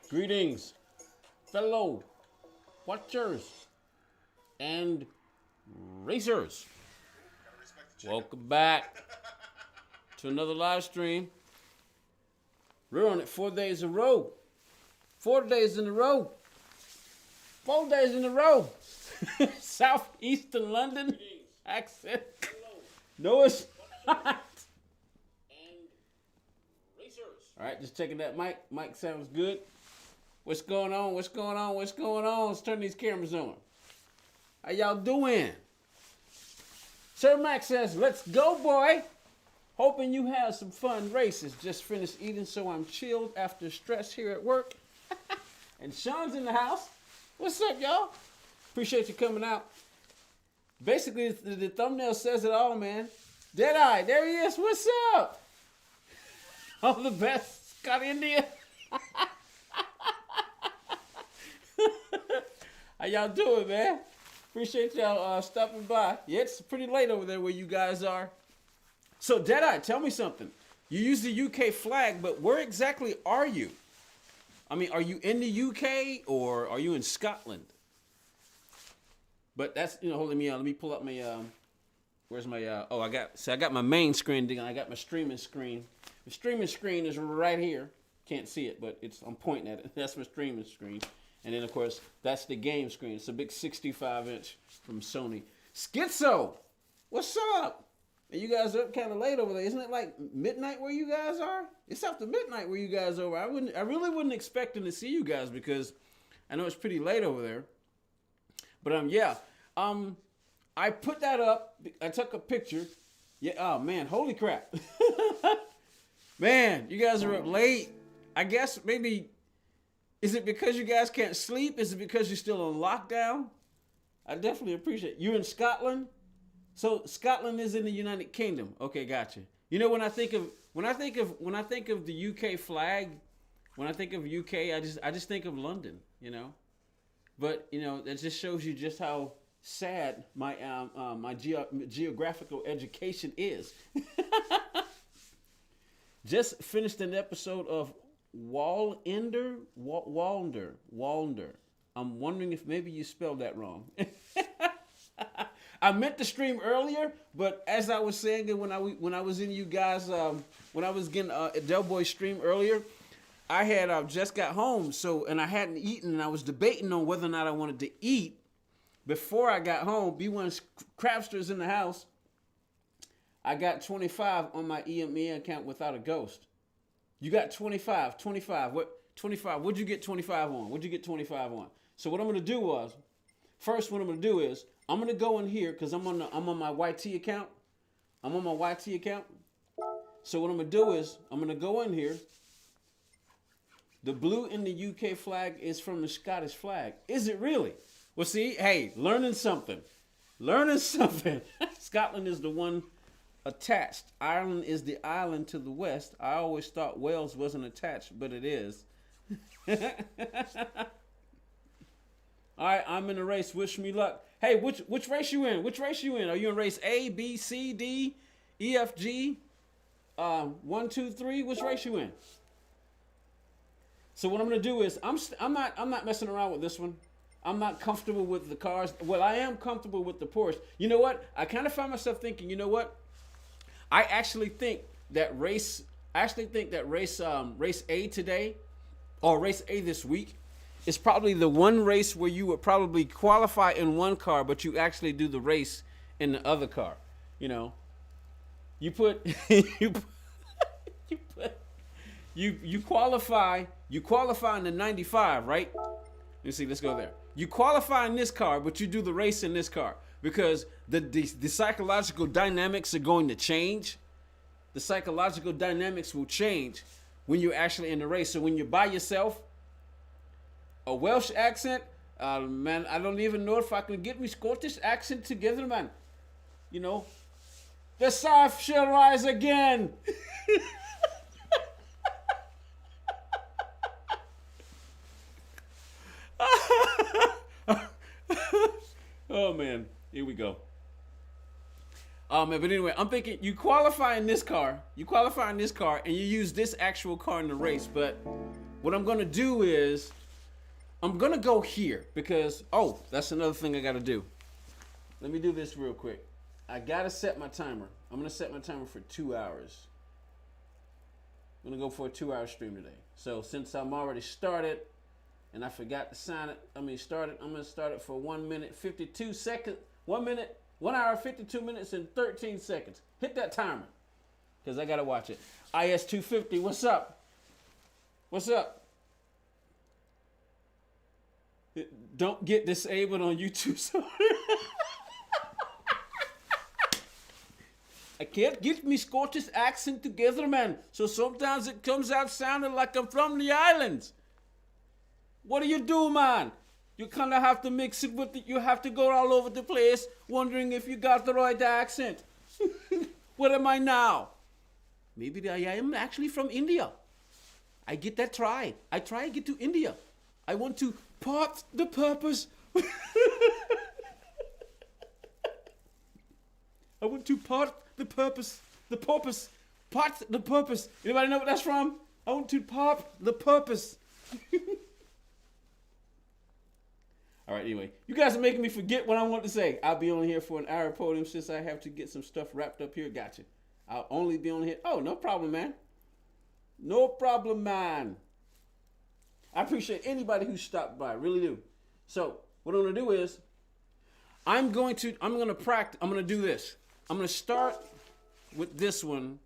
Greetings, fellow watchers and racers. Welcome back to another live stream. We're on it 4 days in a row. 4 days in a row. 4 days in a row. Southeastern London accent. No, it's not. All right, just checking that mic. Mic sounds good. What's going on? What's going on? What's going on? Let's turn these cameras on. How y'all doing? Sir Max says, let's go, boy. Hoping you have some fun races. Just finished eating, so I'm chilled after stress here at work. And Sean's in the house. What's up, y'all? Appreciate you coming out. Basically, the thumbnail says it all, man. Deadeye, there he is. What's up? All the best, Scott India. How y'all doing, man? Appreciate y'all stopping by. Yeah, it's pretty late over there where you guys are. So, Deadeye, tell me something. You use the UK flag, but where exactly are you? I mean, are you in the UK or are you in Scotland? But that's, hold on, let me pull up my, where's my, I got my main screen, I got my streaming screen. The streaming screen is right here. Can't see it, but I'm pointing at it. That's my streaming screen. And then, of course, that's the game screen. It's a big 65-inch from Sony. Schizo, what's up? And you guys are up kind of late over there. Isn't it like midnight where you guys are? It's after midnight where you guys are. I really wasn't expecting to see you guys because I know it's pretty late over there. But yeah. I put that up. I took a picture. Yeah. Oh man, holy crap. Man, you guys are up late. I guess maybe. Is it because you guys can't sleep? Is it because you're still on lockdown? I definitely appreciate it. You're in Scotland? So Scotland is in the United Kingdom. Okay, gotcha. You know, when I think of the UK flag, when I think of UK, I just think of London, But, that just shows you just how sad my geographical education is. Just finished an episode of Wallander. I'm wondering if maybe you spelled that wrong. I meant to stream earlier, but as I was saying it when I was in you guys, when I was getting a Del Boy stream earlier, I had just got home, and I hadn't eaten, and I was debating on whether or not I wanted to eat before I got home. B1 Crabster's in the house. I got 25 on my EME account without a ghost. You got 25. What 25? What'd you get 25 on? What'd you get 25 on? So what I'm gonna do is, first what I'm gonna do is I'm gonna go in here because I'm on my YT account. I'm on my YT account. So what I'm gonna do is I'm gonna go in here. The blue in the UK flag is from the Scottish flag. Is it really? Well, see, hey, learning something. Scotland is the one attached. Ireland is the island to the west. I always thought Wales wasn't attached, but it is. All right, I'm in a race. Wish me luck. Hey, which race you in? Are you in race A, B, C, D, E, F, G? 1, 2, 3. Which race you in? So what I'm gonna do is I'm not messing around with this one. I'm not comfortable with the cars. Well, I am comfortable with the Porsche. You know what? I kind of find myself thinking, you know what? I actually think that race A today, or race A this week, is probably the one race where you would probably qualify in one car, but you actually do the race in the other car. You qualify in the 95, right? Let's see, let's go there. You qualify in this car, but you do the race in this car because the psychological dynamics are going to change. The psychological dynamics will change when you're actually in the race. So when you're by yourself, a Welsh accent, man, I don't even know if I can get my Scottish accent together, man. The south shall rise again. Oh man, here we go. But anyway, I'm thinking you qualify in this car, and you use this actual car in the race. But what I'm gonna do is I'm gonna go here because that's another thing I gotta do. Let me do this real quick. I gotta set my timer. I'm gonna set my timer for 2 hours. I'm gonna go for a 2-hour stream today. So since I'm already started and I forgot to sign it, I'm gonna start it for 1 minute, 52 seconds. 1 hour, 52 minutes, and 13 seconds. Hit that timer, because I gotta watch it. IS250, what's up? What's up? Don't get disabled on YouTube. I can't get me Scottish accent together, man. So sometimes it comes out sounding like I'm from the islands. What do you do, man? You kind of have to mix it with you have to go all over the place wondering if you got the right accent. What am I now? Maybe I am actually from India. I get that try. I try to get to India. I want to part the purpose. I want to part the purpose. The purpose. Part the purpose. Anybody know what that's from? I want to part the purpose. All right, anyway. You guys are making me forget what I want to say. I'll be on here for an hour podium since I have to get some stuff wrapped up here. Gotcha. I'll only be on here. Oh, no problem, man. No problem, man. I appreciate anybody who stopped by. Really do. So, what I'm going to do is, I'm going to practice. I'm going to do this. I'm going to start with this one.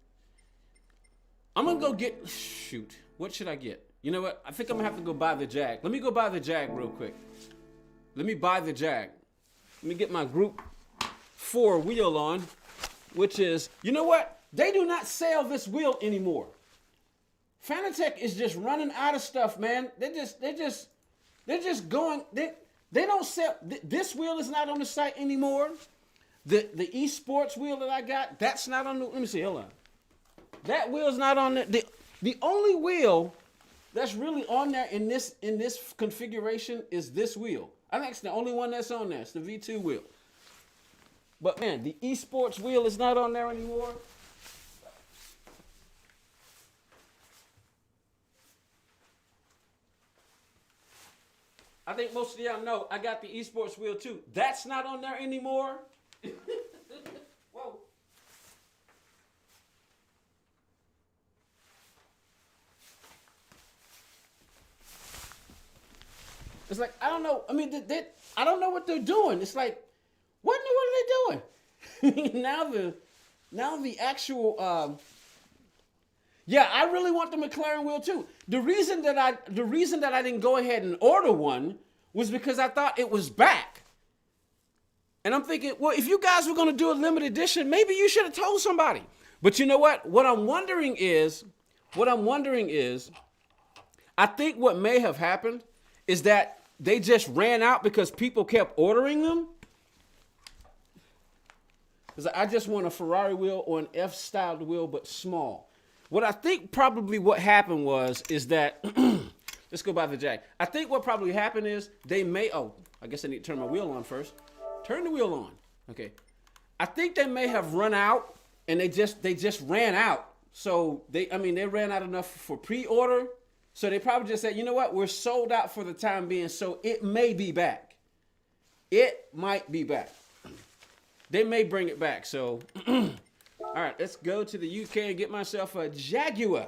I'm going to go get, shoot, what should I get? You know what? I think I'm going to have to go buy the Jag. Let me go buy the Jag real quick. Let me buy the Jag. Let me get my Group 4 wheel on, which is, you know what? They do not sell this wheel anymore. Fanatec is just running out of stuff, man. They're just going, they don't sell, this wheel is not on the site anymore. The esports wheel that I got, that's not on the, let me see, hold on. That wheel's not on the only wheel that's really on there in this configuration is this wheel. I think it's the only one that's on there. It's the V2 wheel. But man, the esports wheel is not on there anymore. I think most of y'all know I got the esports wheel too. That's not on there anymore. Whoa. It's like, I don't know. I mean, I don't know what they're doing. It's like, what are they doing? now the actual, yeah, I really want the McLaren wheel too. The reason that I didn't go ahead and order one was because I thought it was back. And I'm thinking, well, if you guys were going to do a limited edition, maybe you should have told somebody. But you know what? What I'm wondering is, I think what may have happened is that they just ran out because people kept ordering them. Because I just want a Ferrari wheel or an F-styled wheel, but small. What I think probably what happened is that, let's go by the Jag. I think what probably happened is they may, oh, I guess I need to turn my wheel on first. Turn the wheel on. Okay. I think they may have run out and they just ran out. So they ran out enough for pre-order. So they probably just said, you know what? We're sold out for the time being. So it may be back. It might be back. They may bring it back. So, all right, let's go to the UK and get myself a Jaguar.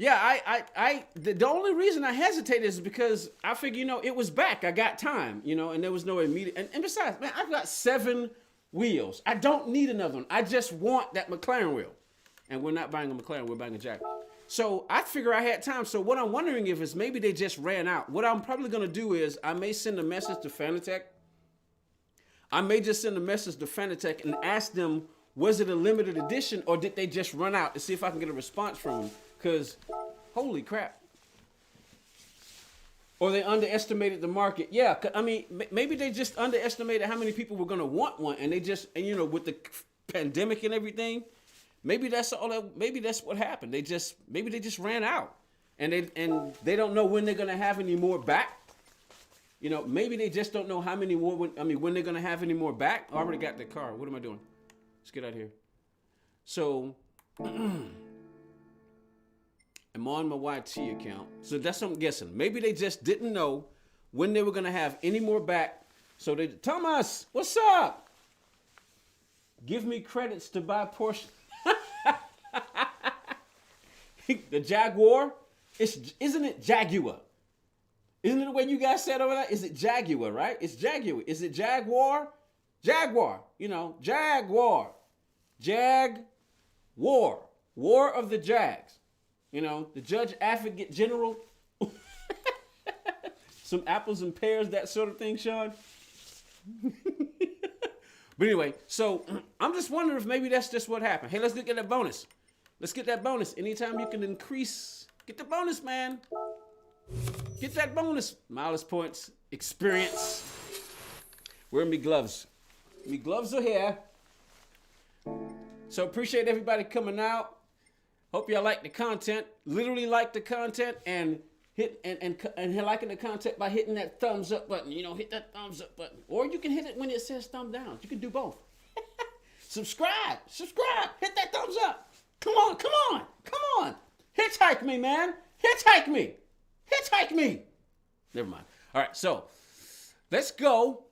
Yeah, the only reason I hesitated is because I figured, it was back. I got time, and there was no immediate. And besides, man, I've got 7 wheels. I don't need another one. I just want that McLaren wheel. And we're not buying a McLaren, we're buying a Jaguar. So I figure I had time. So what I'm wondering if is maybe they just ran out. What I'm probably going to do is I may send a message to Fanatec. I may just send a message to Fanatec and ask them, was it a limited edition or did they just run out, to see if I can get a response from them? Because, holy crap. Or they underestimated the market. Yeah, I mean, maybe they just underestimated how many people were going to want one. And they just, with the pandemic and everything, maybe that's what happened. Maybe they just ran out. And they don't know when they're going to have any more back. Maybe they just don't know how many more, when they're going to have any more back. I already got the car. What am I doing? Let's get out of here. So, I'm on my YT account. So that's what I'm guessing. Maybe they just didn't know when they were going to have any more back. So they, Thomas, what's up? Give me credits to buy Porsche. The Jaguar? Isn't it Jaguar? Isn't it the way you guys said over there? Is it Jaguar, right? It's Jaguar. Is it Jaguar? Jaguar. Jaguar. Jag-war. War of the Jags. The Judge Advocate General. Some apples and pears, that sort of thing, Sean. But anyway, so I'm just wondering if maybe that's just what happened. Hey, let's get that bonus. Let's get that bonus. Anytime you can increase, get the bonus, man. Get that bonus. Mileage points, experience. Where are my gloves? My gloves are here. So appreciate everybody coming out. Hope y'all like the content. Literally like the content and hit and liking the content by hitting that thumbs up button. You know, hit that thumbs up button. Or you can hit it when it says thumb down. You can do both. Subscribe. Hit that thumbs up. Come on. Hitchhike me, man. Hitchhike me. Never mind. All right, so let's go.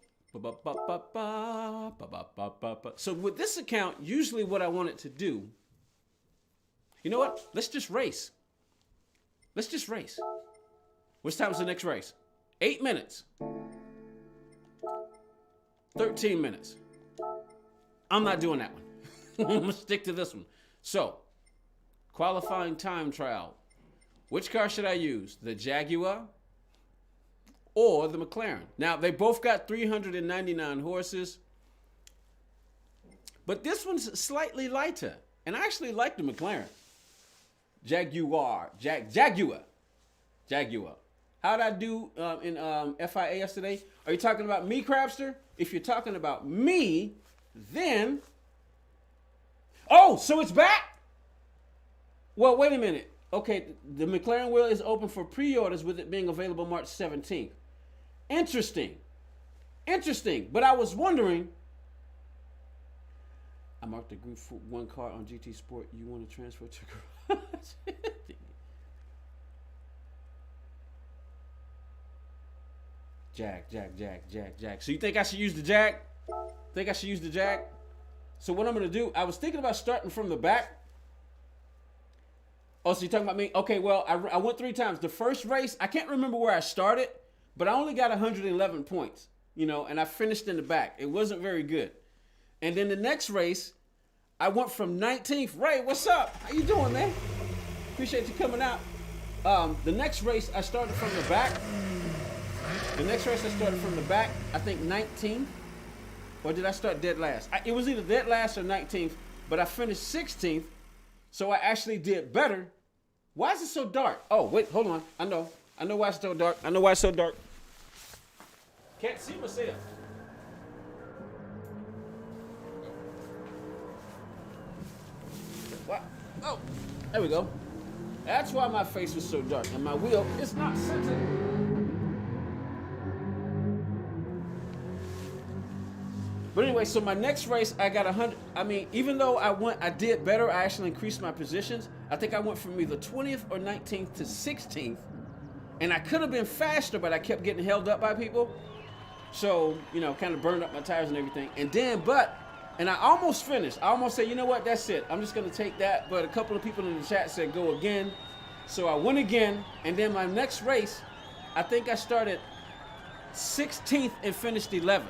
So with this account, usually what I want it to do, you know what? Let's just race. What time's the next race? 8 minutes. 13 minutes. I'm not doing that one. I'm going to stick to this one. So, qualifying time trial. Which car should I use? The Jaguar or the McLaren? Now, they both got 399 horses. But this one's slightly lighter. And I actually like the McLaren. Jaguar. How'd I do in FIA yesterday? Are you talking about me, Crabster? If you're talking about me, then... Oh, so it's back? Well, wait a minute. Okay, the McLaren wheel is open for pre-orders with it being available March 17th. Interesting. But I was wondering... I marked the Group 1 car on GT Sport. You want to transfer to garage? Jag. So you think I should use the Jag? So what I'm going to do, I was thinking about starting from the back. Oh, so you're talking about me? Okay, well, I went 3 times. The first race, I can't remember where I started, but I only got 111 points, and I finished in the back. It wasn't very good. And then the next race, I went from 19th. Ray, what's up? How you doing, man? Appreciate you coming out. The next race, I started from the back. I think 19th. Or did I start dead last? It was either dead last or 19th, but I finished 16th. So I actually did better. Why is it so dark? Oh, wait, hold on. I know why it's so dark. Can't see myself. What? Oh, there we go. That's why my face was so dark. And my wheel is not centered. But anyway, so my next race, I got 100. I mean, even though I did better, I actually increased my positions. I think I went from either 20th or 19th to 16th. And I could have been faster, but I kept getting held up by people. So, kind of burned up my tires and everything. And then, and I almost finished. I almost said, you know what, that's it. I'm just going to take that. But a couple of people in the chat said, go again. So I went again. And then my next race, I think I started 16th and finished 11th.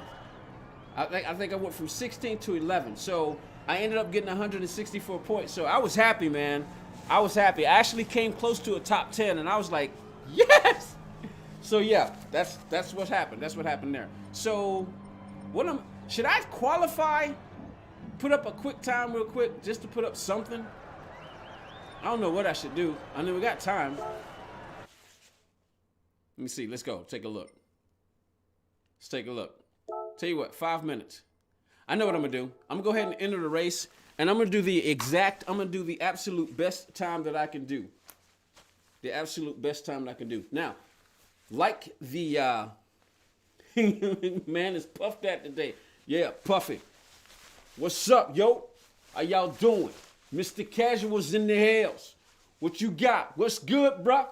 I think I went from 16 to 11. So I ended up getting 164 points. So I was happy, man. I actually came close to a top 10, and I was like, yes! So yeah, that's what happened. That's what happened there. So should I qualify? Put up a quick time real quick just to put up something? I don't know what I should do. I mean, we got time. Let me see. Let's go. Take a look. Tell you what, 5 minutes. I know what I'm going to do. I'm going to go ahead and enter the race, and I'm going to do the absolute best time that I can do. Now, like the, man is puffed at today. Yeah, Puffy. What's up, yo? How y'all doing? Mr. Casual's in the house. What you got? What's good, bruh?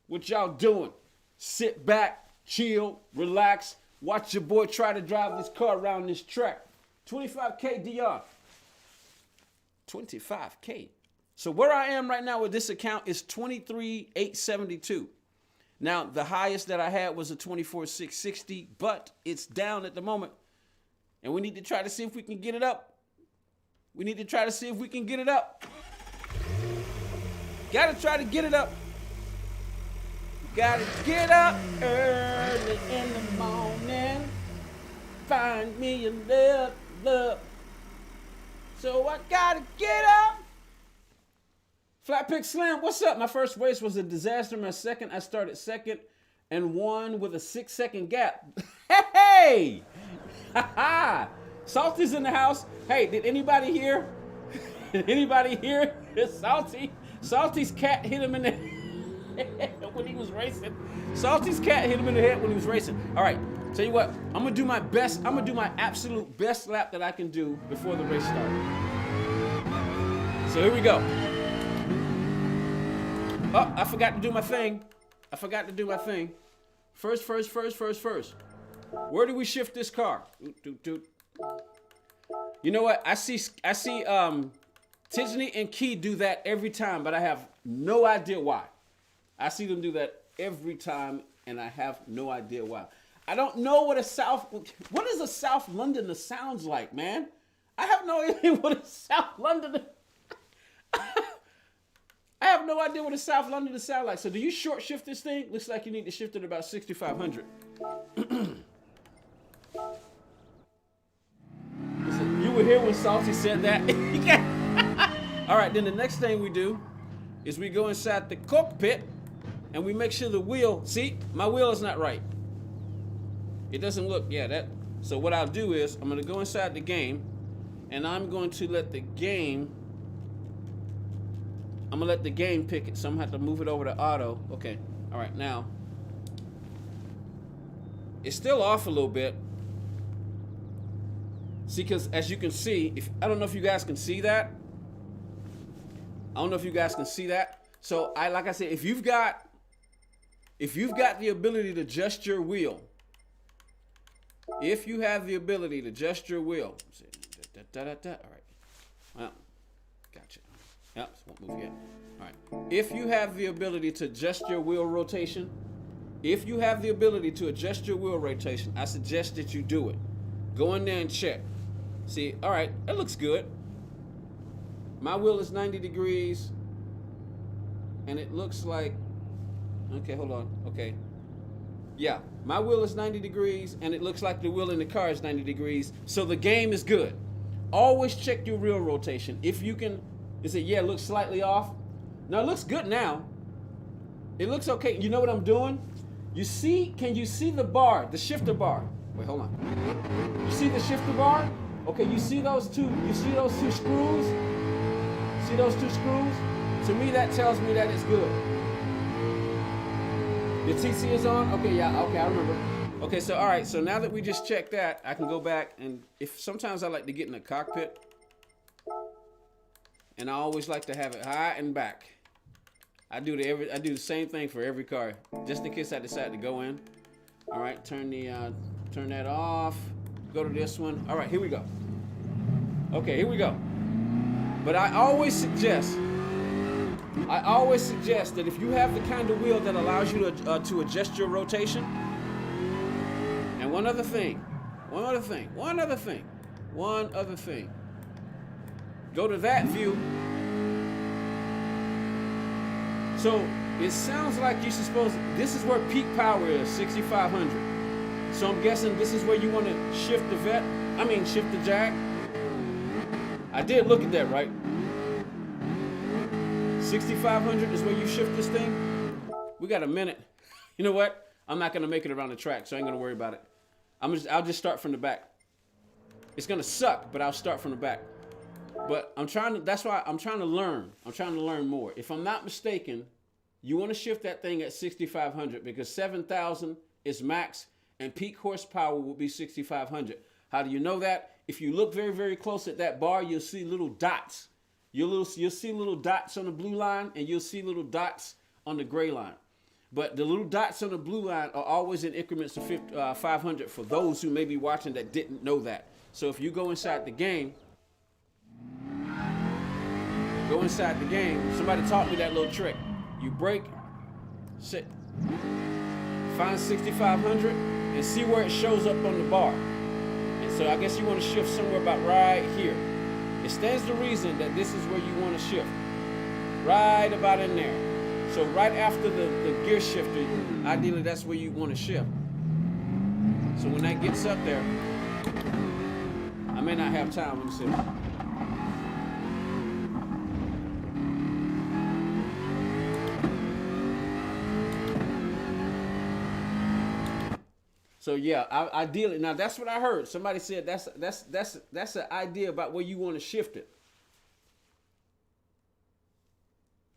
What y'all doing? Sit back, chill, relax. Watch your boy try to drive this car around this track. 25K DR. 25K. So where I am right now with this account is 23,872. Now, the highest that I had was a 24,660, but it's down at the moment. And we need to try to see if we can get it up. Gotta try to get it up. Gotta get up early in the morning. Find me a little love. So I gotta get up. Flat Pick Slim, what's up? My first race was a disaster. My second, I started second and won with a 6-second gap. Hey! Ha ha! Salty's in the house. Hey, did anybody hear? Did anybody hear? Salty. Salty's cat hit him in the head when he was racing. Salty's cat hit him in the head when he was racing. All right, tell you what, I'm gonna do my best. I'm gonna do my absolute best lap that I can do before the race starts. So here we go. Oh, I forgot to do my thing. I forgot to do my thing. First. Where do we shift this car? You know what? I see Tiffany and Key do that every time, but I have no idea why. I see them do that every time, and I have no idea why. I don't know what is a South Londoner sounds like, man. I have no idea what a South Londoner. I have no idea what a South Londoner sound like. So do you short shift this thing? Looks like you need to shift it about 6,500. You were here when Salty said that. All right, then the next thing we do is we go inside the cockpit and we make sure the wheel, see, my wheel is not right. It doesn't look, so what I'll do is I'm gonna go inside the game and I'm going to let the game pick it. So I'm gonna have to move it over to auto. Okay, all right, now, it's still off a little bit. See, because as you can see, I don't know if you guys can see that. So like I said, if you've got the ability to adjust your wheel, all right. All right. Well, gotcha. Yep, won't move yet. All right. If you have the ability to adjust your wheel rotation, I suggest that you do it. Go in there and check. See, all right, it looks good. My wheel is 90 degrees, and it looks like, okay, hold on, okay. Yeah, my wheel is 90 degrees, and it looks like the wheel in the car is 90 degrees, so the game is good. Always check your wheel rotation. If you can, it looks slightly off. No, it looks good now. It looks okay. You know what I'm doing? Can you see the bar, the shifter bar? Wait, hold on. You see the shifter bar? Okay, you see those two screws? See those two screws? To me, that tells me that it's good. The TC is on? Okay, I remember. Okay, so all right, so now that we just checked that, I can go back and sometimes I like to get in the cockpit, and I always like to have it high and back. I do the same thing for every car, just in case I decide to go in. All right, turn that off. Go to this one. All right, here we go. Okay, here we go. But I always suggest that if you have the kind of wheel that allows you to adjust your rotation, and one other thing. Go to that view. So it sounds like this is where peak power is, 6,500. So I'm guessing this is where you want to shift the jack. I did look at that, right? 6,500 is where you shift this thing. We got a minute. You know what? I'm not gonna make it around the track, so I ain't gonna worry about it. I'll just start from the back. It's gonna suck, but I'll start from the back. But that's why I'm trying to learn. I'm trying to learn more. If I'm not mistaken, you want to shift that thing at 6,500 because 7,000 is max and peak horsepower will be 6,500. How do you know that? If you look very, very close at that bar, you'll see little dots. You'll see little dots on the blue line and you'll see little dots on the gray line. But the little dots on the blue line are always in increments of 500 for those who may be watching that didn't know that. So if you go inside the game, somebody taught me that little trick. You brake, sit, find 6,500 and see where it shows up on the bar. And so I guess you want to shift somewhere about right here. It stands to reason that this is where you want to shift. Right about in there. So right after the gear shifter, ideally that's where you want to shift. So when that gets up there, I may not have time. Let me see. So yeah, ideally, now that's what I heard. Somebody said that's an idea about where you want to shift it.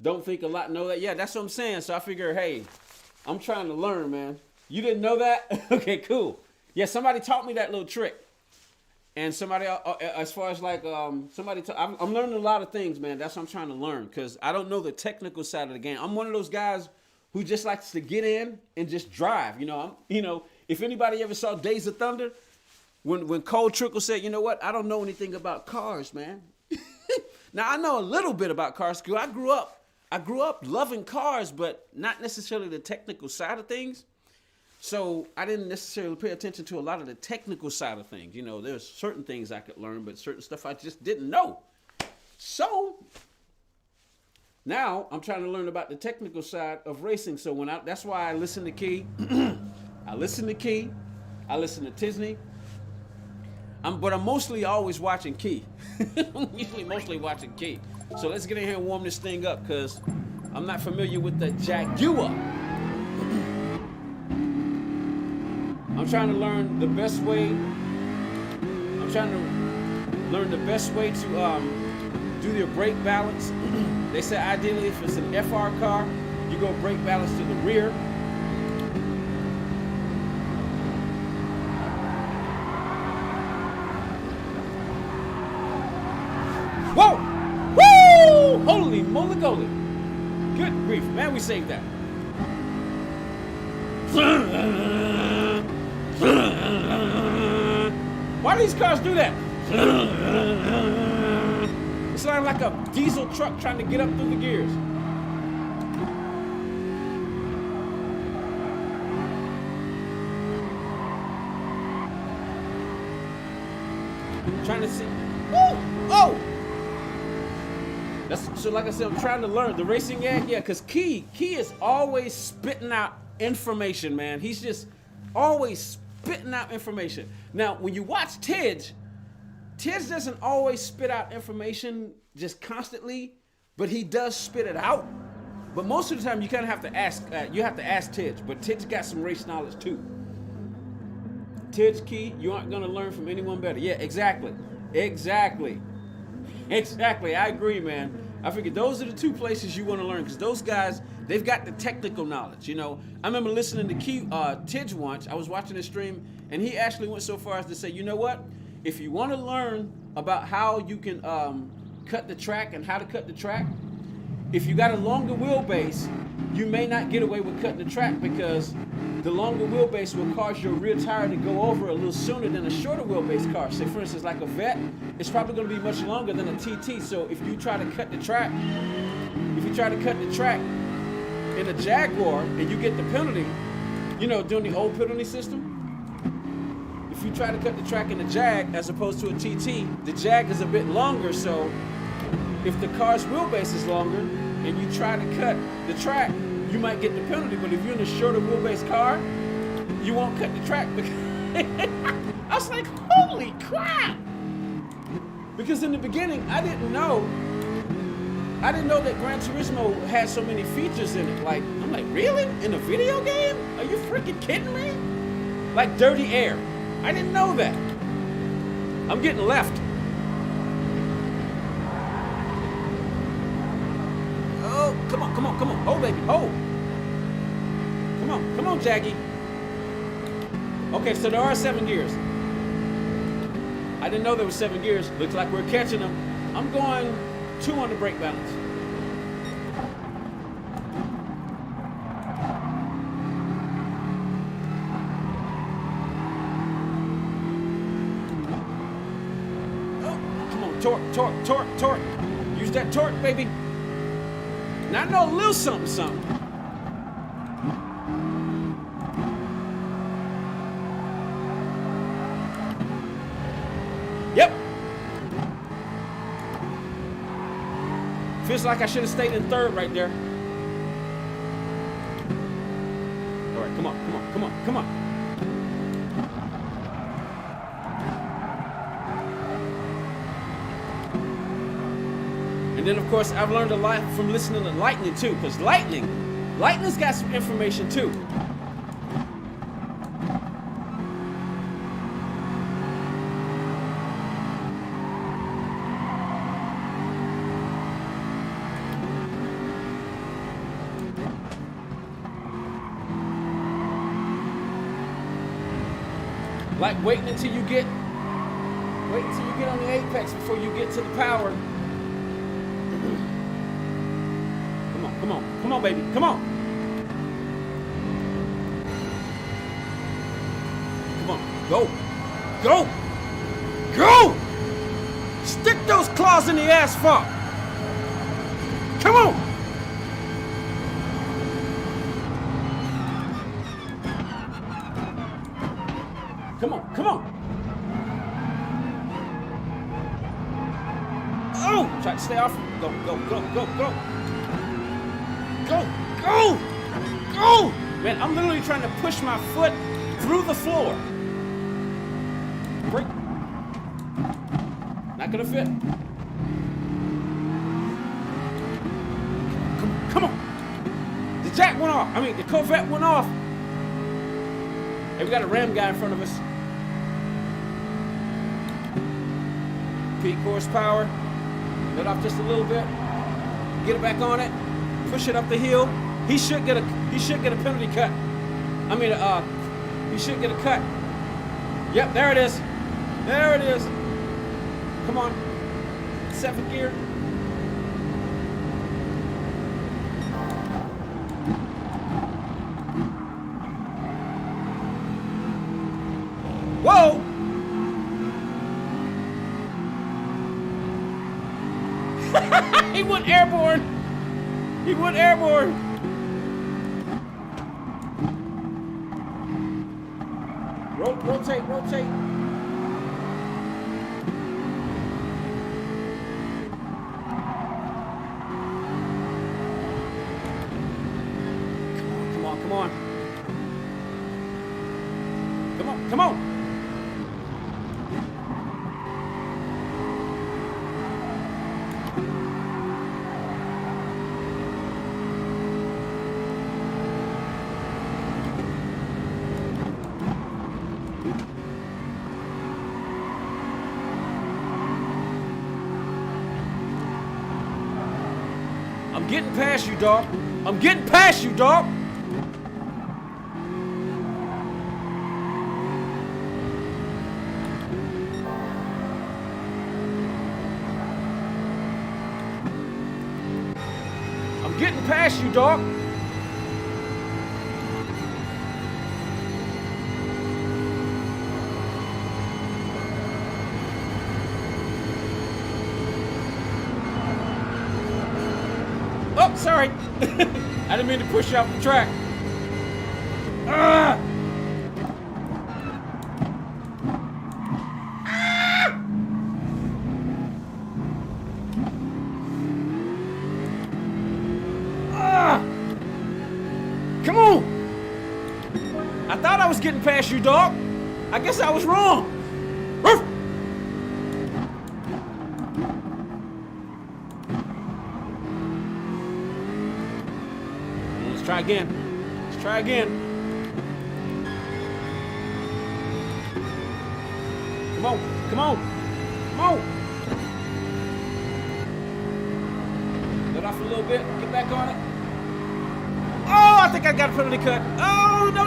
Don't think a lot, know that. Yeah, that's what I'm saying. So I figure, hey, I'm trying to learn, man. You didn't know that? Okay, cool. Yeah, somebody taught me that little trick. And somebody, as far as like, I'm learning a lot of things, man. That's what I'm trying to learn because I don't know the technical side of the game. I'm one of those guys who just likes to get in and just drive. If anybody ever saw Days of Thunder, when Cole Trickle said, you know what, I don't know anything about cars, man. Now I know a little bit about cars because I grew up loving cars, but not necessarily the technical side of things. So I didn't necessarily pay attention to a lot of the technical side of things. There's certain things I could learn, but certain stuff I just didn't know. So now I'm trying to learn about the technical side of racing. So that's why I listen to Key. I listen to Key. I listen to Tisney. But I'm mostly always watching Key. I'm usually mostly watching Key. So let's get in here and warm this thing up because I'm not familiar with the Jaguar. I'm trying to learn the best way. To do your brake balance. They say ideally if it's an FR car, you go brake balance to the rear. Whoa! Woo! Holy moly goly. Good grief, man, we saved that. Why do these cars do that? It's like a diesel truck trying to get up through the gears. Trying to see. Oh! So like I said, I'm trying to learn the racing yak. Yeah, because Key is always spitting out information, man. He's just always spitting out information. Now, when you watch Tidge doesn't always spit out information just constantly, but he does spit it out. But most of the time, you kind of have to ask. You have to ask Tidge, but Tidge got some race knowledge too. Tidge, Key, you aren't gonna learn from anyone better. Yeah, exactly. I agree, man. I figured those are the two places you want to learn because those guys, they've got the technical knowledge. I remember listening to Tidge once. I was watching his stream, and he actually went so far as to say, you know what? If you want to learn about how you can cut the track and how to cut the track, if you got a longer wheelbase, you may not get away with cutting the track because the longer wheelbase will cause your rear tire to go over a little sooner than a shorter wheelbase car. Say, for instance, like a Vet, it's probably going to be much longer than a TT. So if you try to cut the track, in a Jaguar and you get the penalty, doing the old penalty system, if you try to cut the track in a Jag as opposed to a TT, the Jag is a bit longer. So if the car's wheelbase is longer and you try to cut the track, you might get the penalty. But if you're in a shorter wheelbase car, you won't cut the track. I was like, holy crap! Because in the beginning, I didn't know that Gran Turismo had so many features in it. I'm like, really? In a video game? Are you freaking kidding me? Like dirty air. I didn't know that. I'm getting left. Oh, come on. Oh, baby, oh. Come on, Jackie. Okay, so there are 7 gears. I didn't know there was 7 gears. Looks like we're catching them. I'm going 2 on the brake balance. Torque. Use that torque, baby. Now I know a little something. Yep. Feels like I should have stayed in third right there. All right, come on. And then, of course, I've learned a lot from listening to Lightning, too, because Lightning's got some information, too. Like waiting until you get on the apex before you get to the power. Come on, baby, come on. Come on, go. Stick those claws in the asphalt. Come on. Come on. Oh, try to stay off. Go. Man, I'm literally trying to push my foot through the floor. Break. Not gonna fit. Come on. The jack went off. The Corvette went off. Hey, we got a Ram guy in front of us. Peak horsepower. Let off just a little bit. Get it back on it. Push it up the hill. He should get a penalty cut. He should get a cut. Yep, there it is. Come on. 7th gear. Whoa! He went airborne. Rotate. Come on. I'm getting past you, dog. I'm getting past you, dog. Oh, sorry. I didn't mean to push you off the track. Ah! Come on! I thought I was getting past you, dog. I guess I was wrong. Ruff! Let's try again. Come on. Let off a little bit. Get back on it. Oh, I think I got a penalty cut. Oh, no.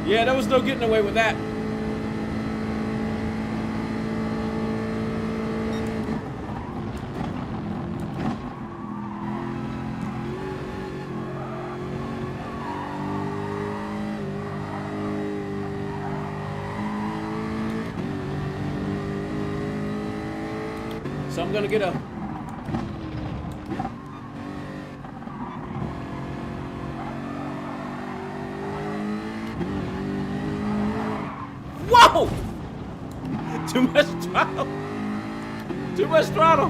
Yeah, there was no getting away with that. So I'm gonna get a whoa! Too much throttle.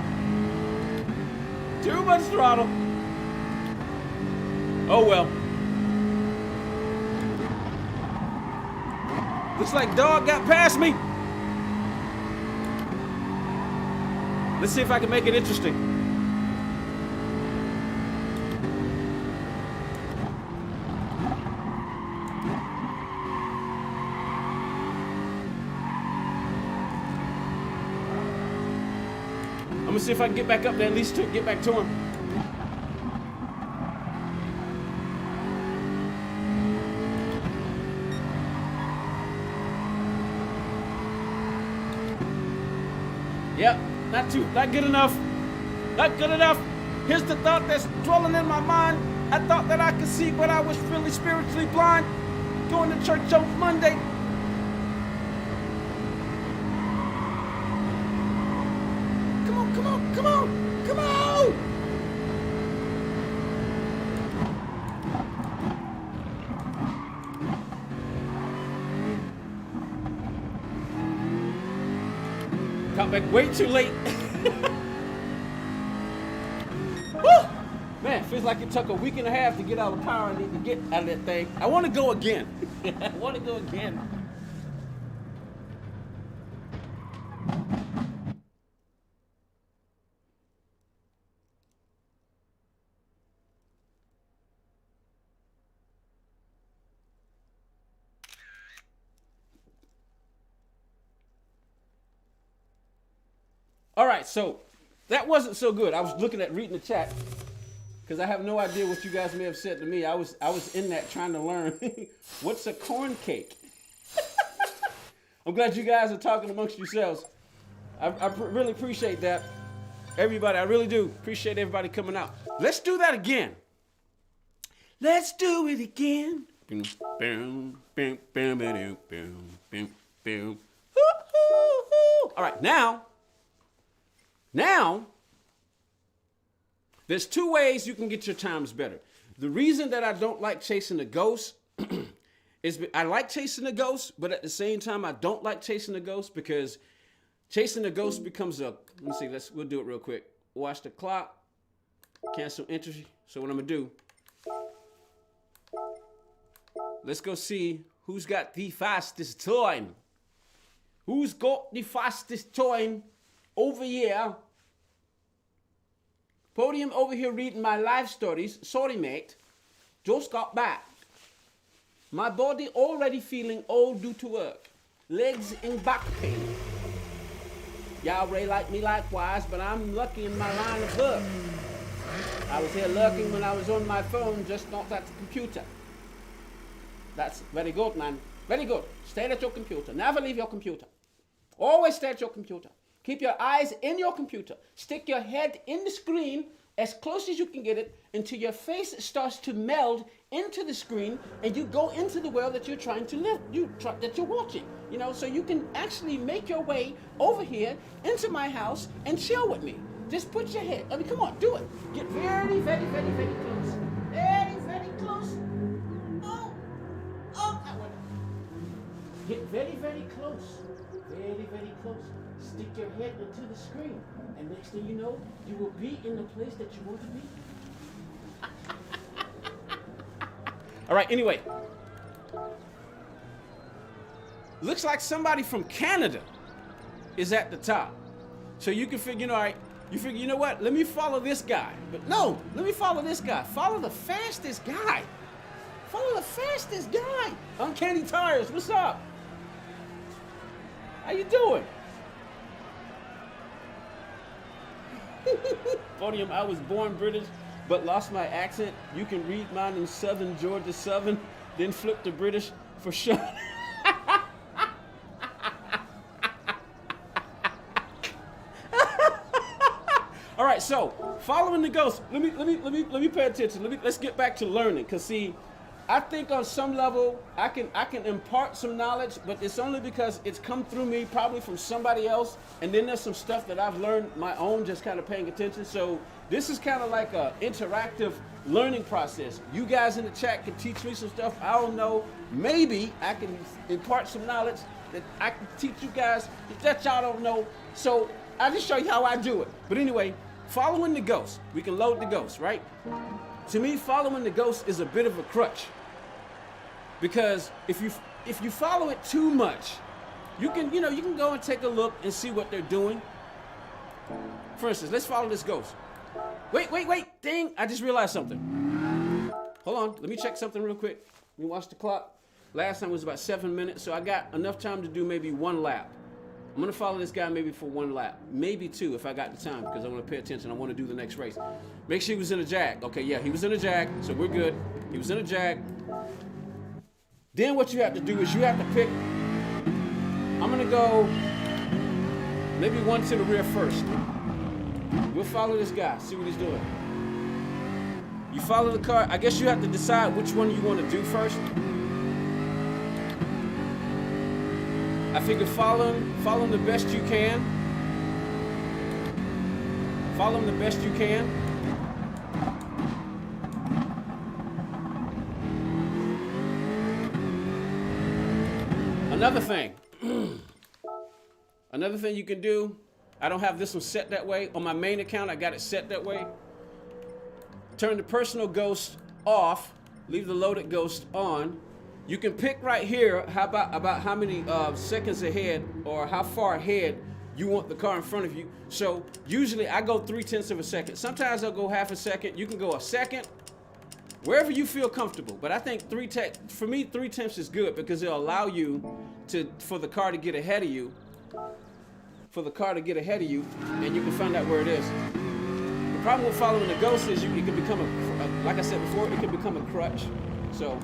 Oh well. Looks like dog got past me. Let's see if I can make it interesting. I'm gonna see if I can get back up there, at least to get back to him. Yep, not good enough. Not good enough. Here's the thought that's dwelling in my mind. I thought that I could see, but I was really spiritually blind. Going to church on Monday. Come on, come on, come on, come on! Got back way too late. Woo! Man, feels like it took a week and a half to get all the power I need to get out of that thing. I want to go again. I want to go again. All right, so that wasn't so good. I was looking at reading the chat because I have no idea what you guys may have said to me. I was in that trying to learn what's a corn cake. I'm glad you guys are talking amongst yourselves. I really appreciate that. Everybody, I really do appreciate everybody coming out. Let's do that again. Let's do it again. All right, now, there's two ways you can get your times better. The reason that I don't like chasing the ghost is I like chasing the ghost, but at the same time, I don't like chasing the ghost because chasing the ghost becomes a, let me see, we'll do it real quick. Watch the clock, cancel entry. So what I'm gonna do, let's go see who's got the fastest time. Who's got the fastest time over here? Podium over here reading my live stories. Sorry, mate. Just got back. My body already feeling old due to work. Legs in back pain. Y'all really like me likewise, but I'm lucky in my line of work. I was here lurking when I was on my phone, just not at the computer. That's very good, man. Very good. Stay at your computer. Never leave your computer. Always stay at your computer. Keep your eyes in your computer. Stick your head in the screen as close as you can get it until your face starts to meld into the screen and you go into the world that you're trying to live, that you're watching. You know, so you can actually make your way over here into my house and chill with me. Just put your head, I mean, come on, do it. Get very, very, very, very close. Very, very close. Oh, that one. Get very, very close. Very, very close. Stick your head into the screen, and next thing you know, you will be in the place that you want to be. All right, anyway. Looks like somebody from Canada is at the top. So you can figure, all right, you figure, you know what, let me follow this guy. But no, let me follow this guy. Follow the fastest guy. Follow the fastest guy. Uncanny Tires, what's up? How you doing? Podium, I was born British, but lost my accent. You can read mine in Southern Georgia Southern, then flip to British for sure. All right, so following the ghost. Let me pay attention. Let's get back to learning, cause see, I think on some level I can impart some knowledge, but it's only because it's come through me probably from somebody else, and then there's some stuff that I've learned my own, just kind of paying attention. So this is kind of like a interactive learning process. You guys in the chat can teach me some stuff I don't know. Maybe I can impart some knowledge that I can teach you guys that y'all don't know. So I'll just show you how I do it. But anyway, following the ghost. We can load the ghost, right? To me, following the ghost is a bit of a crutch. because if you follow it too much, you can go and take a look and see what they're doing. For instance, let's follow this ghost. Wait, dang, I just realized something. Hold on, let me check something real quick. Let me watch the clock. Last time was about 7 minutes, so I got enough time to do maybe 1 lap. I'm gonna follow this guy maybe for 1 lap, maybe 2 if I got the time, because I wanna pay attention. I wanna do the next race. Make sure he was in a Jag. Okay, yeah, he was in a Jag, so we're good. He was in a Jag. Then what you have to do is you have to pick, I'm gonna go maybe 1 to the rear first. We'll follow this guy, see what he's doing. You follow the car. I guess you have to decide which one you want to do first. I figure follow him the best you can. Follow him the best you can. Another thing. Another thing you can do, I don't have this one set that way. On my main account, I got it set that way. Turn the personal ghost off, leave the loaded ghost on. You can pick right here about how many seconds ahead or how far ahead you want the car in front of you. So usually I go 3/10 of a second. Sometimes I'll go half a second. You can go a second, wherever you feel comfortable. But I think for me, 3/10 is good because it'll allow you for the car to get ahead of you. And you can find out where it is. The problem with following the ghost is it can become like I said before, it can become a crutch. So.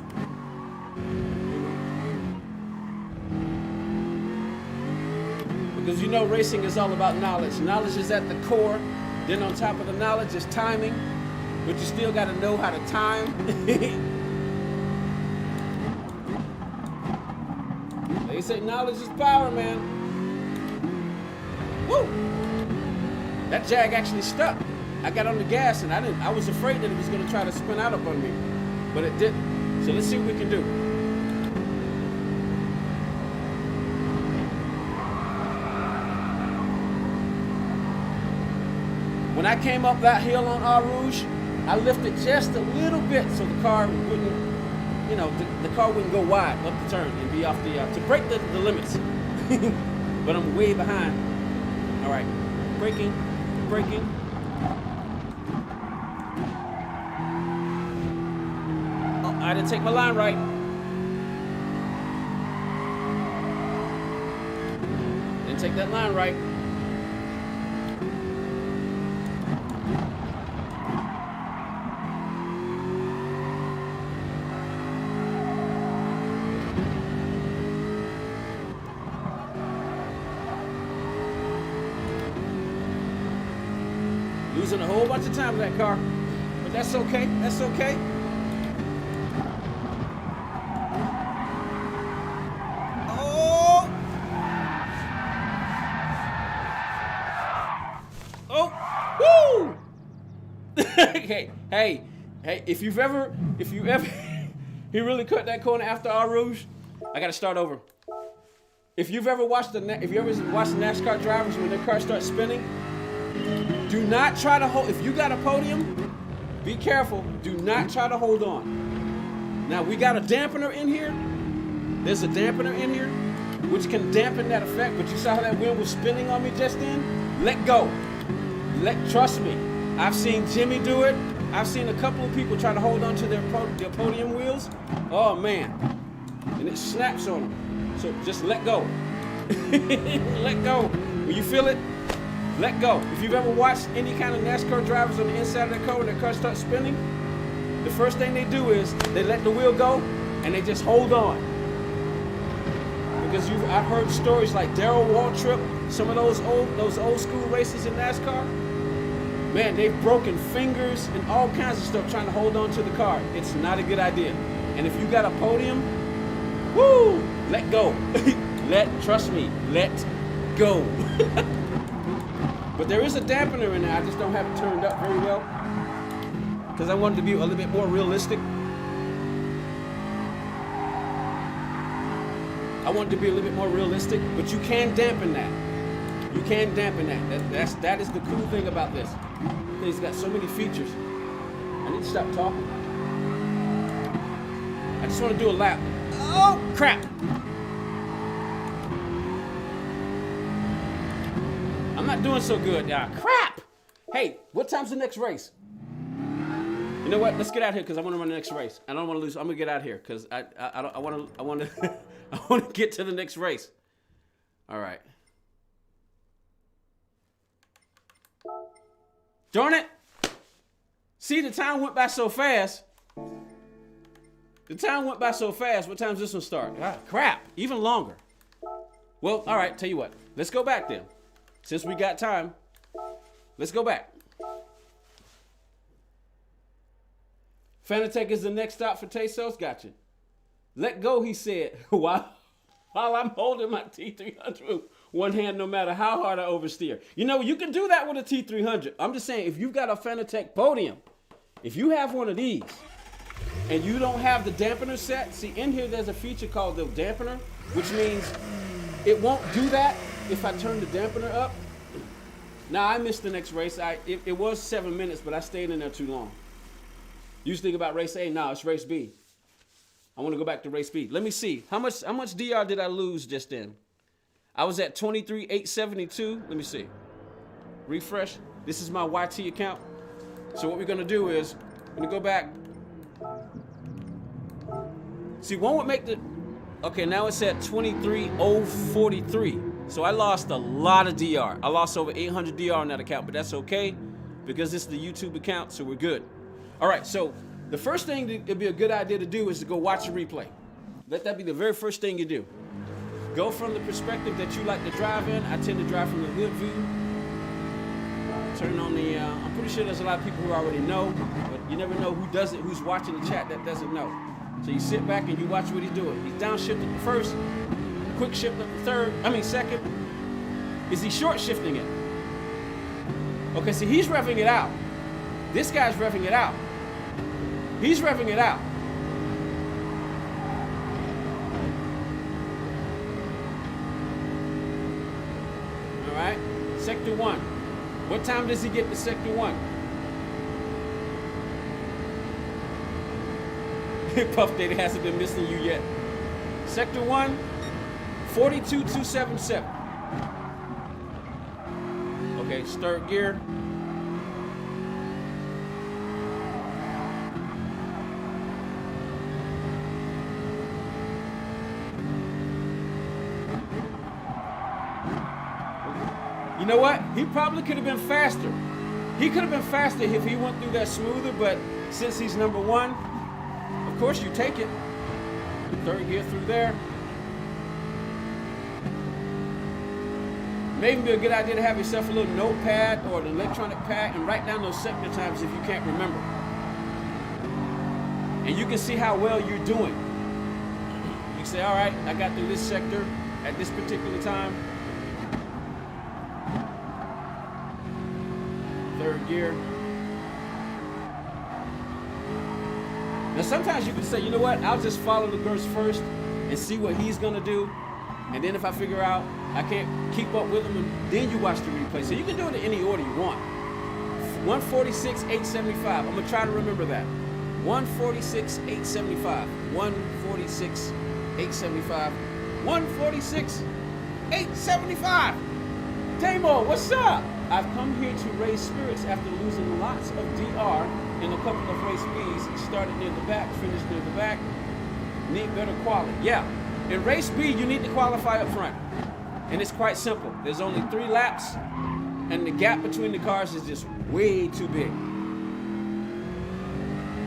Because racing is all about knowledge. Knowledge is at the core. Then on top of the knowledge is timing, but you still got to know how to time. They say knowledge is power, man. Woo! That Jag actually stuck. I got on the gas and I was afraid that it was going to try to spin out up on me, but it didn't. So let's see what we can do. When I came up that hill on Eau Rouge, I lifted just a little bit so the car wouldn't, the car wouldn't go wide up the turn and be off to break the limits. But I'm way behind. All right, braking. Oh, I didn't take my line right. Didn't take that line right. Losing a whole bunch of time with that car, but that's okay. That's okay. Oh, woo! hey, if you ever, he really cut that corner after Eau Rouge, I gotta start over. If you ever watched NASCAR drivers when their car starts spinning, do not try to hold. If you got a podium, be careful. Do not try to hold on. Now we got a dampener in here. There's a dampener in here, which can dampen that effect. But you saw how that wheel was spinning on me just then. Let go. Trust me. I've seen Jimmy do it. I've seen a couple of people try to hold on to their podium wheels. Oh man, and it snaps on them. So just let go. Let go. When you feel it, let go. If you've ever watched any kind of NASCAR drivers on the inside of their car when their car starts spinning, the first thing they do is they let the wheel go and they just hold on. Because I've heard stories like Darrell Waltrip, some of those old school races in NASCAR. Man, they've broken fingers and all kinds of stuff trying to hold on to the car. It's not a good idea. And if you got a podium, woo, let go. Trust me, let go. But there is a dampener in there. I just don't have it turned up very well because I wanted to be a little bit more realistic. But you can dampen that. You can dampen that. That is the cool thing about this. It's got so many features. I need to stop talking. I just want to do a lap. Oh, crap. I'm not doing so good. Crap. Hey, what time's the next race? You know what? Let's get out here because I want to run the next race. I don't want to lose. I'm gonna get out here because I want to I want to get to the next race. All right. Darn it! See, the time went by so fast. The time went by so fast. What time's this one start? Crap! Even longer. Well, all right. Tell you what. Let's go back then. Since we got time, let's go back. Fanatec is the next stop for Tesos. Gotcha. Let go, he said, while I'm holding my T300 with one hand, no matter how hard I oversteer. You know, you can do that with a T300. I'm just saying, if you've got a Fanatec podium, if you have one of these, and you don't have the dampener set, see, in here there's a feature called the dampener, which means it won't do that if I turn the dampener up. Now, I missed the next race. It was 7 minutes, but I stayed in there too long. You think about race A? No, it's race B. I want to go back to race B. Let me see. How much DR did I lose just then? I was at 23,872. Let me see. Refresh. This is my YT account. So what we're going to do is, I'm going to go back. See, one would make the... Okay, now it's at 23,043. So I lost a lot of DR. I lost over 800 DR on that account, but that's okay because it's the YouTube account, so we're good. All right, so the first thing that it'd be a good idea to do is to go watch a replay. Let that be the very first thing you do. Go from the perspective that you like to drive in. I tend to drive from the hood view. Turn on the, I'm pretty sure there's a lot of people who already know, but you never know who does it, who's watching the chat that doesn't know. So you sit back and you watch what he's doing. He's downshifting the first, quick shift up the second. Is he short shifting it? Okay, see, he's revving it out. This guy's revving it out. He's revving it out. All right, sector 1. What time does he get to sector 1? Puff Daddy hasn't been missing you yet. Sector 1, 42,277. Okay, third gear. You know what? He probably could have been faster. He could have been faster if he went through that smoother, but since he's number 1, of course you take it. Third gear through there. Maybe be a good idea to have yourself a little notepad or an electronic pad and write down those sector times if you can't remember. And you can see how well you're doing. You say, all right, I got through this sector at this particular time. Third gear. Now sometimes you can say, you know what, I'll just follow the verse first and see what he's gonna do. And then if I figure out I can't keep up with him, and then you watch the replay. So you can do it in any order you want. 146,875. I'm gonna try to remember that. 146,875. 146,875. 146,875. Tamo, what's up? I've come here to raise spirits after losing lots of DR in a couple of race Bs. Started near the back, finished near the back. Need better quality. Yeah, in race B, you need to qualify up front. And it's quite simple. There's only 3 laps, and the gap between the cars is just way too big.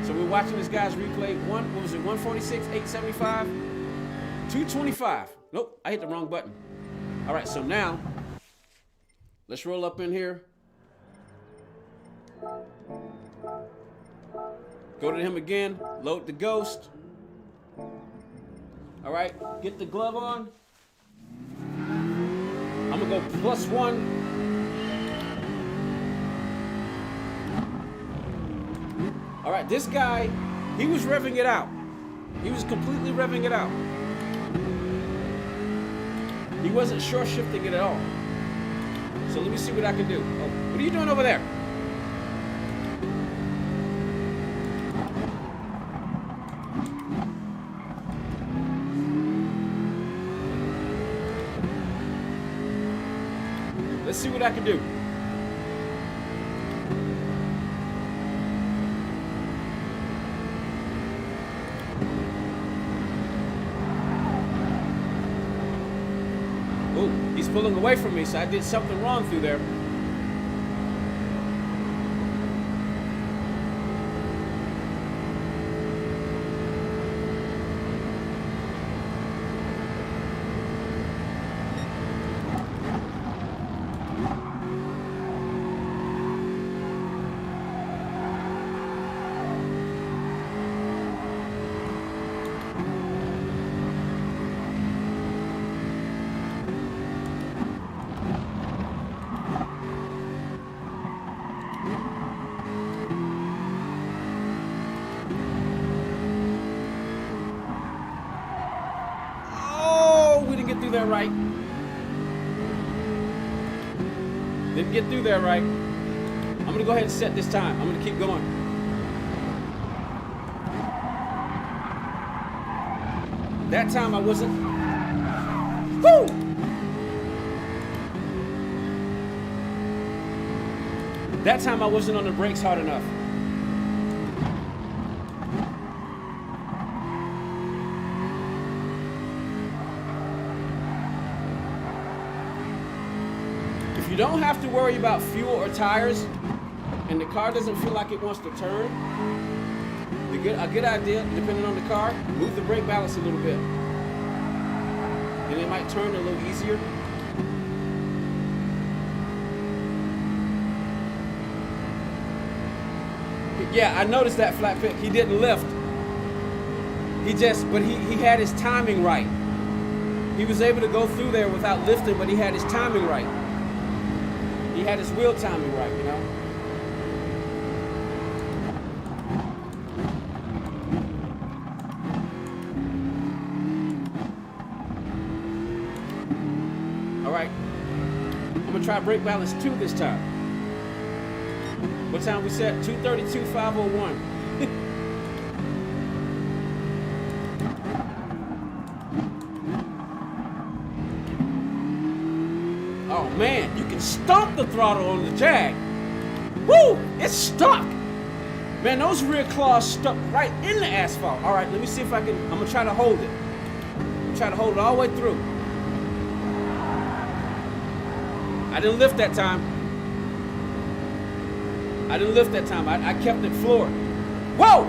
So we're watching this guy's replay. What was it, 146,875? 225. Nope, I hit the wrong button. All right, so now, let's roll up in here. Go to him again, load the ghost. All right, get the glove on. I'm gonna go +1. All right, this guy, he was revving it out. He was completely revving it out. He wasn't short shifting it at all. So let me see what I can do. Oh, what are you doing over there? Let's see what I can do. Oh, he's pulling away from me, so I did something wrong through there. Through there right. Didn't get through there right. I'm gonna go ahead and set this time. I'm gonna keep going. That time I wasn't. Woo! That time I wasn't on the brakes hard enough. You don't have to worry about fuel or tires, and the car doesn't feel like it wants to turn. A good idea, depending on the car, move the brake balance a little bit, and it might turn a little easier. Yeah, I noticed that flat pick. He didn't lift. But he had his timing right. He was able to go through there without lifting, but he had his timing right. He had his wheel timing right, you know? All right. I'm gonna try brake balance 2 this time. What time we set? 2:32, 5:01. Oh man, you can stomp the throttle on the Jag. Woo! It's stuck. Man, those rear claws stuck right in the asphalt. All right, let me see if I can. I'm gonna try to hold it. I'm gonna try to hold it all the way through. I didn't lift that time. I kept it floored. Whoa!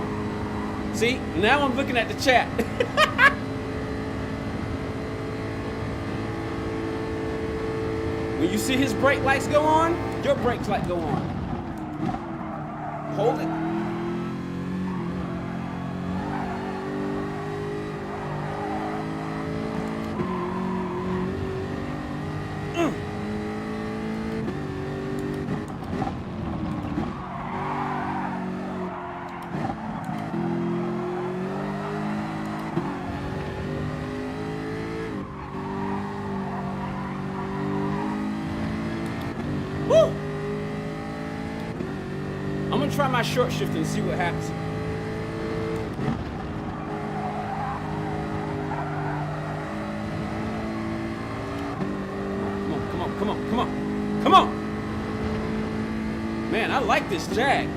See, now I'm looking at the chat. When you see his brake lights go on, your brake light go on. Hold it. Woo! I'm gonna try my short shift and see what happens. Come on. Man, I like this Jag.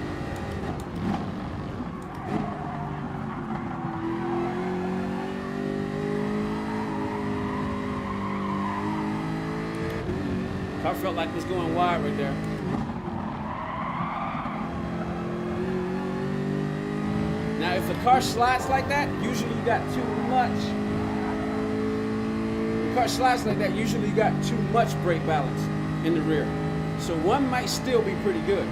Car felt like it was going wide right there. Now, if the car slides like that, usually you got too much. If the car slides like that, usually you got too much brake balance in the rear. So one might still be pretty good.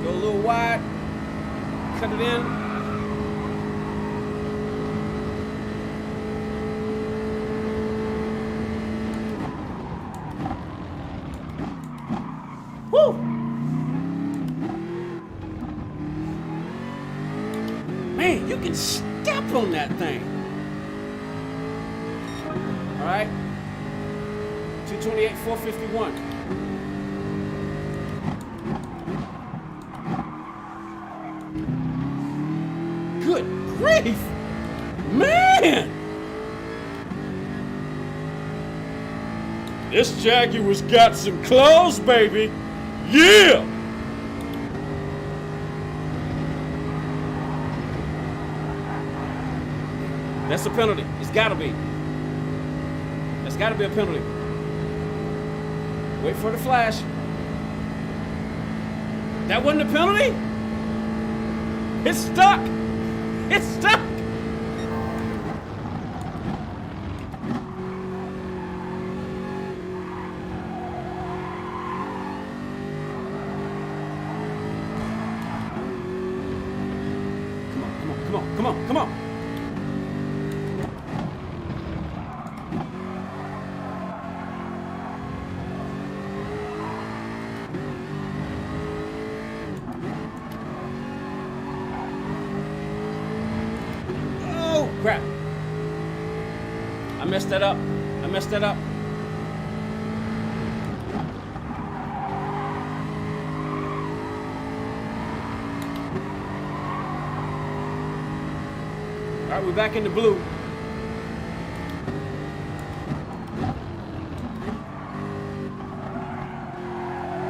Go a little wide, cut it in. Woo! Man, you can step on that thing. All right. 228, 451. Good grief! Man! This Jaguar's got some clothes, baby. Yeah! That's a penalty. It's gotta be. That's gotta be a penalty. Wait for the flash. That wasn't a penalty? It's stuck. It's stuck. Come on, come on. Oh, crap. I messed that up. All right, we're back in the blue.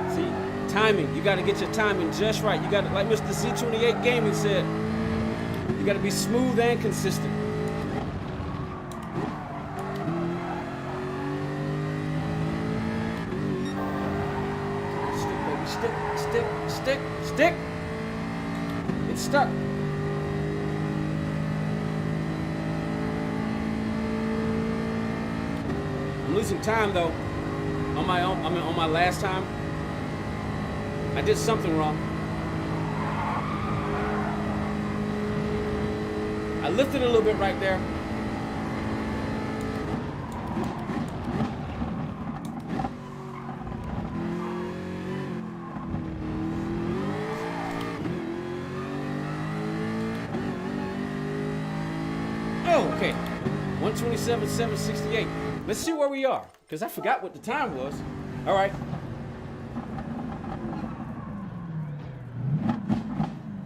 See, timing. You got to get your timing just right. You got to, like Mr. C28 Gaming said, you got to be smooth and consistent. Stick, baby, stick. It's stuck. I'm losing time though. On my own, on my last time. I did something wrong. I lifted a little bit right there. Oh, okay. 127.768. Let's see where we are, because I forgot what the time was. All right.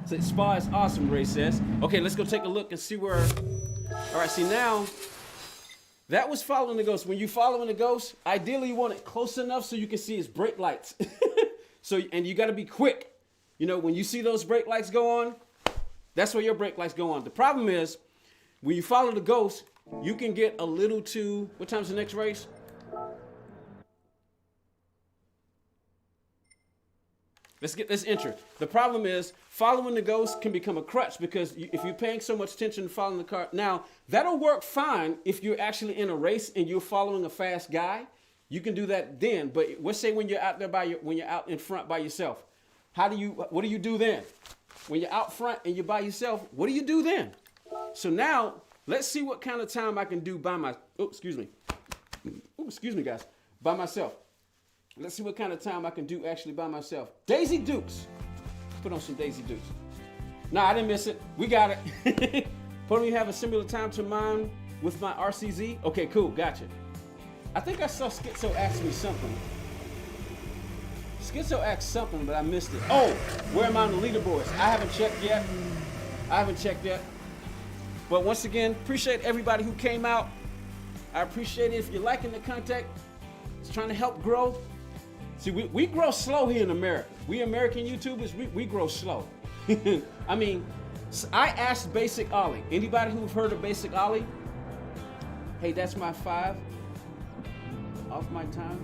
So Spa is awesome, Ray says. Okay, let's go take a look and see where. All right, see now, that was following the ghost. When you following the ghost, ideally you want it close enough so you can see his brake lights. And you got to be quick. You know, when you see those brake lights go on, that's where your brake lights go on. The problem is, when you follow the ghost, you can get a little too. What time's the next race? Let's enter. The problem is following the ghost can become a crutch because if you're paying so much attention to following the car, now that'll work fine if you're actually in a race and you're following a fast guy. You can do that then. But let's say when you're out there when you're out in front by yourself, what do you do then? When you're out front and you're by yourself, what do you do then? So now let's see what kind of time I can do by my. Oh, excuse me. Oh, excuse me, guys. By myself. Let's see what kind of time I can do actually by myself. Daisy Dukes. Put on some Daisy Dukes. Nah, I didn't miss it. We got it. Probably have a similar time to mine with my RCZ. Okay, cool. Gotcha. I think I saw Schizo ask me something. Schizo asked something, but I missed it. Oh, where am I on the leaderboards? I haven't checked yet. But once again, appreciate everybody who came out. I appreciate it if you're liking the content. It's trying to help grow. See, we grow slow here in America. We American YouTubers, we grow slow. I mean, I asked Basic Ollie. Anybody who've heard of Basic Ollie? Hey, that's my 5 off my time.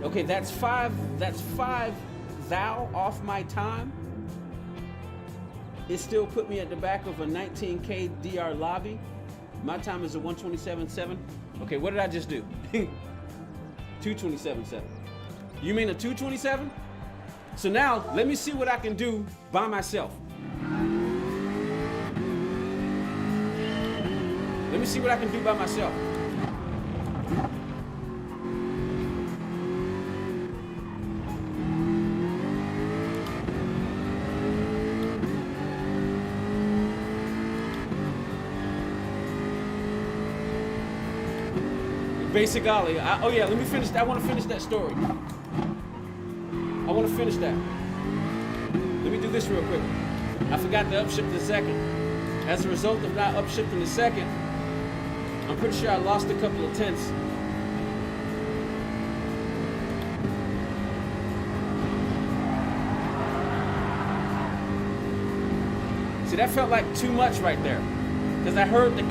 Okay, that's 5 thou off my time. It still put me at the back of a 19K DR lobby. My time is a 127.7. Okay, what did I just do? 227.7. You mean a 227? So now, let me see what I can do by myself. Let me see what I can do by myself. Basic Ollie. Oh yeah, let me finish that. I want to finish that story. I want to finish that. Let me do this real quick. I forgot to upshift the second. As a result of not upshifting the second, I'm pretty sure I lost a couple of tenths. See, that felt like too much right there. Because I heard the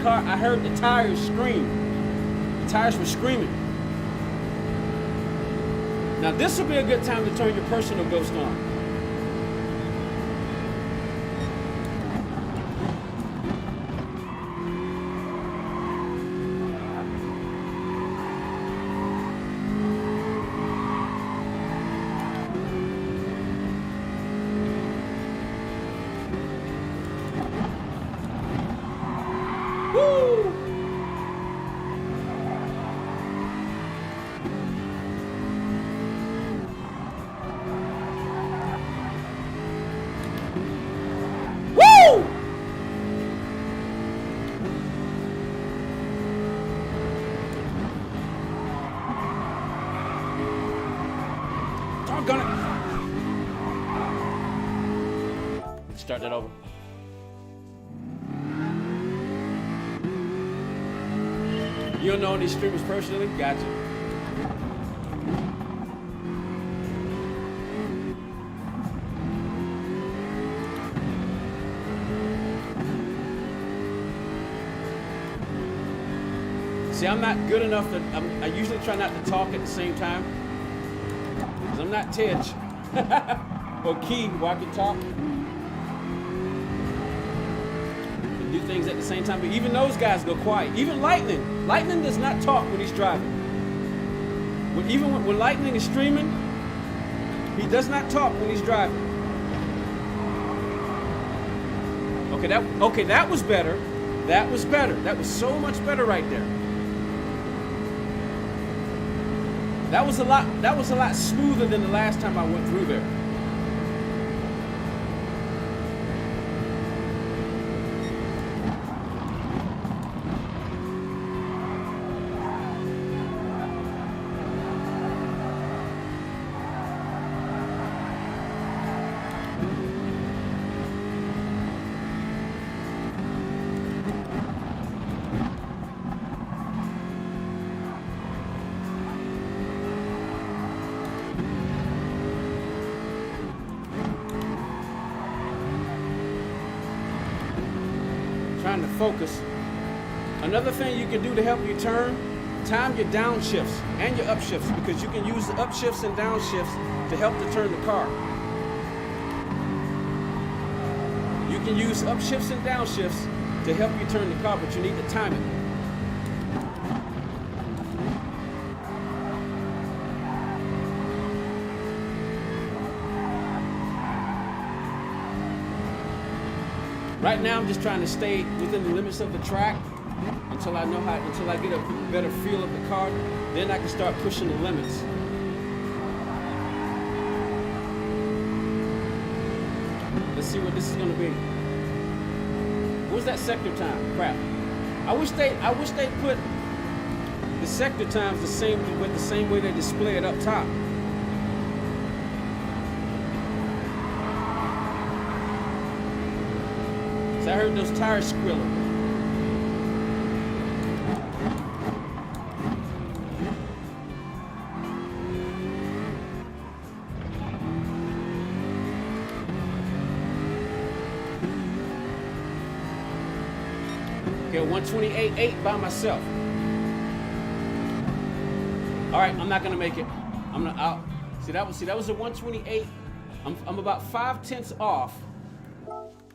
tires scream. The tires were screaming. Now this would be a good time to turn your personal ghost on. Woo! Woo! Doggone it. Start that over. You don't know these streamers personally? Gotcha. See, I'm not good enough to, I usually try not to talk at the same time. Because I'm not Tej. Or Key, where I can talk. And do things at the same time. But even those guys go quiet. Even Lightning. Lightning does not talk when he's driving. When Lightning is streaming, he does not talk when he's driving. Okay, that was better. That was better. That was so much better right there. That was a lot smoother than the last time I went through there. Trying to focus. Another thing you can do to help you turn, time your downshifts and your upshifts, because you can use the upshifts and downshifts to help to turn the car. You can use upshifts and downshifts to help you turn the car, but you need to time it. Right now, I'm just trying to stay within the limits of the track until I get a better feel of the car. Then I can start pushing the limits. Let's see what this is going to be. What's that sector time? Crap. I wish they put the sector times the same way they display it up top. I heard those tires squealing. Okay, 128.8 by myself. All right, I'm not gonna make it. See that was a 128. I'm about 5/10 off.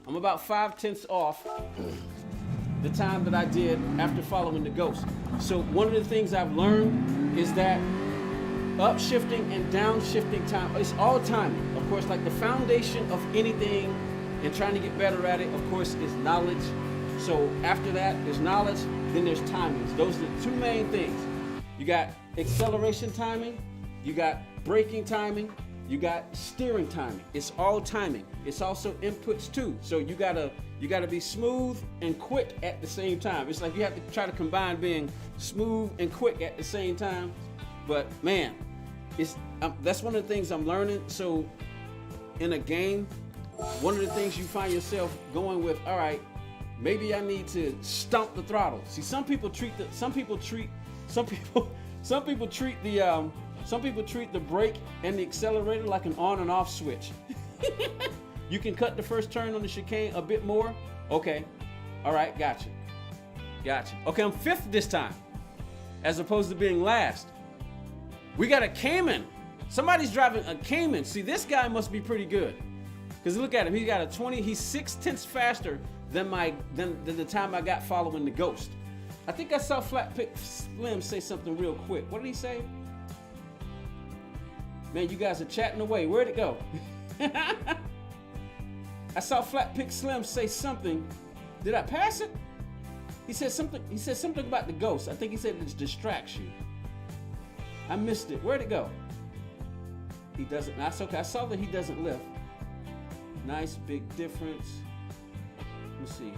I'm about 5/10 off the time that I did after following the ghost. So one of the things I've learned is that upshifting and downshifting time, it's all timing. Of course, like the foundation of anything and trying to get better at it, of course, is knowledge. So after that, there's knowledge, then there's timings. Those are the two main things. You got acceleration timing, you got braking timing, you got steering timing. It's all timing. It's also inputs too. So you gotta be smooth and quick at the same time. It's like you have to try to combine being smooth and quick at the same time. But man, that's one of the things I'm learning. So in a game, one of the things you find yourself going with, all right, Maybe I need to stomp the throttle. See, some people treat the brake and the accelerator like an on and off switch. You can cut the first turn on the chicane a bit more. Okay. All right. Gotcha. Okay, I'm 5th this time, as opposed to being last. We got a Cayman. Somebody's driving a Cayman. See, this guy must be pretty good. Because look at him. He got a 20. He's 6/10 faster than the time I got following the Ghost. I think I saw Flat Pick Slim say something real quick. What did he say? Man, you guys are chatting away. Where'd it go? I saw Flat Pick Slim say something. Did I pass it? He said something about the Ghost. I think he said it distracts you. I missed it. Where'd it go? He doesn't. That's okay. I saw that he doesn't lift. Nice big difference. Let me see.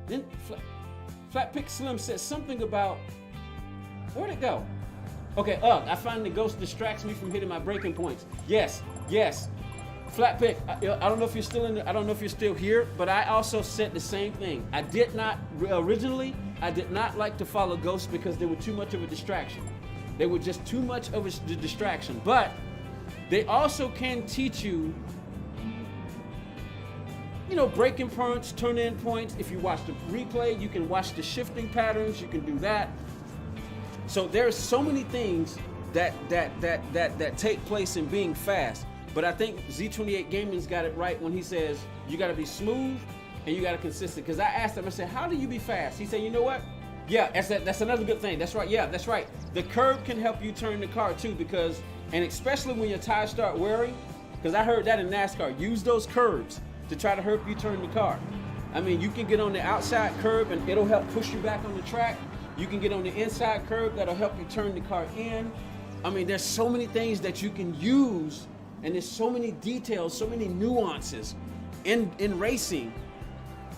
Then Flat Pick Slim said something about. Where'd it go? Okay. I find the Ghost distracts me from hitting my braking points. Yes. Flat Pick, I don't know if you're still I don't know if you're still here, but I also said the same thing. I did not like to follow Ghosts because they were too much of a distraction. They were just too much of a distraction. But they also can teach you, braking points, turn-in points. If you watch the replay, you can watch the shifting patterns. You can do that. So there's so many things that take place in being fast. But I think Z28 Gaming's got it right when he says you got to be smooth and you got to consistent. Because I asked him, I said, how do you be fast? He said, you know what? Yeah, that's another good thing. That's right. Yeah, that's right. The curb can help you turn the car too, and especially when your tires start wearing, because I heard that in NASCAR. Use those curbs to try to help you turn the car. I mean, you can get on the outside curb and it'll help push you back on the track. You can get on the inside curb that'll help you turn the car in. I mean, there's so many things that you can use. And there's so many details, so many nuances in racing.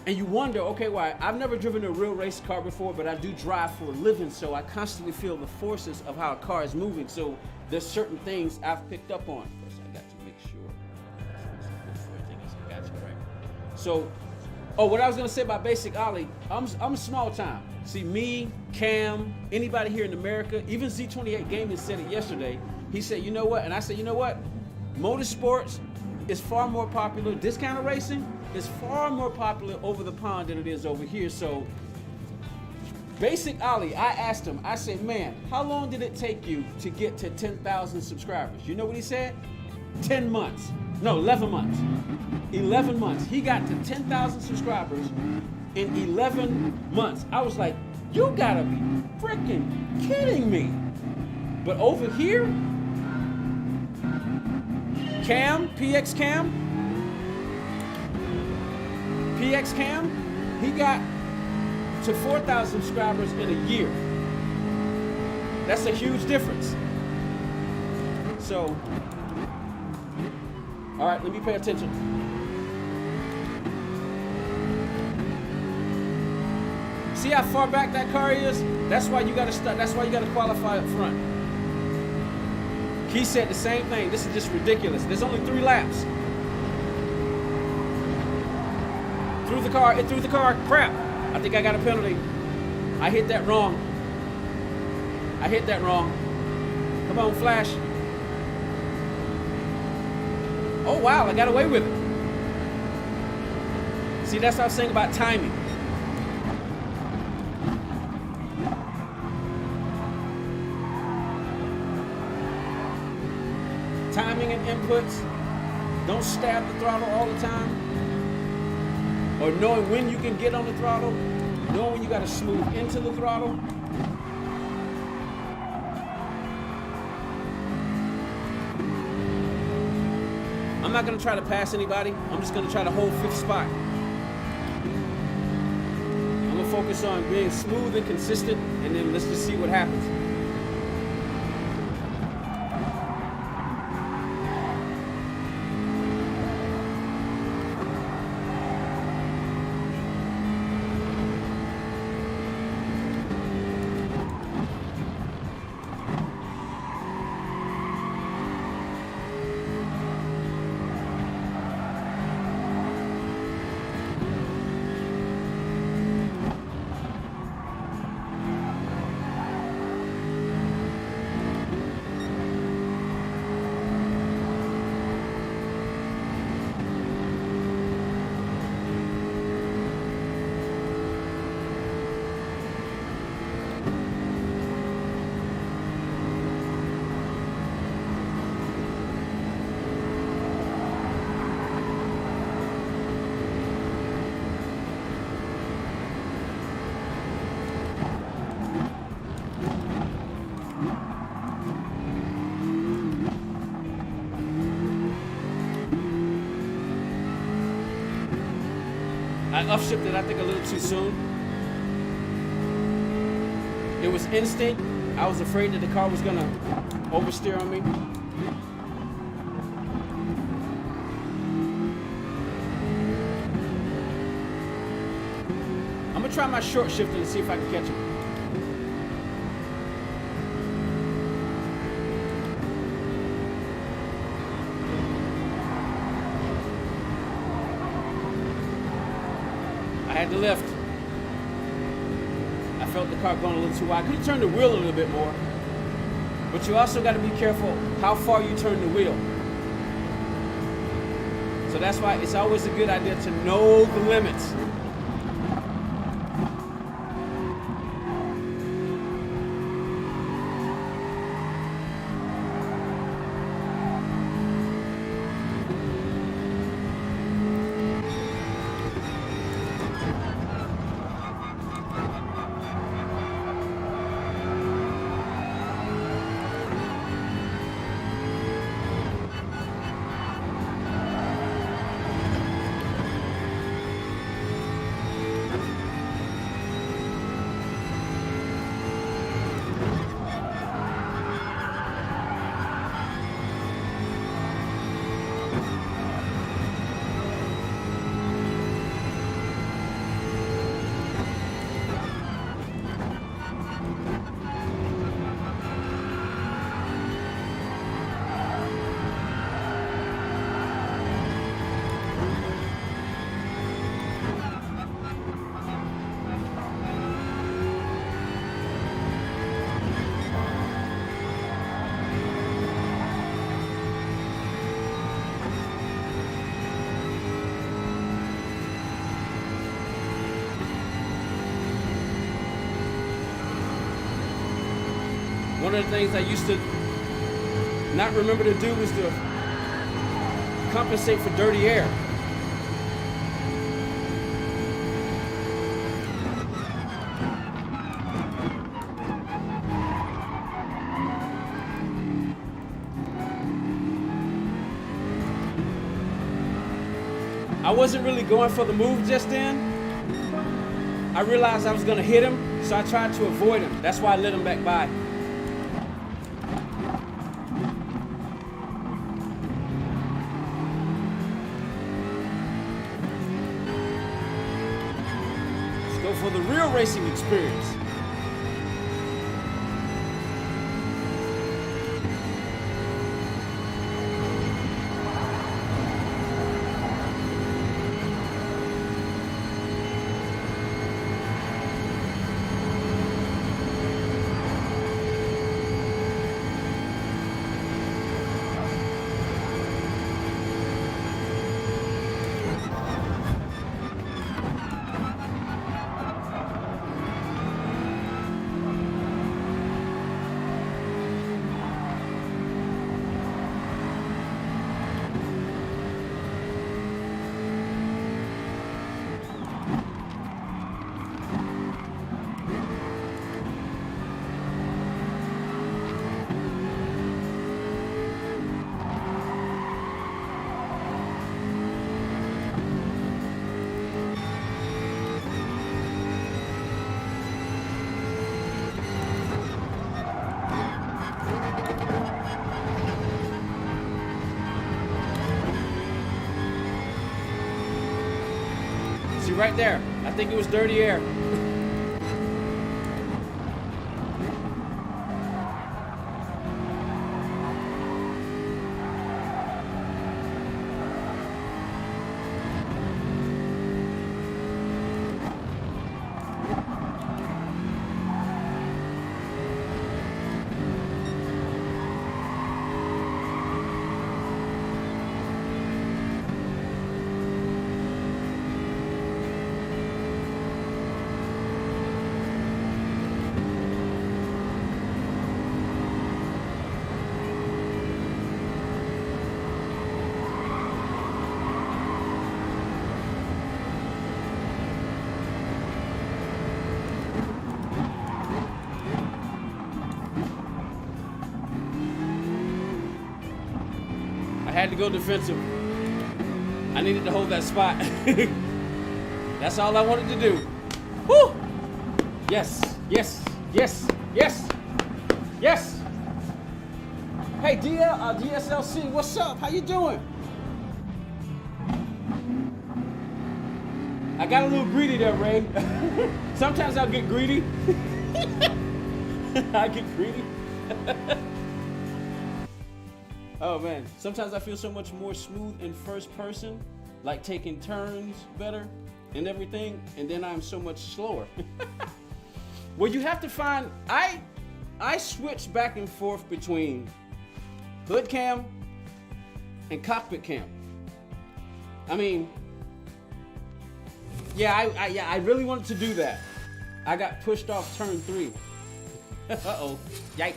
And you wonder, okay, why? I've never driven a real race car before, but I do drive for a living, so I constantly feel the forces of how a car is moving. So there's certain things I've picked up on. First, I got to make sure everything is got you right. So, what I was gonna say about Basic Ollie, I'm small time. See, me, Cam, anybody here in America, even Z28 Gaming said it yesterday. He said, you know what? And I said, you know what? Motorsports is far more popular. This kind of racing is far more popular over the pond than it is over here. So, Basic Ollie, I asked him, I said, man, how long did it take you to get to 10,000 subscribers? You know what he said? 10 months. No, 11 months. 11 months. He got to 10,000 subscribers in 11 months. I was like, you gotta be freaking kidding me. But over here, PX Cam, he got to 4,000 subscribers in a year. That's a huge difference. So, all right, let me pay attention. See how far back that car is? That's why you gotta start. That's why you gotta qualify up front. He said the same thing. This is just ridiculous. There's only 3 laps. It threw the car. Crap. I think I got a penalty. I hit that wrong. Come on, Flash. Oh, wow. I got away with it. See, that's what I was saying about timing. Timing and inputs. Don't stab the throttle all the time. Or knowing when you can get on the throttle. Knowing when you got to smooth into the throttle. I'm not going to try to pass anybody. I'm just going to try to hold 5th spot. I'm going to focus on being smooth and consistent, and then let's just see what happens. I upshifted, I think, a little too soon. It was instinct. I was afraid that the car was gonna oversteer on me. I'm gonna try my short shifter to see if I can catch him. I had to lift. I felt the car going a little too wide. I could have turned the wheel a little bit more. But you also got to be careful how far you turn the wheel. So that's why it's always a good idea to know the limits. One of the things I used to not remember to do was to compensate for dirty air. I wasn't really going for the move just then. I realized I was going to hit him, so I tried to avoid him. That's why I let him back by. For the real racing experience. See right there, I think it was dirty air. I had to go defensive. I needed to hold that spot. That's all I wanted to do. Woo! Yes, yes, yes, yes, yes. Hey, DSLC, what's up? How you doing? I got a little greedy there, Ray. Sometimes I'll get greedy. I get greedy. Oh man, sometimes I feel so much more smooth in first person, like taking turns better and everything, and then I'm so much slower. Well, you have to find, I switch back and forth between hood cam and cockpit cam. I mean, yeah, I really wanted to do that. I got pushed off turn 3. Uh-oh, yike.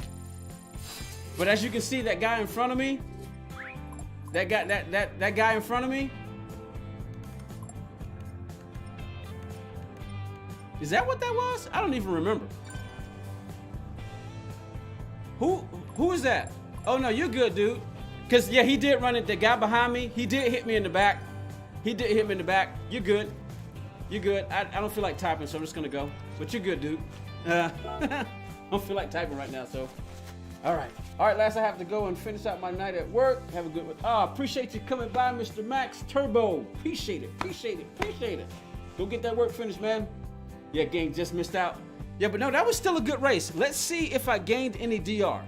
But as you can see, that guy in front of me, that guy in front of me, is that what that was? I don't even remember. Who is that? Oh no, you're good, dude. Cause yeah, he did run it. The guy behind me, he did hit me in the back. He did hit me in the back. You're good. You're good. I don't feel like typing, so I'm just gonna go. But you're good, dude. I don't feel like typing right now, so. All right, lads, I have to go and finish out my night at work. Have a good one. Appreciate you coming by, Mr. Max Turbo. Appreciate it. Go get that work finished, man. Yeah, gang, just missed out. Yeah, but no, that was still a good race. Let's see if I gained any DR.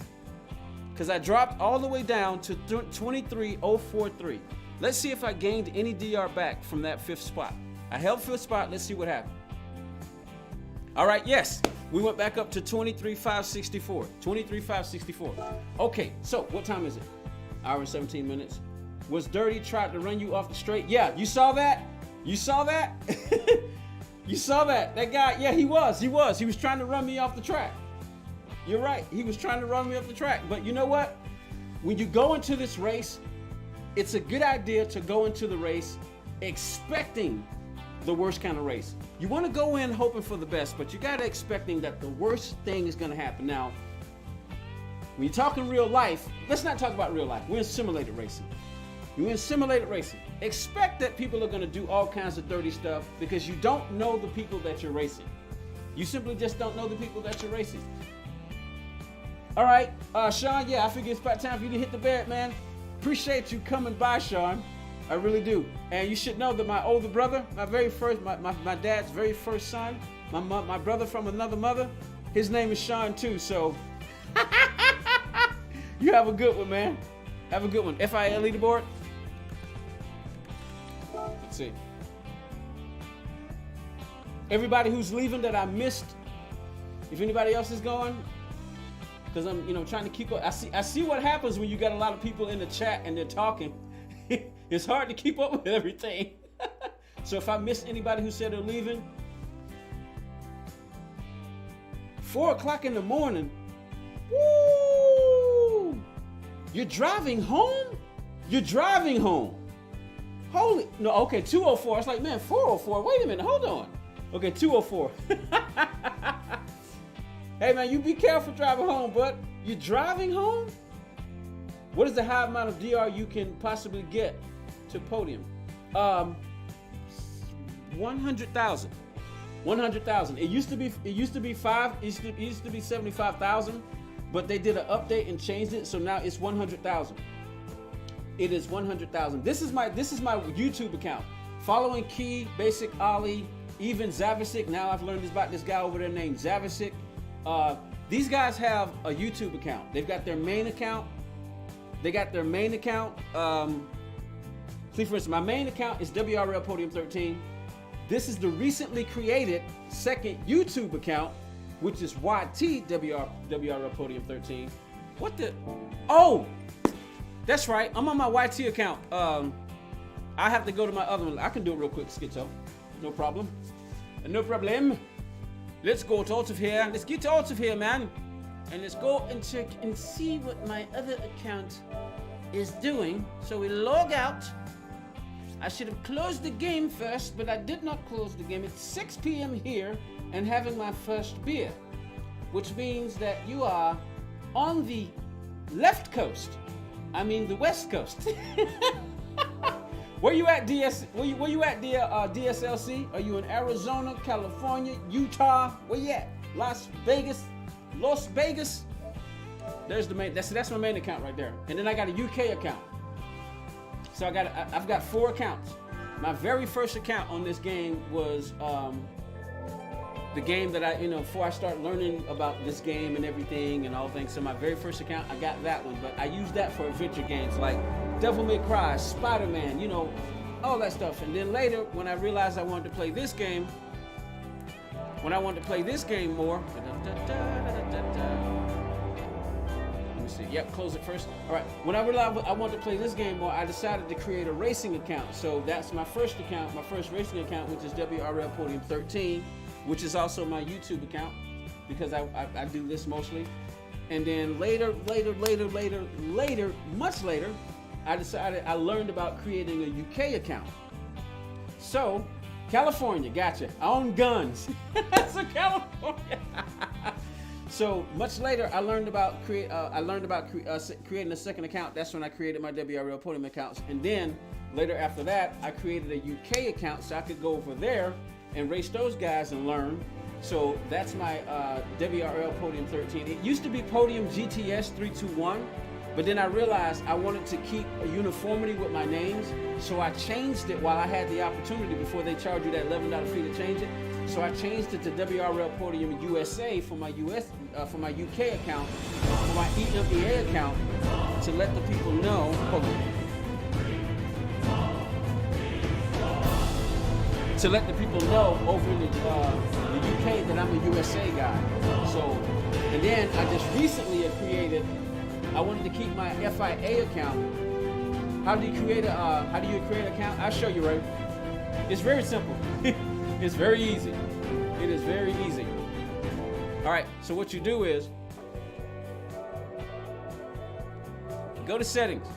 Because I dropped all the way down to 23,043. Let's see if I gained any DR back from that 5th spot. I held 5th spot. Let's see what happened. All right, yes. We went back up to 23,564. 23,564. Okay, so what time is it? Hour and 17 minutes. Was Dirty tried to run you off the straight? Yeah, you saw that? You saw that? You saw that? That guy, yeah, he was. He was trying to run me off the track. You're right. He was trying to run me off the track. But you know what? When you go into this race, it's a good idea to go into the race expecting the worst kind of race. You want to go in hoping for the best, but you got to expecting that the worst thing is going to happen. Now, when you're talking real life, let's not talk about real life. We're in simulated racing. You're in simulated racing. Expect that people are going to do all kinds of dirty stuff because you don't know the people that you're racing. You simply just don't know the people that you're racing. All right, Sean, yeah, I figure it's about time for you to hit the bed, man. Appreciate you coming by, Sean. I really do. And you should know that my older brother, my dad's very first son, my brother from another mother, his name is Sean too, so you have a good one, man. Have a good one. FIL leaderboard. Let's see. Everybody who's leaving that I missed, if anybody else is going, because I'm trying to keep up. I see what happens when you got a lot of people in the chat and they're talking. It's hard to keep up with everything. So if I missed anybody who said they're leaving, 4 o'clock in the morning. Woo! You're driving home? You're driving home. Holy, no, okay, 204. I was like, man, 404. Wait a minute, hold on. Okay, 204. Hey man, you be careful driving home, bud. You're driving home? What is the high amount of DR you can possibly get to podium? 100,000. 100,000. It used to be 75,000, but they did an update and changed it, so now it's 100,000. It is 100,000. This is my YouTube account. Following Key, Basic Ali, even Zavisic. Now I've learned about this guy over there named Zavisic. These guys have a YouTube account. They've got their main account. See, for instance, my main account is WRL Podium 13. This is the recently created second YouTube account, which is YT WRL Podium 13. What the? Oh, that's right. I'm on my YT account. I have to go to my other one. I can do it real quick, Skitto. No problem. No problem. Let's go out of here. Let's get out of here, man. And let's go and check and see what my other account is doing. So we log out. I should have closed the game first, but I did not close the game. It's 6 p.m. here and having my first beer, which means that you are on the left coast. I mean the west coast. Where you at, Where you at, DSLC? Are you in Arizona, California, Utah? Where you at? Las Vegas. There's the main. That's my main account right there. And then I got a UK account. So I've got 4 accounts. My very first account on this game was the game that before I start learning about this game and everything and all things. So my very first account, I got that one, but I used that for adventure games like Devil May Cry, Spider-Man, all that stuff. And then later, when I realized I wanted to play this game, more, let me see. Yep, close it first. All right. When I realized I wanted to play this game more, I decided to create a racing account. So that's my first account, my first racing account, which is WRL Podium 13, which is also my YouTube account because I do this mostly. And then later, much later, I learned about creating a UK account. So, California, gotcha. I own guns. So California. So much later, I learned about creating a second account. That's when I created my WRL Podium accounts. And then later after that, I created a UK account so I could go over there and race those guys and learn. So that's my WRL Podium 13. It used to be Podium GTS 321, but then I realized I wanted to keep a uniformity with my names, so I changed it while I had the opportunity before they charge you that $11 fee to change it. So I changed it to WRL Podium USA for my UK account, for my EMEA account, to let the people know. To let the people know over in the UK that I'm a USA guy. So, and then I just recently created. I wanted to keep my FIA account. How do you create an account? I'll show you, right? It's very simple. It's very easy. It is very easy. All right. So what you do is go to settings,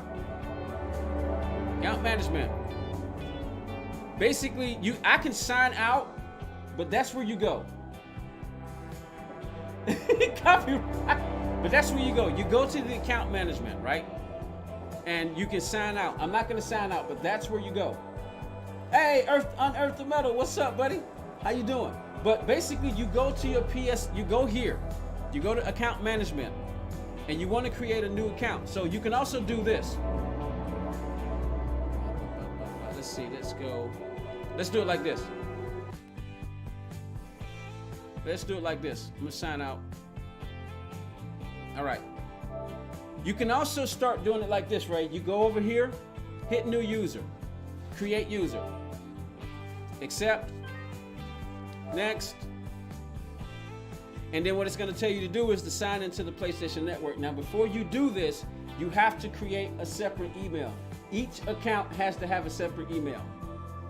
account management. Basically, I can sign out, but that's where you go. Copyright. But that's where you go. You go to the account management, right? And you can sign out. I'm not gonna sign out, but that's where you go. Hey, Unearth the Metal, what's up, buddy? How you doing? But basically, you go to your you go here. You go to account management, and you want to create a new account. So you can also do this. Let's see, let's go. Let's do it like this. Let's do it like this. I'm gonna sign out. All right. You can also start doing it like this, right? You go over here, hit new user, create user, accept, next. And then what it's gonna tell you to do is to sign into the PlayStation Network. Now, before you do this, you have to create a separate email. Each account has to have a separate email.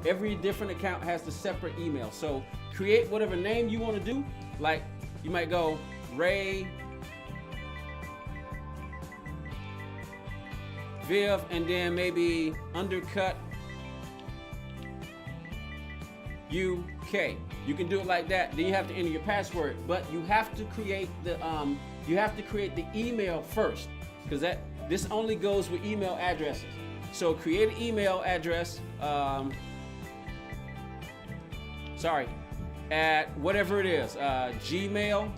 Every different account has the separate email. So create whatever name you want to do. Like you might go Ray Viv, and then maybe Undercut UK. You can do it like that. Then you have to enter your password, but you have to create the email first, because this only goes with email addresses. So create an email address. At whatever it is, gmail.com,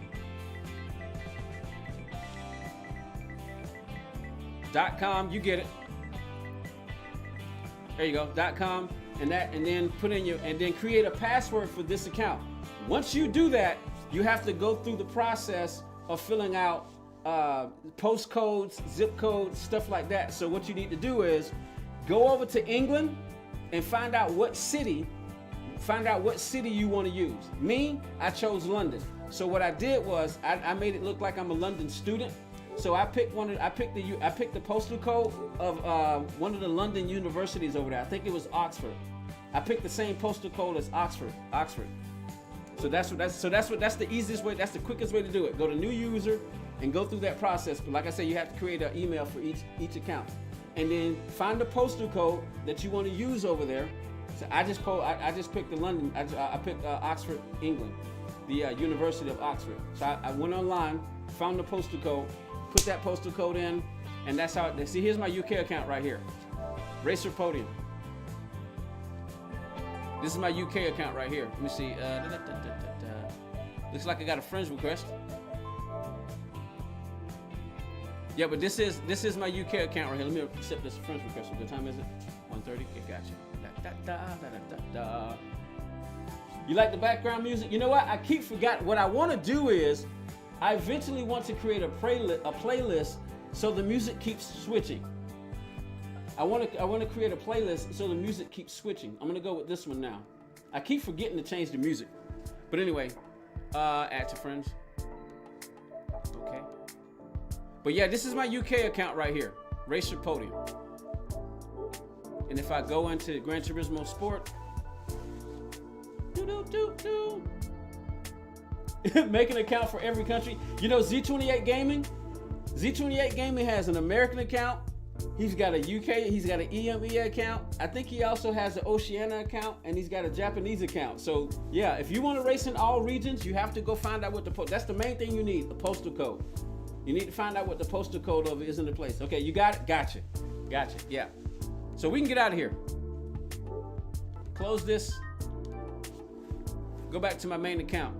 you get it. There you go, .com, and then put in and then create a password for this account. Once you do that, you have to go through the process of filling out postcodes, zip codes, stuff like that. So what you need to do is go over to England and find out what city you want to use. Me, I chose London. So what I did was I made it look like I'm a London student. So I picked the postal code of one of the London universities over there. I think it was Oxford. I picked the same postal code as Oxford. So that's the easiest way. That's the quickest way to do it. Go to new user and go through that process. But like I said, you have to create an email for each account, and then find the postal code that you want to use over there. So I just picked the London. I picked Oxford, England, the University of Oxford. So I went online, found the postal code, put that postal code in, and that's how. See, here's my UK account right here, Racer Podium. This is my UK account right here. Let me see. Looks like I got a friend's request. Yeah, but this is my UK account right here. Let me accept this friend's request. What time is it? 1:30. Okay, gotcha. You like the background music? You know what? I keep forgetting. What I want to do is, I eventually want to create a playlist so the music keeps switching. I want to create a playlist so the music keeps switching. I'm gonna go with this one now. I keep forgetting to change the music, but anyway, add to friends. Okay. But yeah, this is my UK account right here, Racer Podium. And if I go into Gran Turismo Sport, make an account for every country. You know, Z28 Gaming has an American account. He's got a UK, he's got an EMEA account. I think he also has an Oceania account, and he's got a Japanese account. So yeah, if you want to race in all regions, you have to go find out what that's the main thing you need, the postal code. You need to find out what the postal code of it is in the place. Okay, you got it? Gotcha. Yeah. So we can get out of here. Close this. Go back to my main account.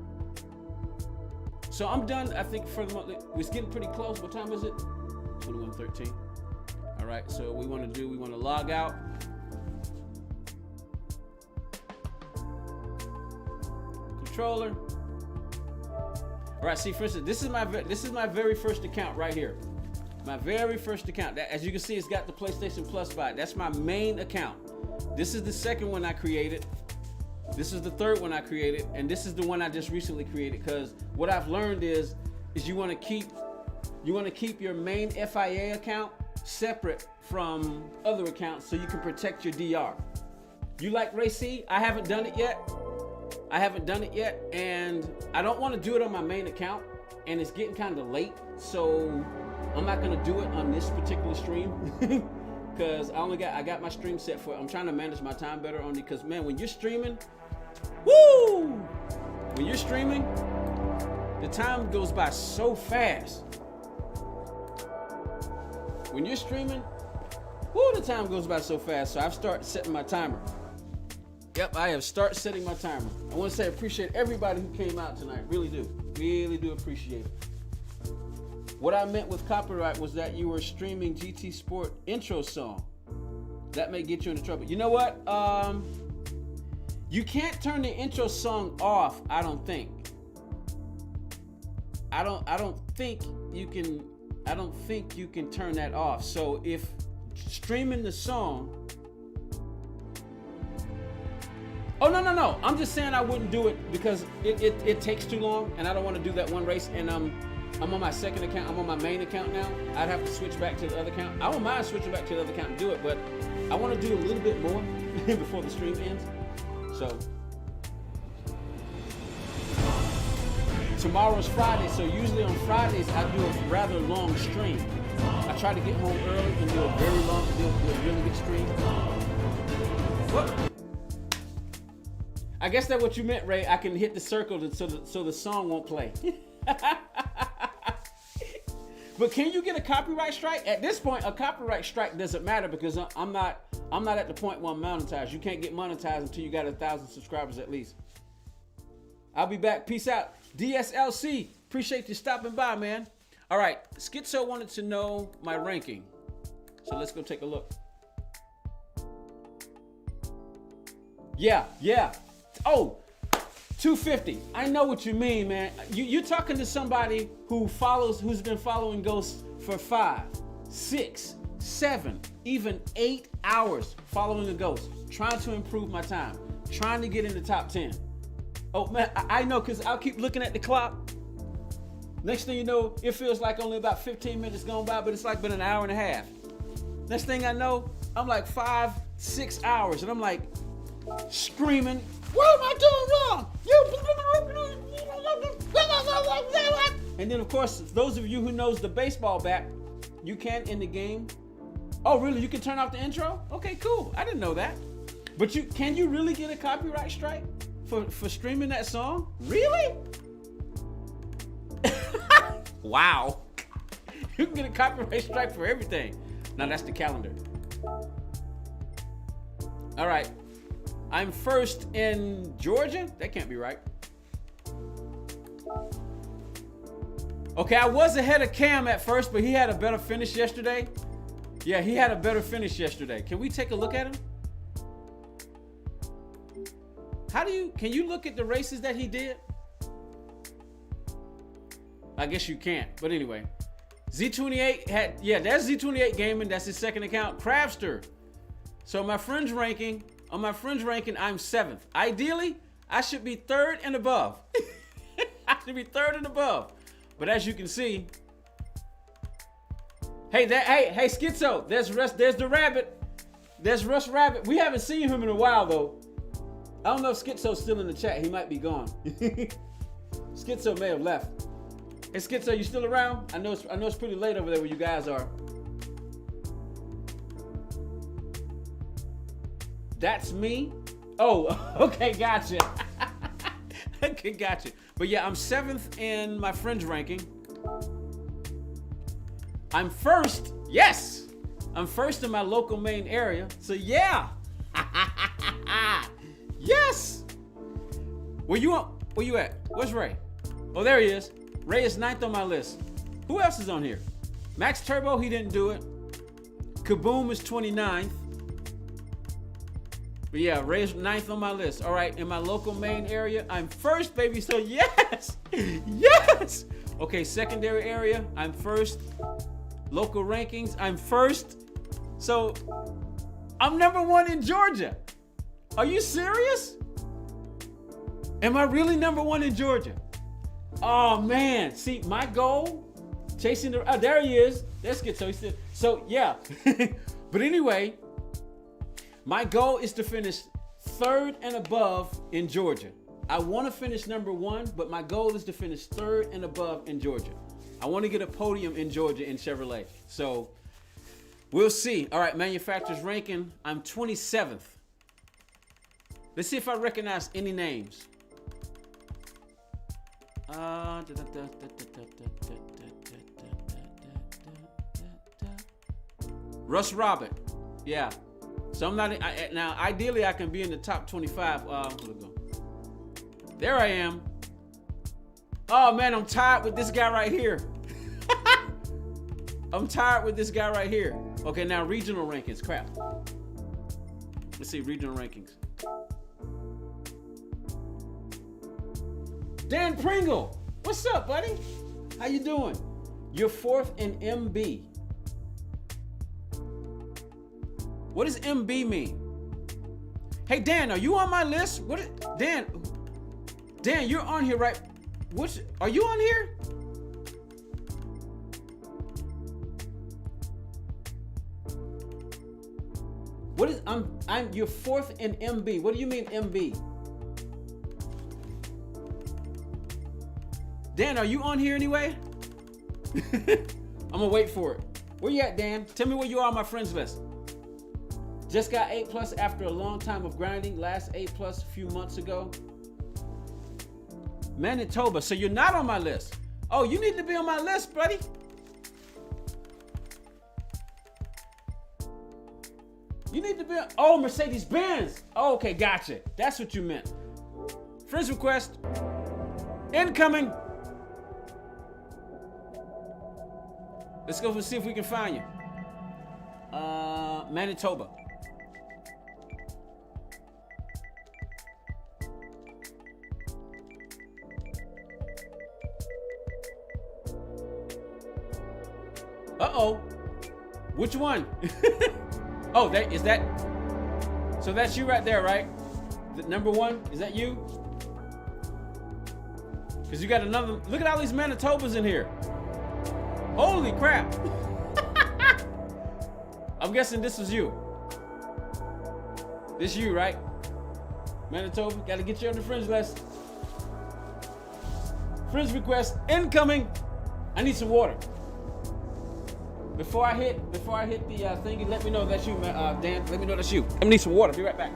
So I'm done, I think, for the month. We're getting pretty close. What time is it? 21:13. All right, so we want to log out. Controller. All right, see, for instance, this is my very first account right here. My very first account. As you can see, it's got the PlayStation Plus by it. That's my main account. This is the second one I created. This is the third one I created, and this is the one I just recently created. Because what I've learned is you want to keep your main FIA account separate from other accounts so you can protect your DR. You like Ray C? I haven't done it yet, and I don't want to do it on my main account, and it's getting kind of late, so I'm not gonna do it on this particular stream because I got my stream set for it. I'm trying to manage my time better on it because, man, when you're streaming, the time goes by so fast. When you're streaming, the time goes by so fast. So I've started setting my timer. Yep, I have started setting my timer. I want to say I appreciate everybody who came out tonight. Really do appreciate it. What I meant with copyright was that you were streaming GT Sport intro song. That may get you into trouble. You know what? You can't turn the intro song off, I don't think. I don't think you can turn that off. So if streaming the song, no. I'm just saying I wouldn't do it because it takes too long, and I don't want to do that one race. And I'm on my second account. I'm on my main account now. I'd have to switch back to the other account. I don't mind switching back to the other account and do it, but I want to do a little bit more before the stream ends. So tomorrow's Friday, so usually on Fridays I do a rather long stream. I try to get home early and do a really good stream. Whoop. I guess that's what you meant, Ray. I can hit the circle so the song won't play. But can you get a copyright strike? At this point, a copyright strike doesn't matter because I'm not at the point where I'm monetized. You can't get monetized until you got 1,000 subscribers at least. I'll be back. Peace out. DSLC, appreciate you stopping by, man. All right, Schizo wanted to know my ranking. So let's go take a look. Yeah. Oh, 250. I know what you mean, man. You're talking to somebody who's been following Ghost for 5, 6, 7, even 8 hours following a Ghost, trying to improve my time, trying to get in the top 10. Oh man, I know, because I'll keep looking at the clock. Next thing you know, it feels like only about 15 minutes gone by, but it's like been an hour and a half. Next thing I know, I'm like 5, 6 hours, and I'm like screaming, what am I doing wrong? And then of course, those of you who knows the baseball bat, you can in the game. Oh really, you can turn off the intro? Okay, cool, I didn't know that. But can you really get a copyright strike for streaming that song? Really? Wow. You can get a copyright strike for everything. Now that's the calendar. All right. I'm first in Georgia? That can't be right. Okay, I was ahead of Cam at first, but he had a better finish yesterday. Yeah, he had a better finish yesterday. Can we take a look at him? Can you look at the races that he did? I guess you can't, but anyway. Z28 that's Z28 Gaming. That's his second account. Crabster. So on my friends ranking, I'm 7th. Ideally, I should be 3rd and above. I should be 3rd and above. But as you can see, hey, Schizo, there's the rabbit. There's Russ Rabbit. We haven't seen him in a while though. I don't know if Schizo's still in the chat. He might be gone. Schizo may have left. Hey Schizo, you still around? I know it's pretty late over there where you guys are. That's me. Oh, okay, gotcha. Okay, gotcha. But yeah, I'm 7th in my friends ranking. I'm 1st. Yes, I'm 1st in my local main area. So yeah. Yes. Where you at? Where's Ray? Oh, there he is. Ray is 9th on my list. Who else is on here? Max Turbo, he didn't do it. Kaboom is 29th. But yeah, Ray's 9th on my list. All right, in my local main area, I'm 1st, baby. So yes, yes. Okay, secondary area, I'm 1st. Local rankings, I'm 1st. So I'm number 1 in Georgia. Are you serious? Am I really number 1 in Georgia? Oh man, see my goal, chasing the, there he is. That's good. So yeah, but anyway, my goal is to finish 3rd and above in Georgia. I want to finish number 1, but my goal is to finish 3rd and above in Georgia. I want to get a podium in Georgia in Chevrolet. So we'll see. All right, manufacturer's ranking, I'm 27th. Let's see if I recognize any names. Russ Robert, yeah. So I'm not now. Ideally, I can be in the top 25. There I am. Oh man, I'm tired with this guy right here. I'm tired with this guy right here. Okay, now regional rankings. Crap. Let's see regional rankings. Dan Pringle, what's up, buddy? How you doing? You're 4th in MB. What does MB mean? Hey Dan, are you on my list? Dan, you're on here, right? Are you on here? What is you're 4th in MB. What do you mean MB? Dan, are you on here anyway? I'm gonna wait for it. Where you at, Dan? Tell me where you are on my friends list. Just got 8+ after a long time of grinding. Last 8+ a few months ago. Manitoba, so you're not on my list. Oh, you need to be on my list, buddy. You need to be on, oh, Mercedes-Benz. Oh, okay, gotcha. That's what you meant. Friends request. Incoming. Let's go and see if we can find you. Manitoba. Uh-oh. Which one? Oh, so that's you right there, right? The number 1, is that you? Because you got another, look at all these Manitobas in here. Holy crap. I'm guessing this was you. This you, right? Manitoba, gotta get you on the friends list. Friends request incoming. I need some water. Before I hit the thingy, let me know that's you, Dan. Let me know that's you. I need some water. Be right back.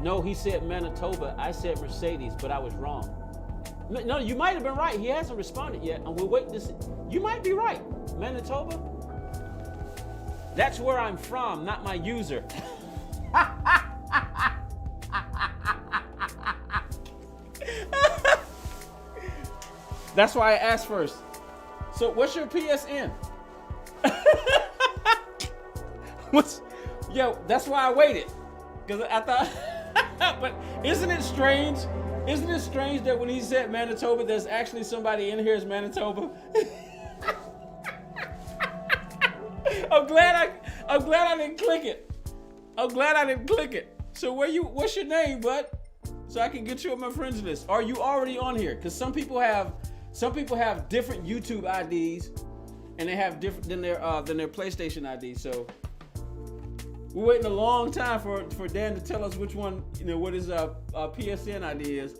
No, he said Manitoba. I said Mercedes, but I was wrong. No, you might have been right. He hasn't responded yet, and we're waiting to see. You might be right. Manitoba? That's where I'm from, not my user. That's why I asked first. So what's your PSN? That's why I waited. Because I thought, but isn't it strange? Isn't it strange that when he said Manitoba, there's actually somebody in here is Manitoba? I'm glad I didn't click it. I'm glad I didn't click it. So what's your name, bud? So I can get you on my friends list. Are you already on here? Because some people have different YouTube IDs, and they have different than their PlayStation IDs. So we're waiting a long time for Dan to tell us which one, what his PSN ID is.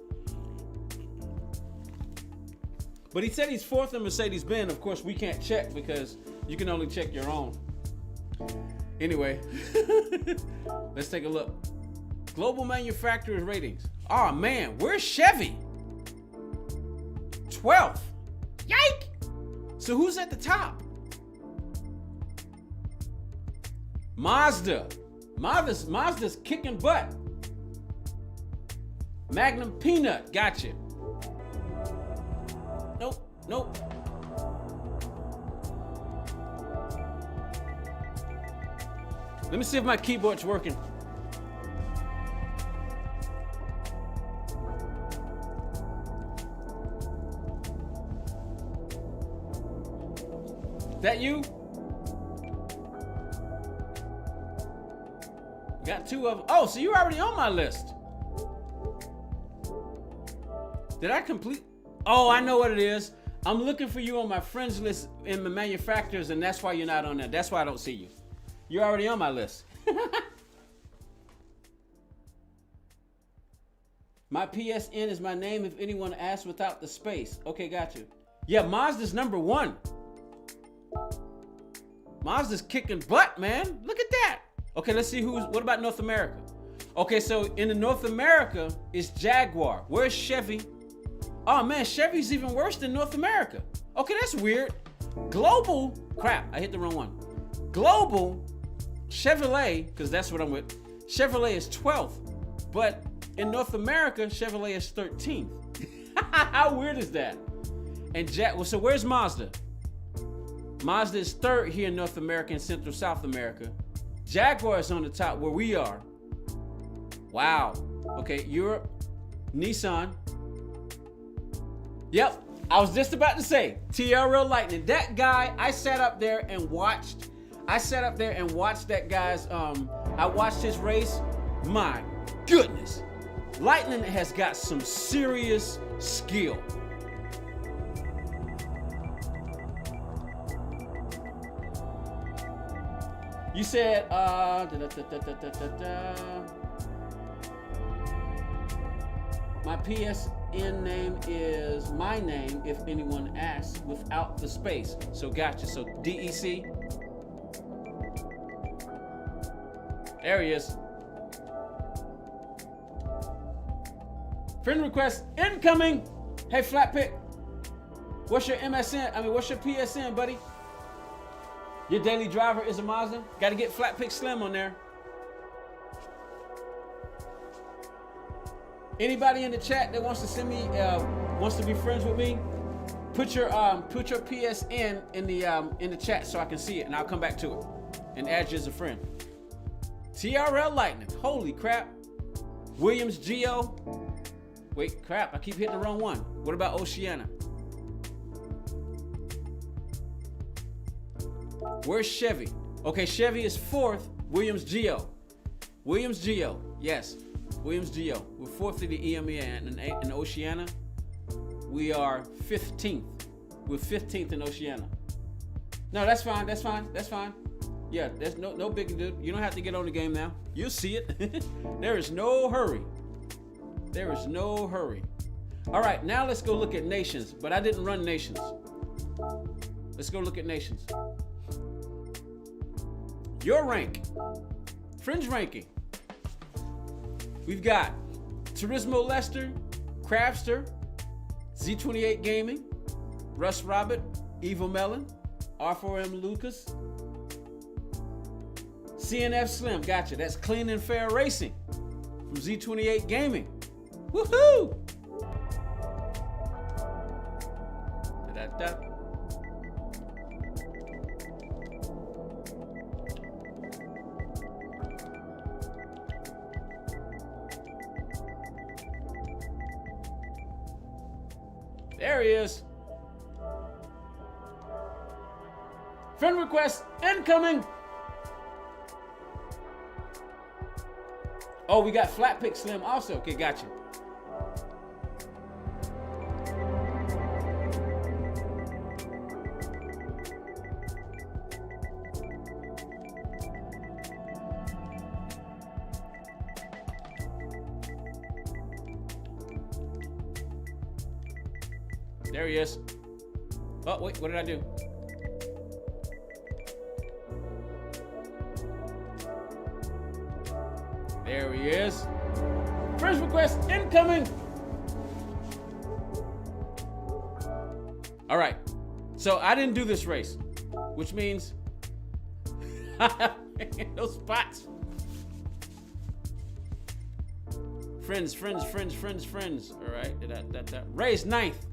But he said he's fourth in Mercedes-Benz. Of course, we can't check because you can only check your own. Anyway, let's take a look. Global manufacturers ratings. Oh man, where's Chevy? 12th. Yike! So who's at the top? Mazda. Mazda's kicking butt. Magnum Peanut, gotcha. Nope. Let me see if my keyboard's working. That you? Got two of them. Oh, so you're already on my list. Did I complete? Oh, I know what it is. I'm looking for you on my friends list in the manufacturers, and that's why you're not on there. That's why I don't see you. You're already on my list. My PSN is my name if anyone asks without the space. Okay, got you. Yeah, Mazda's number 1. Mazda's kicking butt, man. Look at that. Okay, let's see what about North America? Okay, so in the North America, it's Jaguar. Where's Chevy? Oh man, Chevy's even worse than North America. Okay, that's weird. Global, crap, I hit the wrong one. Global, Chevrolet, because that's what I'm with. Chevrolet is 12th, but in North America, Chevrolet is 13th. How weird is that? And so where's Mazda? Mazda is 3rd here in North America and Central South America. Jaguar is on the top where we are. Wow. Okay, Europe, Nissan. Yep, I was just about to say, TRL Lightning. That guy, I sat up there and watched that guy's, I watched his race. My goodness. Lightning has got some serious skill. You said, my PSN name is my name if anyone asks without the space. So gotcha. So DEC. There he is. Friend request incoming. Hey, Flat Pick. What's your MSN? What's your PSN, buddy? Your daily driver is a Mazda? Got to get Flat Pick Slim on there. Anybody in the chat that wants to send me, wants to be friends with me, put your PSN in the chat so I can see it, and I'll come back to it and add you as a friend. TRL Lightning, holy crap. Williams Geo. Wait, crap, I keep hitting the wrong one. What about Oceana? Where's Chevy? Okay, Chevy is 4th. Williams Geo. Williams Geo, yes. Williams Geo. We're 4th in the EMEA, and in Oceana, we are 15th. We're 15th in Oceana. No, that's fine. That's fine. That's fine. Yeah, there's no big deal. You don't have to get on the game now. You'll see it. There is no hurry. There is no hurry. All right, now let's go look at nations. But I didn't run nations. Let's go look at nations. Your rank. Fringe ranking. We've got Turismo Lester, Crabster, Z28 Gaming, Russ Robert, Evil Melon, R4M Lucas, CNF Slim, gotcha. That's Clean and Fair Racing from Z28 Gaming. Woohoo! Da-da-da. There he is. Friend request incoming. Oh, we got Flat Pick Slim also. Okay, gotcha. There he is. Oh, wait, what did I do? There he is. First request incoming. All right. So I didn't do this race, which means those spots. Friends. All right. Ray's ninth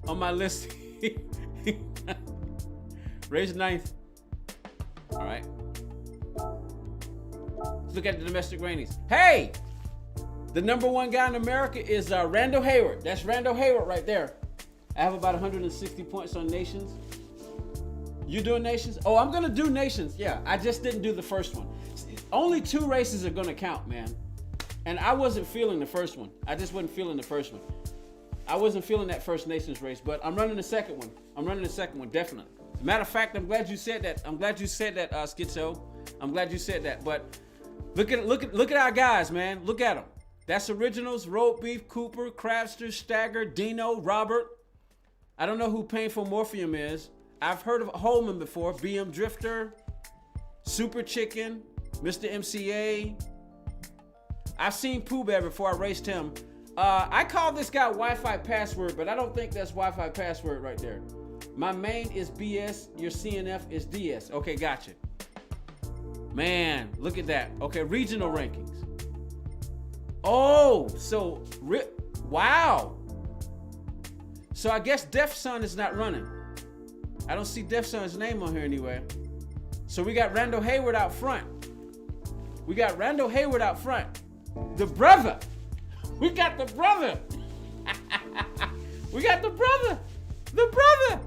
on my list. Ray's ninth. All right. Let's look at the domestic ratings. Hey, the number one guy in America is Randall Hayward. That's Randall Hayward right there. I have about 160 points on Nations. You doing Nations? Oh, I'm gonna do Nations. Yeah, I just didn't do the first one. Only 2 races are gonna count, man. And I wasn't feeling the first one. I just wasn't feeling the first one. I wasn't feeling that first Nations race, but I'm running the second one. I'm running the second one, definitely. As a matter of fact, I'm glad you said that. I'm glad you said that, Schizo. I'm glad you said that. But look at our guys, man. Look at them. That's Originals, Road Beef, Cooper, Crabster, Stagger, Dino, Robert. I don't know who Painful Morpheum is. I've heard of Holman before. BM Drifter, Super Chicken, Mr. MCA. I've seen Pooh Bear before I raced him. I call this guy Wi-Fi Password, but I don't think that's Wi-Fi Password right there. My main is BS, your CNF is DS. Okay, gotcha. Man, look at that. Okay, regional rankings. Oh, so, wow. So I guess Def Son is not running. I don't see Def Son's name on here anywhere. So we got Randall Hayward out front. We got Randall Hayward out front. The brother. We got the brother. We got the brother. The brother.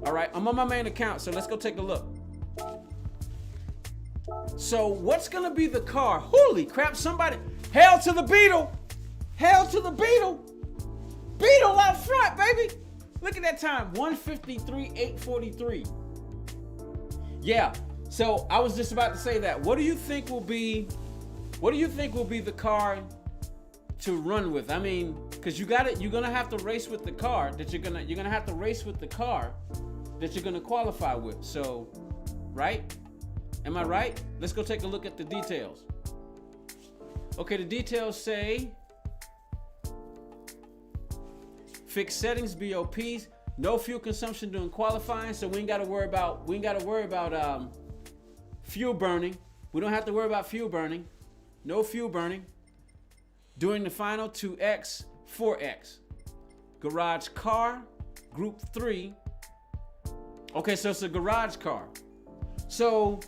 All right, I'm on my main account, so let's go take a look. So what's gonna be the car? Holy crap, somebody. Hail to the Beetle. Hail to the Beetle. Beetle out front, baby. Look at that time, 1:53.843. Yeah, so I was just about to say that. What do you think will be the car to run with? I mean, because you're gonna have to race with the car that you're gonna have to race with the car that you're gonna qualify with. So, right? Am I right? Let's go take a look at the details. Okay, the details say fixed settings, BOPs, no fuel consumption during qualifying, so we ain't gotta worry about fuel burning. We don't have to worry about fuel burning. No fuel burning. During the final 2X, 4X. Garage car, group 3. Okay, so it's a garage car. So,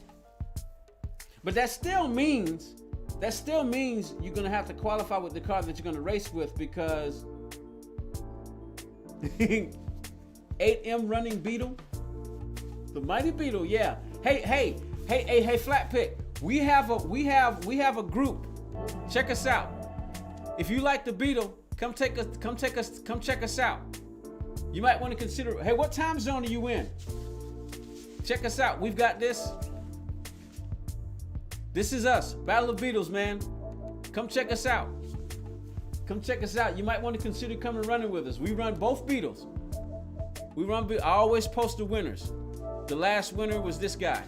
but that still means you're gonna have to qualify with the car that you're gonna race with, because 8M running Beetle, the mighty Beetle, yeah. Hey, Flat Pick. We have a group. Check us out. If you like the Beetle, come check us out. You might want to consider. Hey, what time zone are you in? Check us out. We've got this. This is us, Battle of Beetles, man. Come check us out. Come check us out. You might want to consider coming running with us. We run both Beetles. I always post the winners. The last winner was this guy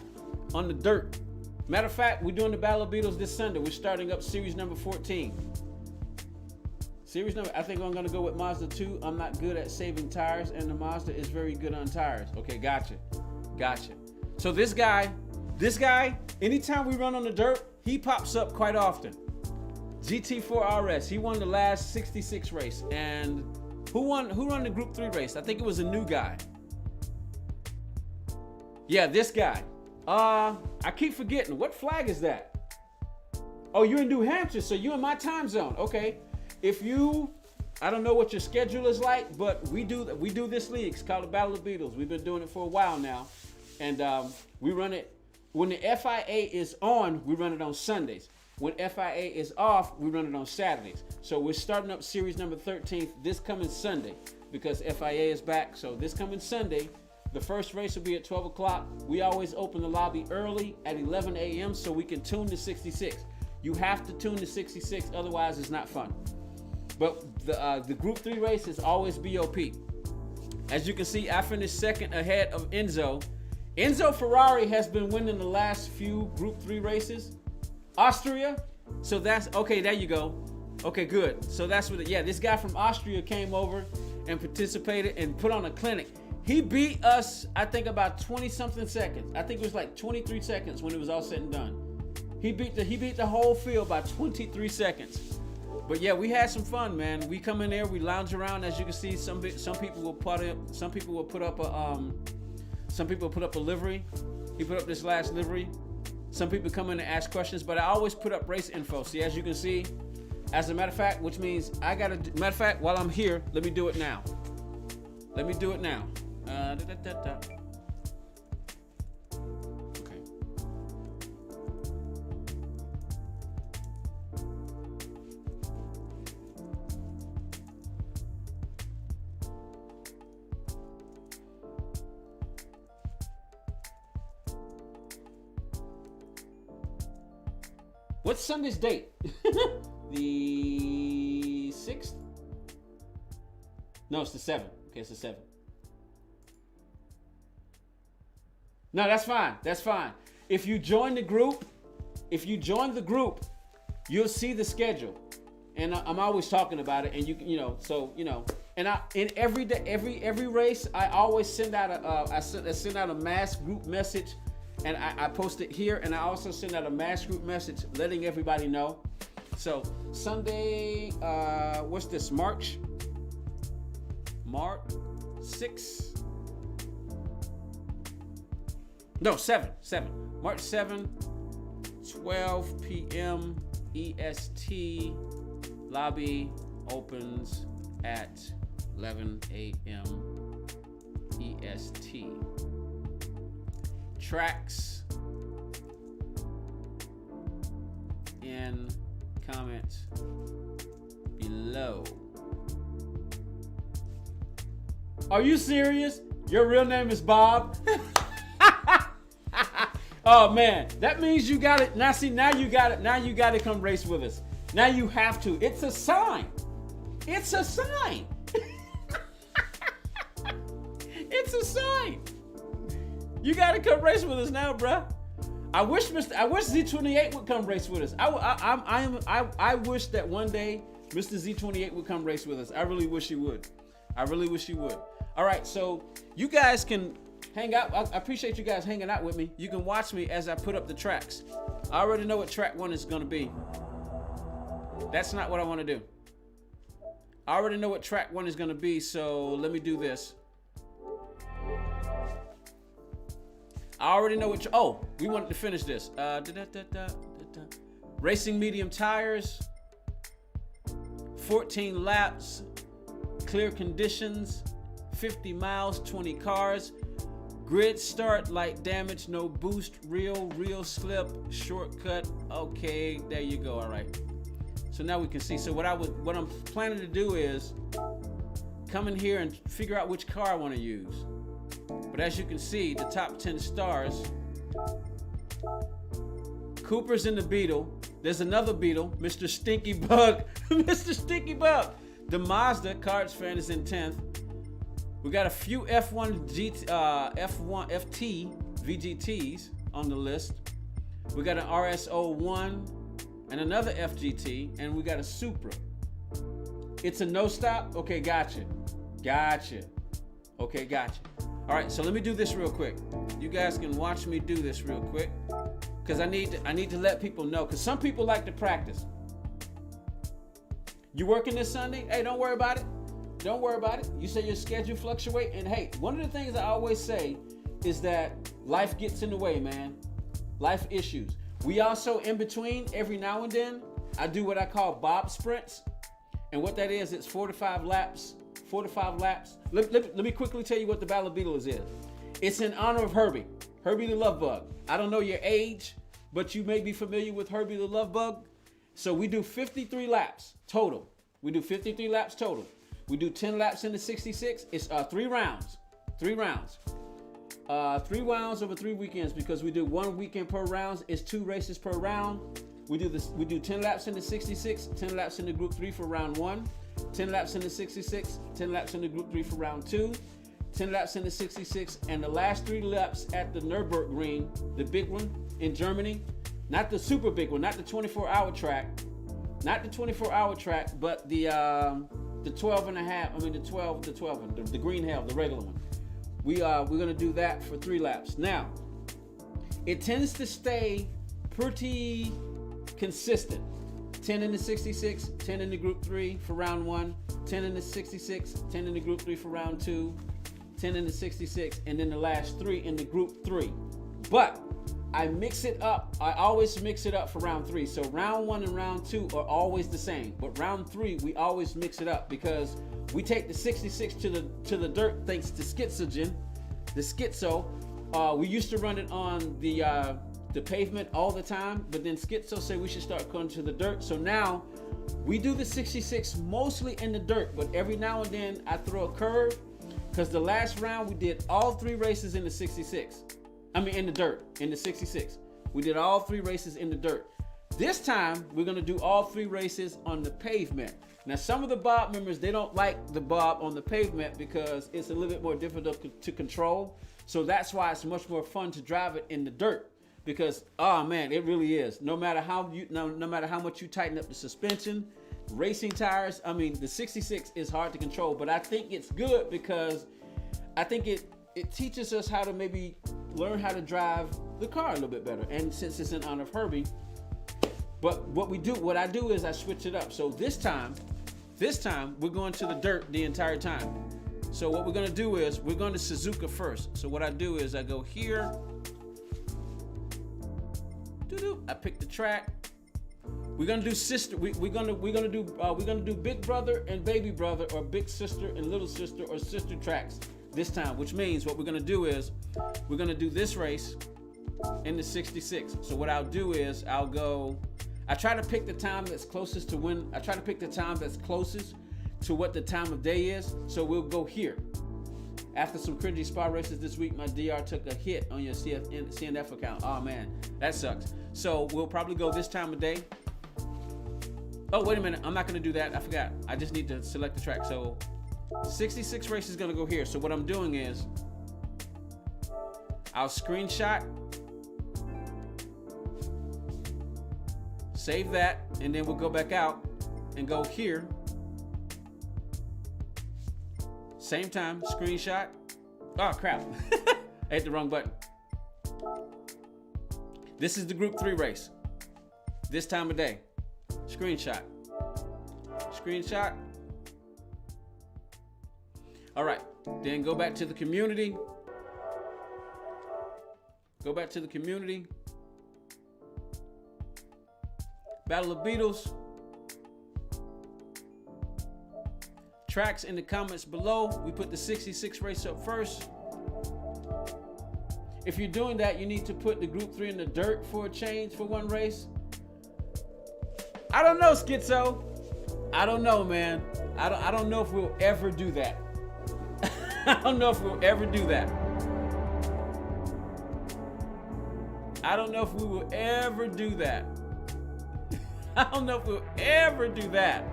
on the dirt. Matter of fact, we're doing the Battle of Beatles this Sunday. We're starting up series number 14. I think I'm going to go with Mazda 2. I'm not good at saving tires, and the Mazda is very good on tires. Okay, gotcha. So this guy, anytime we run on the dirt, he pops up quite often. GT4 RS, he won the last 66 race. And who won the Group 3 race? I think it was a new guy. Yeah, this guy. I keep forgetting. What flag is that? Oh, you're in New Hampshire, so you're in my time zone. Okay. I don't know what your schedule is like, but we do this league. It's called the Battle of Beatles. We've been doing it for a while now, and we run it when the FIA is on. We run it on Sundays. When FIA is off, we run it on Saturdays. So we're starting up series number 13 this coming Sunday because FIA is back. So this coming Sunday, the first race will be at 12 o'clock. We always open the lobby early at 11 a.m. so we can tune to 66. You have to tune to 66, otherwise it's not fun. But the Group 3 race is always BOP. As you can see, I finished second ahead of Enzo. Enzo Ferrari has been winning the last few Group 3 races. Austria. So that's, okay, there you go. Okay, good. So that's what, this guy from Austria came over and participated and put on a clinic. He beat us, I think, about 20-something seconds. I think it was like 23 seconds when it was all said and done. He beat the whole field by 23 seconds. But yeah, we had some fun, man. We come in there, we lounge around. As you can see, some people will put up a livery. He put up this last livery. Some people come in and ask questions, but I always put up race info. See, as you can see, as a matter of fact, which means while I'm here, let me do it now. What's Sunday's date? The 6th? No, it's the 7th. Okay, it's the 7th. No, that's fine. If you join the group, you'll see the schedule. And I'm always talking about it, and and in every race, I always send out a mass group message. And I post it here, and I also send out a mass group message letting everybody know. So Sunday, what's this? March 6th? No, 7. March 7th, 12 p.m. EST. Lobby opens at 11 a.m. EST. Tracks in comments below. Are you serious? Your real name is Bob? Oh man, that means you got it. Now see, now you got it. Now you got to come race with us. Now you have to. It's a sign. It's a sign. It's a sign. You gotta come race with us now, bruh. I wish Z28 would come race with us. I wish that one day Mr. Z28 would come race with us. I really wish he would. All right, so you guys can hang out. I appreciate you guys hanging out with me. You can watch me as I put up the tracks. I already know what track 1 is gonna be. That's not what I want to do. I already know what track 1 is gonna be. So let me do this. I already know what we wanted to finish this. Racing medium tires, 14 laps, clear conditions, 50 miles, 20 cars, grid start, light damage, no boost, real slip, shortcut. Okay, there you go. All right. So now we can see. So what I'm planning to do is come in here and figure out which car I want to use. But as you can see, the top 10 stars, Cooper's in the Beetle. There's another Beetle, Mr. Stinky Bug. Mr. Stinky Bug. The Mazda, Cards fan, is in 10th. We got a few F1 FT VGTs on the list. We got an RS01 and another FGT, and we got a Supra. It's a no stop. Okay, gotcha. Okay, gotcha. All right, so let me do this real quick. You guys can watch me do this real quick, because I need to let people know, because some people like to practice. You working this Sunday? Hey, don't worry about it. Don't worry about it. You say your schedule fluctuate, and hey, one of the things I always say is that life gets in the way, man. Life issues. We also, in between, every now and then, I do what I call bob sprints. And what that is, it's 4 to 5 laps. 4 to 5 laps. Let me quickly tell you what the Battle of Beetles is. It's in honor of Herbie the Love Bug. I don't know your age, but you may be familiar with Herbie the Love Bug. So we do 53 laps total. We do 53 laps total. We do 10 laps in the 66. It's 3 rounds. 3 rounds. 3 rounds over 3 weekends, because we do 1 weekend per round. It's 2 races per round. We do 10 laps in the 66, 10 laps in the group 3 for round 1, 10 laps in the 66, 10 laps in the group 3 for round 2, 10 laps in the 66, and the last 3 laps at the Nürburgring, the big one in Germany. Not the super big one, not the 24-hour track. Not the 24-hour track, but the 12 and a half, the 12 one, the green hell, the regular one. We're gonna do that for 3 laps. Now, it tends to stay pretty consistent. 10 in the 66, 10 in the group 3 for round 1, 10 in the 66, 10 in the group 3 for round 2, 10 in the 66, and then the last 3 in the group 3. But I mix it up. I always mix it up for round 3. So round 1 and round 2 are always the same, but round 3 we always mix it up, because we take the 66 to the dirt thanks to Schizogen, the Schizo. We used to run it on the pavement all the time, but then Schizo said we should start going to the dirt. So now we do the 66 mostly in the dirt, but every now and then I throw a curve, because the last round we did all 3 races in the 66. In the dirt, in the 66. We did all 3 races in the dirt. This time, we're gonna do all 3 races on the pavement. Now, some of the Bob members, they don't like the Bob on the pavement because it's a little bit more difficult to control. So that's why it's much more fun to drive it in the dirt, because, oh man, it really is. No matter how much you tighten up the suspension, racing tires, the 66 is hard to control, but I think it's good because I think it teaches us how to maybe learn how to drive the car a little bit better. And since it's in honor of Herbie, but what I do is I switch it up. So this time we're going to the dirt the entire time. So what we're gonna do is we're going to Suzuka first. So what I do is I go here, I pick the track. We're gonna do sister. We're gonna do big brother and baby brother, or big sister and little sister, or sister tracks this time, which means what we're gonna do is we're gonna do this race in the 66. So what I'll do is I try to pick the time that's closest to when, I try to pick the time that's closest to what the time of day is. So we'll go here. After some cringy spa races this week, my DR took a hit on your CNF account. Oh man, that sucks. So we'll probably go this time of day. Oh, wait a minute, I'm not gonna do that, I forgot. I just need to select the track. So 66 race is gonna go here. So what I'm doing is I'll screenshot, save that, and then we'll go back out and go here. Same time, screenshot. Oh crap, I hit the wrong button. This is the group 3 race. This time of day. Screenshot. All right, then go back to the community. Battle of Beetles. Tracks in the comments below. We put the 66 race up first. If you're doing that, you need to put the group 3 in the dirt for a change for one race. I don't know, Schizo. I don't know, man. I don't know if we'll ever do that. I don't know if we'll ever do that. I don't know if we will ever do that. I don't know if we'll ever do that.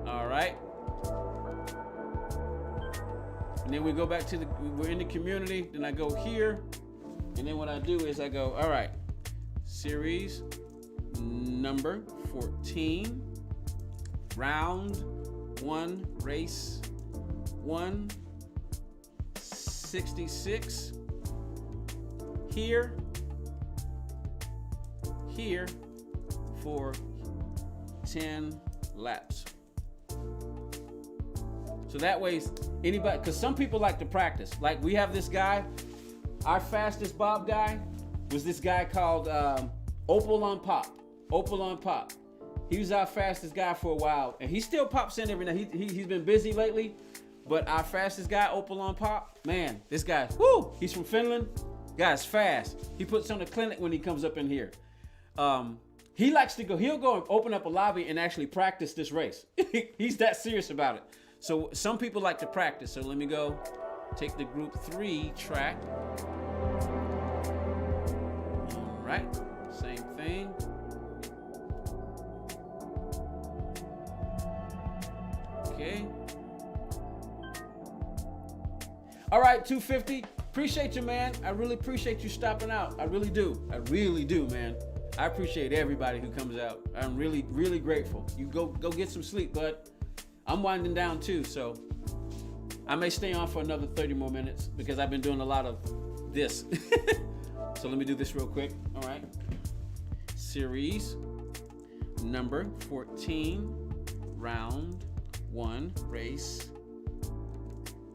All right. And then we go back to we're in the community. Then I go here. And then what I do is I go, all right, series number 14, round 1, race 166. Here for 10 laps. So that way, anybody, because some people like to practice. Like we have this guy, our fastest Bob guy was this guy called Opal on Pop. Opal on Pop. He was our fastest guy for a while, and he still pops in every night. He's been busy lately, but our fastest guy, Opal on Pop, man, this guy, whoo, he's from Finland. Guy's fast. He puts on a clinic when he comes up in here. He likes to go, he'll go and open up a lobby and actually practice this race. He's that serious about it. So some people like to practice. So let me go take the group 3 track. All right, same thing. Okay. All right, 250. Appreciate you, man. I really appreciate you stopping out. I really do. I really do, man. I appreciate everybody who comes out. I'm really, really grateful. You go get some sleep, bud. I'm winding down too, so I may stay on for another 30 more minutes because I've been doing a lot of this. So let me do this real quick. All right. Series number 14, round 1, race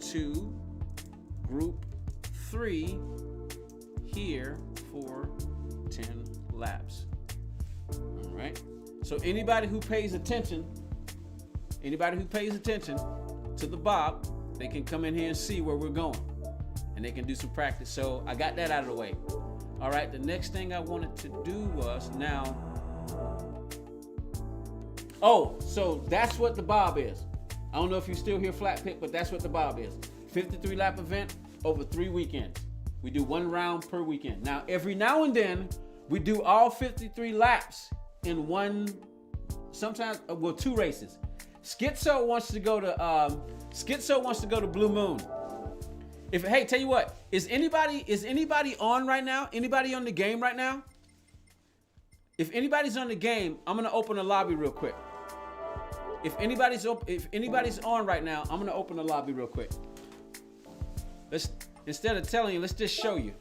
2, group 3, here for 10 laps. All right. So anybody who pays attention to the Bob, they can come in here and see where we're going, and they can do some practice. So I got that out of the way. All right, the next thing I wanted to do was now. Oh, so that's what the Bob is. I don't know if you still hear flat pick, but that's what the Bob is. 53 lap event over 3 weekends. We do 1 round per weekend. Now, every now and then, we do all 53 laps in one, sometimes, 2 races. Schizo wants to go to Blue Moon. Hey, tell you what, is anybody on right now? Anybody on the game right now? If anybody's on the game, I'm gonna open a lobby real quick. If anybody's on right now, I'm gonna open a lobby real quick. Instead of telling you, let's just show you.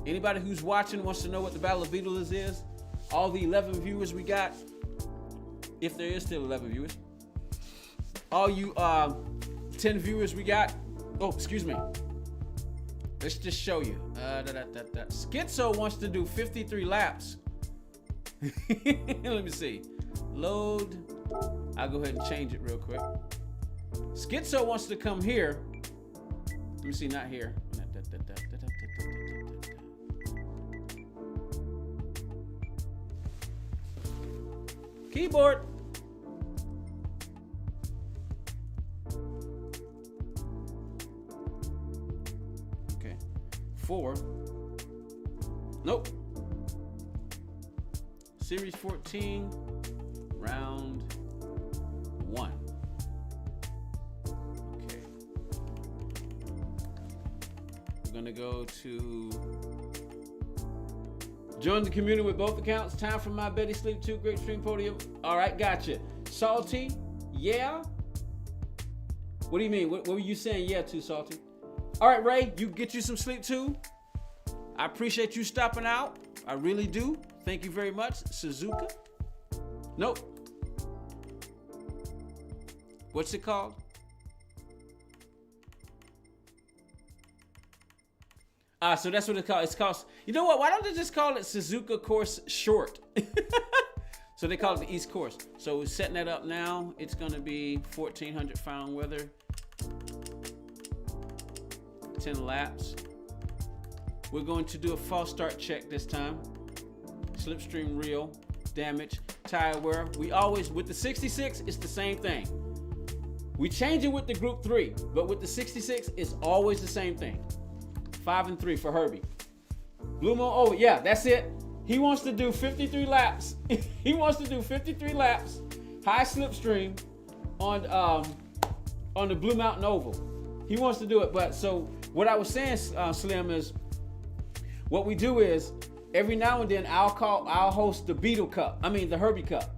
Anybody who's watching wants to know what the Battle of Beatles is. All the 11 viewers we got. If there is still 11 viewers. All you 10 viewers we got. Oh, excuse me. Let's just show you. Schizo wants to do 53 laps. Let me see. Load. I'll go ahead and change it real quick. Schizo wants to come here. Let me see, not here. Keyboard. Okay. 4. Nope. Series 14, round 1. Okay. We're gonna go to join the community with both accounts. Time for my Betty Sleep 2. Great stream podium. All right, gotcha. Salty, yeah. What do you mean? What were you saying yeah to, Salty? All right, Ray, you get you some sleep too. I appreciate you stopping out. I really do. Thank you very much. Suzuka. Nope. What's it called? So that's what it's called. It's called, you know what? Why don't they just call it Suzuka Course Short? So they call it the East Course. So we're setting that up now. It's going to be 1,400 found weather. 10 laps. We're going to do a false start check this time. Slipstream reel, damage, tire wear. We always, with the 66, it's the same thing. We change it with the group 3, but with the 66, it's always the same thing. 5 and 3 for Herbie. Blue Moon, oh yeah, that's it. He wants to do 53 laps. He wants to do 53 laps, high slipstream on the Blue Mountain Oval. He wants to do it. But so what I was saying, Slim, is what we do is every now and then I'll host the Beetle Cup. I mean the Herbie Cup.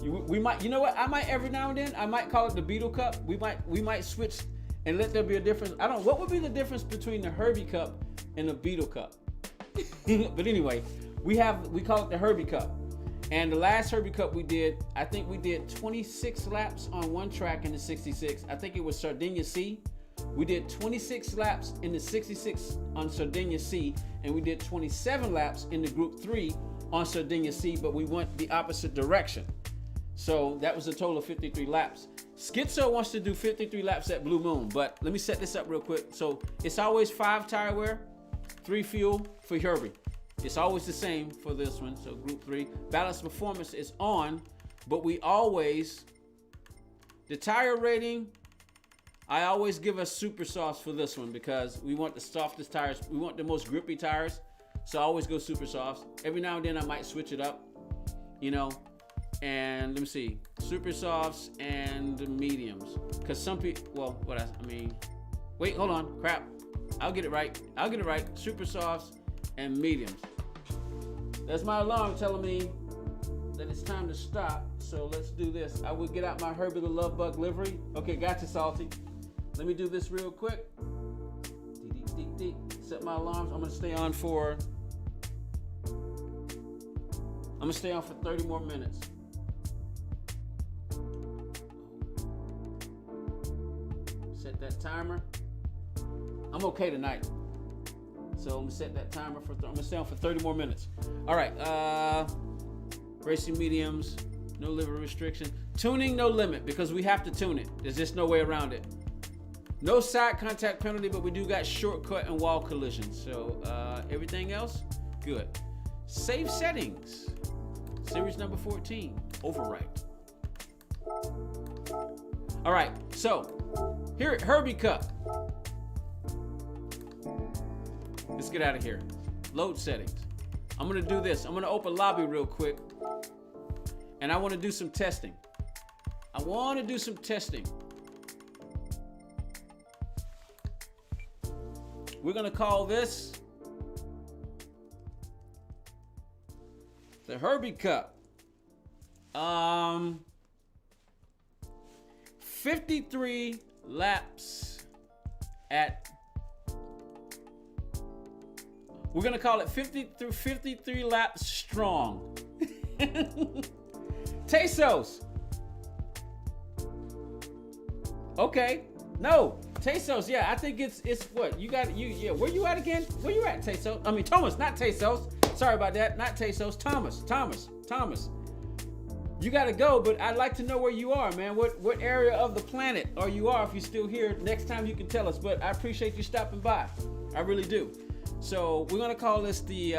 We might, you know what? I might every now and then I might call it the Beetle Cup. We might switch and let there be a difference. I don't know what would be the difference between the Herbie Cup and the Beetle Cup. But anyway, we call it the Herbie Cup. And the last Herbie Cup we did, I think we did 26 laps on one track in the 66. I think it was Sardinia Sea. We did 26 laps in the 66 on Sardinia Sea, and we did 27 laps in the Group 3 on Sardinia Sea, but we went the opposite direction. So that was a total of 53 laps. Schizo wants to do 53 laps at Blue Moon, but let me set this up real quick. So it's always 5 tire wear, 3 fuel for Herbie. It's always the same for this one. So Group 3. Balanced performance is on, but the tire rating, I always give us super softs for this one because we want the softest tires. We want the most grippy tires. So I always go super softs. Every now and then I might switch it up, and let me see, super softs and mediums. Because some people, wait, hold on, crap. I'll get it right. Super softs and mediums. That's my alarm telling me that it's time to stop. So let's do this. I will get out my Herbie the Love Bug livery. Okay, gotcha, Salty. Let me do this real quick. Set my alarms. I'm gonna stay on for 30 more minutes. Set that timer. I'm okay tonight. So I'm gonna set that timer I'm gonna stay on for 30 more minutes. All right, racing mediums, no liver restriction. Tuning, no limit, because we have to tune it. There's just no way around it. No side contact penalty, but we do got shortcut and wall collisions. So everything else, good. Save settings. Series number 14, overwrite. All right, so here at Herbie Cup. Let's get out of here. Load settings. I'm gonna do this. I'm gonna open lobby real quick. And I wanna do some testing. We're gonna call this the Herbie Cup. 53 laps at, we're gonna call it 53 laps strong. Tesos. Okay, no, Tesos, yeah, I think it's what, yeah, where you at again? Where you at, Tesos? I mean, Thomas, not Tesos. Sorry about that, not Tesos, Thomas. You gotta go, but I'd like to know where you are, man. What area of the planet are you if you're still here? Next time you can tell us, but I appreciate you stopping by. I really do. So we're gonna call this the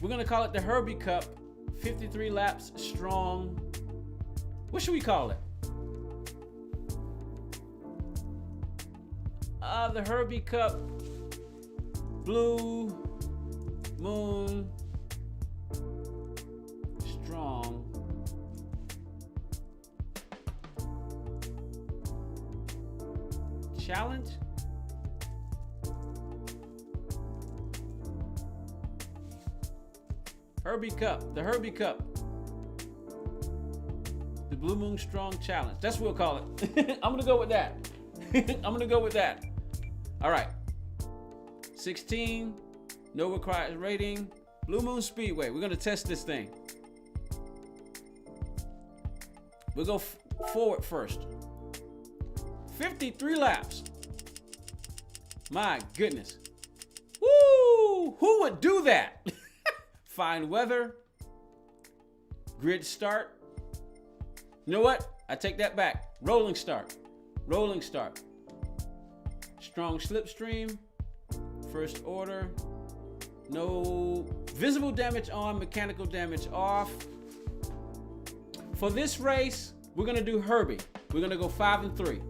Herbie Cup, 53 laps strong. What should we call it? The Herbie Cup Blue Moon Strong Challenge. Herbie Cup, the Herbie Cup, the Blue Moon Strong Challenge. That's what we'll call it. I'm gonna go with that. All right. 16, no required rating. Blue Moon Speedway. We're gonna test this thing. We'll go forward first. 53 laps. My goodness. Woo! Who would do that? Fine weather. Grid start. You know what? I take that back. Rolling start. Strong slipstream. First order. No visible damage on, mechanical damage off. For this race, we're gonna do Herbie. We're gonna go 5 and 3.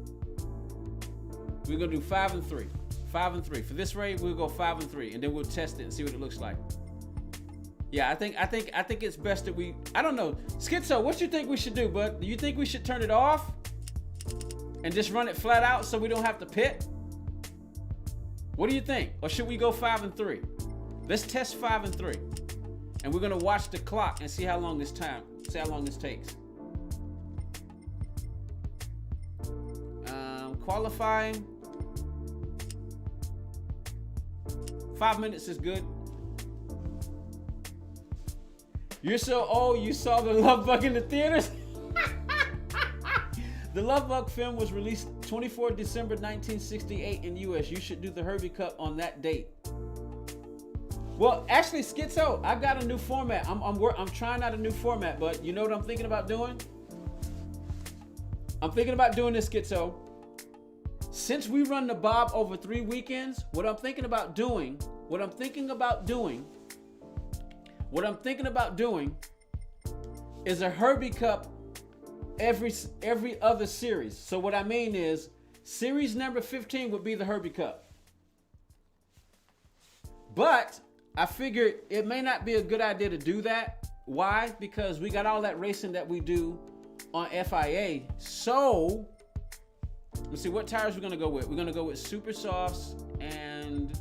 We're gonna do 5 and 3. 5 and 3. For this race, we'll go 5 and 3, and then we'll test it and see what it looks like. Yeah, I think it's best that I don't know. Schizo, what you think we should do, bud? Do you think we should turn it off? And just run it flat out so we don't have to pit? What do you think? Or should we go 5 and 3? Let's test 5 and 3. And we're gonna watch the clock and see how long this takes. Qualifying. 5 minutes is good. You're so old, you saw the Love Bug in the theaters? The Love Bug film was released 24 December 1968 in US. You should do the Herbie Cup on that date. Well, actually, Schizo, I got a new format. I'm trying out a new format, but you know what I'm thinking about doing? I'm thinking about doing this, Schizo. Since we run the Bob over 3 weekends, what I'm thinking about doing is a Herbie Cup every other series. So what I mean is, series number 15 would be the Herbie Cup. But I figured it may not be a good idea to do that. Why? Because we got all that racing that we do on FIA. So let's see what tires we're gonna go with. We're gonna go with super softs and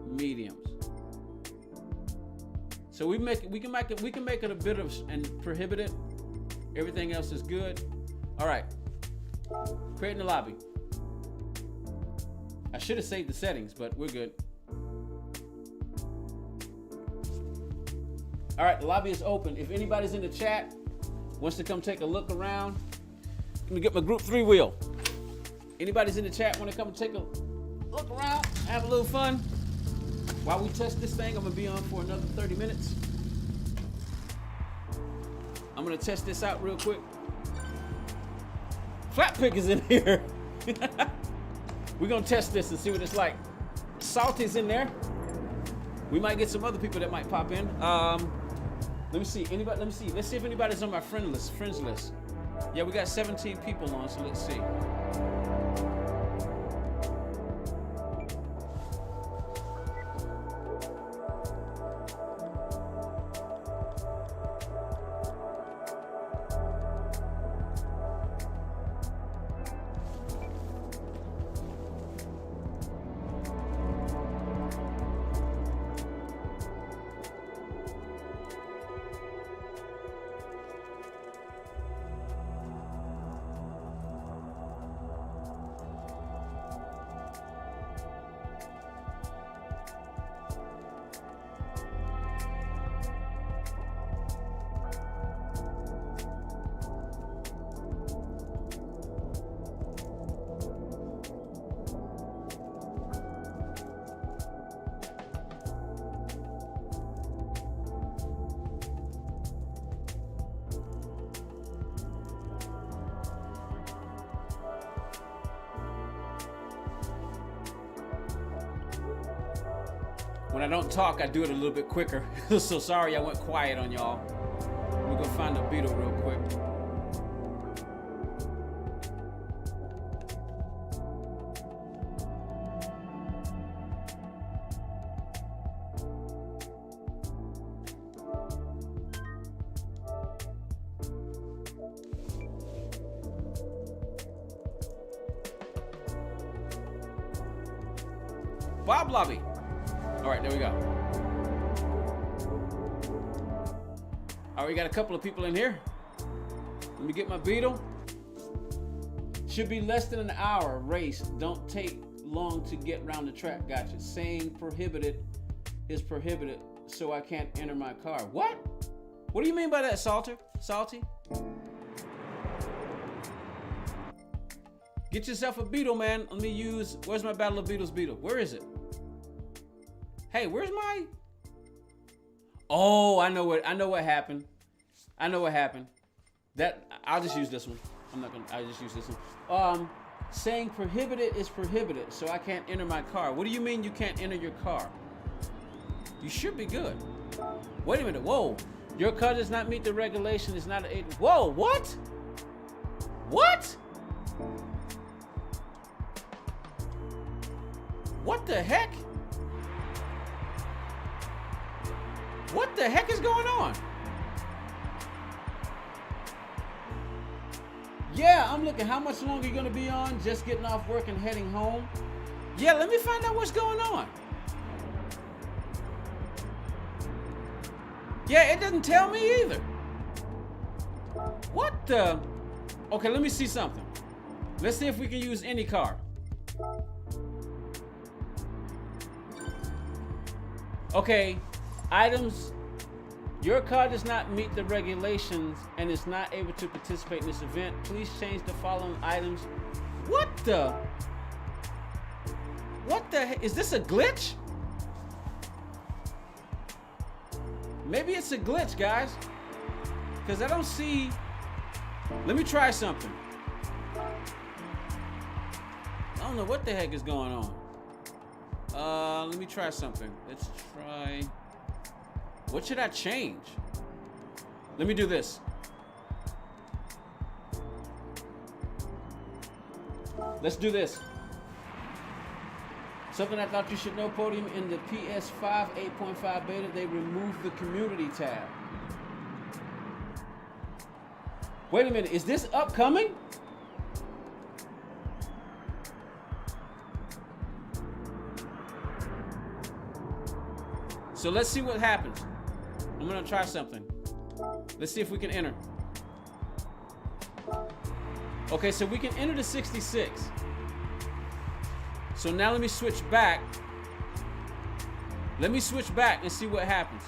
mediums. So we can make it a bit of and prohibit it. Everything else is good. All right. Creating the lobby. I should have saved the settings, but we're good. All right, the lobby is open. If anybody's in the chat, wants to come take a look around, let me get my Group 3 wheel. Anybody's in the chat want to come and take a look around, have a little fun? While we test this thing, I'm gonna be on for another 30 minutes. I'm gonna test this out real quick. Flat Pick is in here. We're gonna test this and see what it's like. Salty's in there. We might get some other people that might pop in. Let me see. Anybody? Let me see. Let's see if anybody's on my friends list. Yeah, we got 17 people on, so let's see. When I don't talk, I do it a little bit quicker. So sorry I went quiet on y'all. Let me go find a Beetle real quick. Bob Lobby. All right, there we go. All right, we got a couple of people in here. Let me get my Beetle. Should be less than an hour race. Don't take long to get around the track. Gotcha. Saying prohibited is prohibited, so I can't enter my car. What? What do you mean by that, Salty? Get yourself a Beetle, man. Let me use, where's my Battle of Beetles Beetle? Where is it? Hey, where's my? Oh, I know what happened. That I'll just use this one. I'll just use this one. Saying prohibited is prohibited, so I can't enter my car. What do you mean you can't enter your car? You should be good. Wait a minute, whoa. Your car does not meet the regulation, it's not a, whoa, what? What? What the heck? What the heck is going on? Yeah, I'm looking. How much longer you gonna be on? Just getting off work and heading home. Yeah, let me find out what's going on. Yeah, it doesn't tell me either. What the? Okay, let me see something. Let's see if we can use any car. Okay, items. Your car does not meet the regulations and is not able to participate in this event. Please change the following items. What the? What the heck? Is this a glitch? Maybe it's a glitch, guys. Because I don't see. Let me try something. I don't know what the heck is going on. Let me try something. Let's try. What should I change? Let me do this. Let's do this. Something I thought you should know, Podium, in the PS5 8.5 beta, they removed the community tab. Wait a minute, is this upcoming? So let's see what happens. I'm gonna try something. Let's see if we can enter. Okay, so we can enter the 66. So now let me switch back. Let me switch back and see what happens.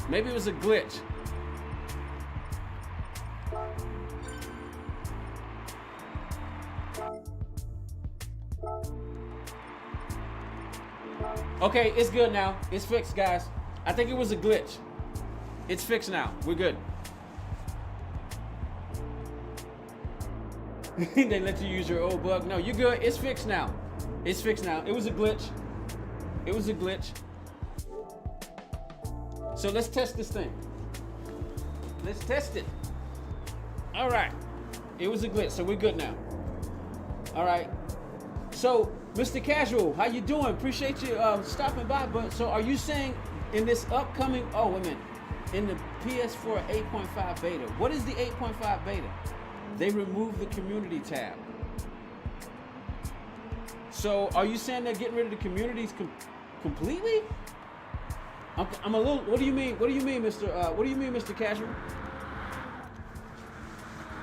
Maybe it was a glitch. Okay, it's good now. It's fixed, guys. I think it was a glitch. It's fixed now. We're good. They let you use your old bug. No, you're good. It's fixed now. It's fixed now. It was a glitch. It was a glitch. So let's test this thing. Let's test it. All right. It was a glitch, so we're good now. All right. So, Mr. Casual, how you doing? Appreciate you stopping by. But so, are you saying in this upcoming? Oh, wait a minute. In the PS4 8.5 beta, what is the 8.5 beta? They removed the community tab. So, are you saying they're getting rid of the communities completely? I'm a little. What do you mean? What do you mean, Mr. What do you mean, Mr. Casual?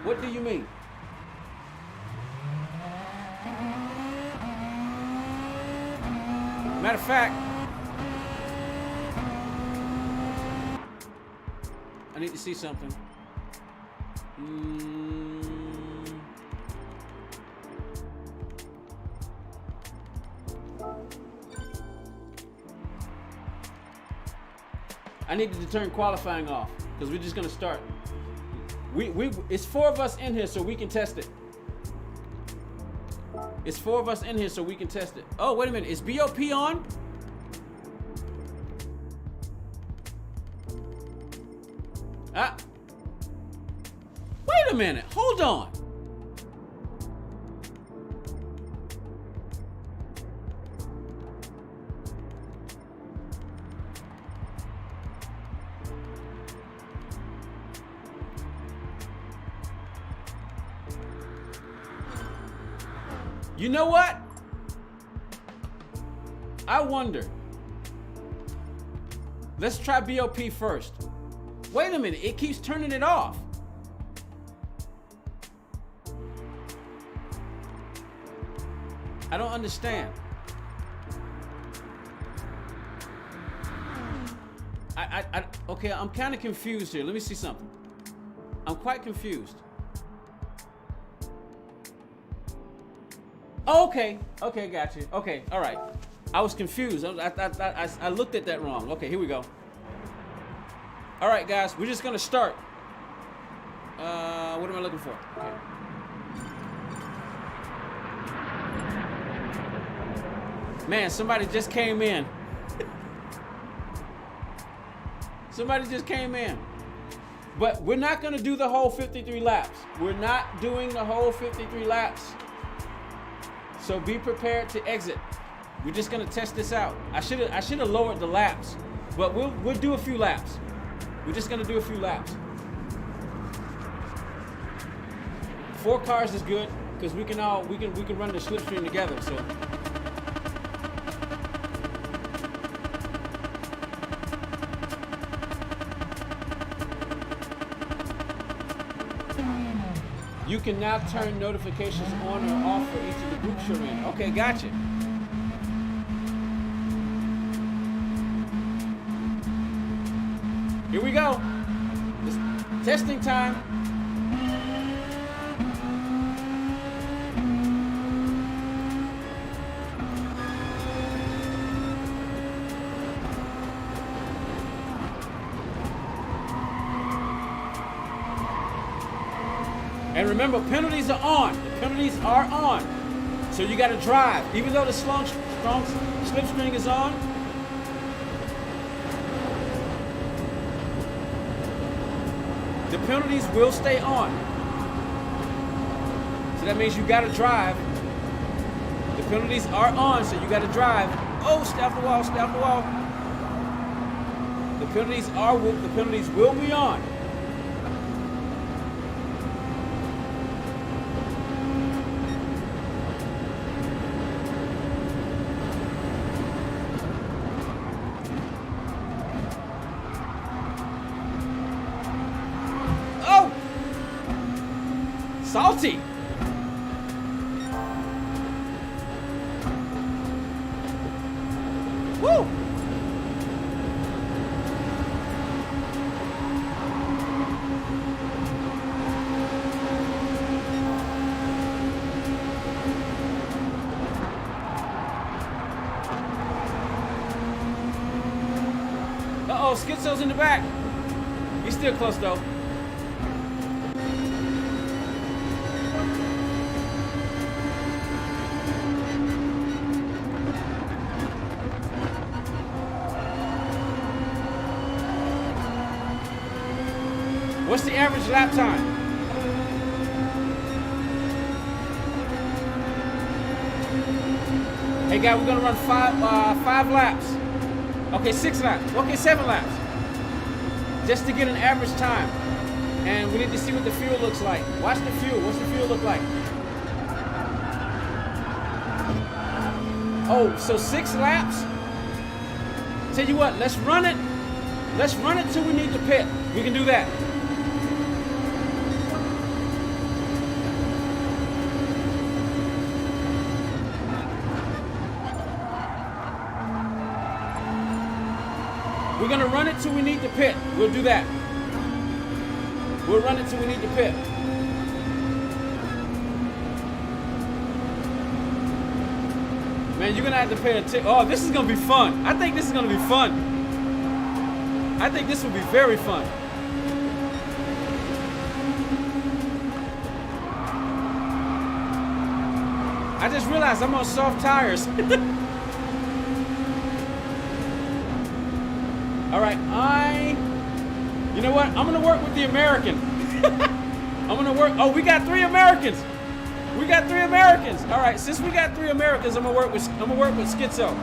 What do you mean? Matter of fact, I need to see something. I need to turn qualifying off because we're just gonna start. It's 4 of us in here, so we can test it. It's 4 of us in here, so we can test it. Oh, wait a minute. Is BOP on? Wait a minute. Hold on. You know what? I wonder. Let's try BOP first. Wait a minute, it keeps turning it off. I don't understand. Okay, I'm kind of confused here. Let me see something. I'm quite confused. Oh, okay, got you. Okay, all right. I was confused. I looked at that wrong. Okay, here we go. All right, guys, we're just gonna start. What am I looking for? Okay. Man, somebody just came in. Somebody just came in. But we're not gonna do the whole 53 laps. We're not doing the whole 53 laps. So be prepared to exit. We're just gonna test this out. I should have lowered the laps, but we'll do a few laps. We're just gonna do a few laps. 4 cars is good because we can run the slipstream together. So. You can now turn notifications on or off for each of the groups you're in. Okay, gotcha. Here we go. It's testing time. And remember, penalties are on. The penalties are on. So you got to drive. Even though the strong slipstream is on, the penalties will stay on. So that means you got to drive. The penalties are on, so you got to drive. Oh, stay off the wall, stay off the wall. The penalties will be on. Salty. Woo. Uh-oh, Schizo's in the back. He's still close though. What's the average lap time? Hey guys, we're gonna run five laps. Okay, 6 laps. Okay, 7 laps. Just to get an average time. And we need to see what the fuel looks like. Watch the fuel. What's the fuel look like? Oh, so 6 laps? Tell you what, let's run it. Let's run it till we need to pit. We can do that. We're gonna run it till we need to pit. We'll do that. We'll run it till we need to pit. Man, you're gonna have to pay attention. Oh, this is gonna be fun. I think this is gonna be fun. I think this will be very fun. I just realized I'm on soft tires. All right, you know what? I'm gonna work with the American. I'm gonna work. Oh, we got 3 Americans. We got 3 Americans. All right, since we got 3 Americans, I'm gonna work with Schizo.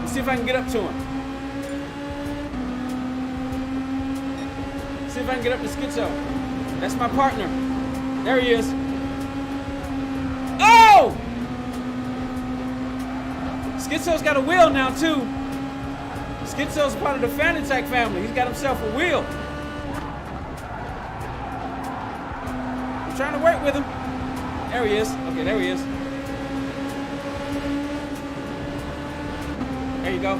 Let's see if I can get up to him. See if I can get up to Schizo. That's my partner. There he is. Oh! Schizo's got a wheel now too. Schizo's part of the Fanatec family. He's got himself a wheel. I'm trying to work with him. There he is. Okay, there he is. There you go.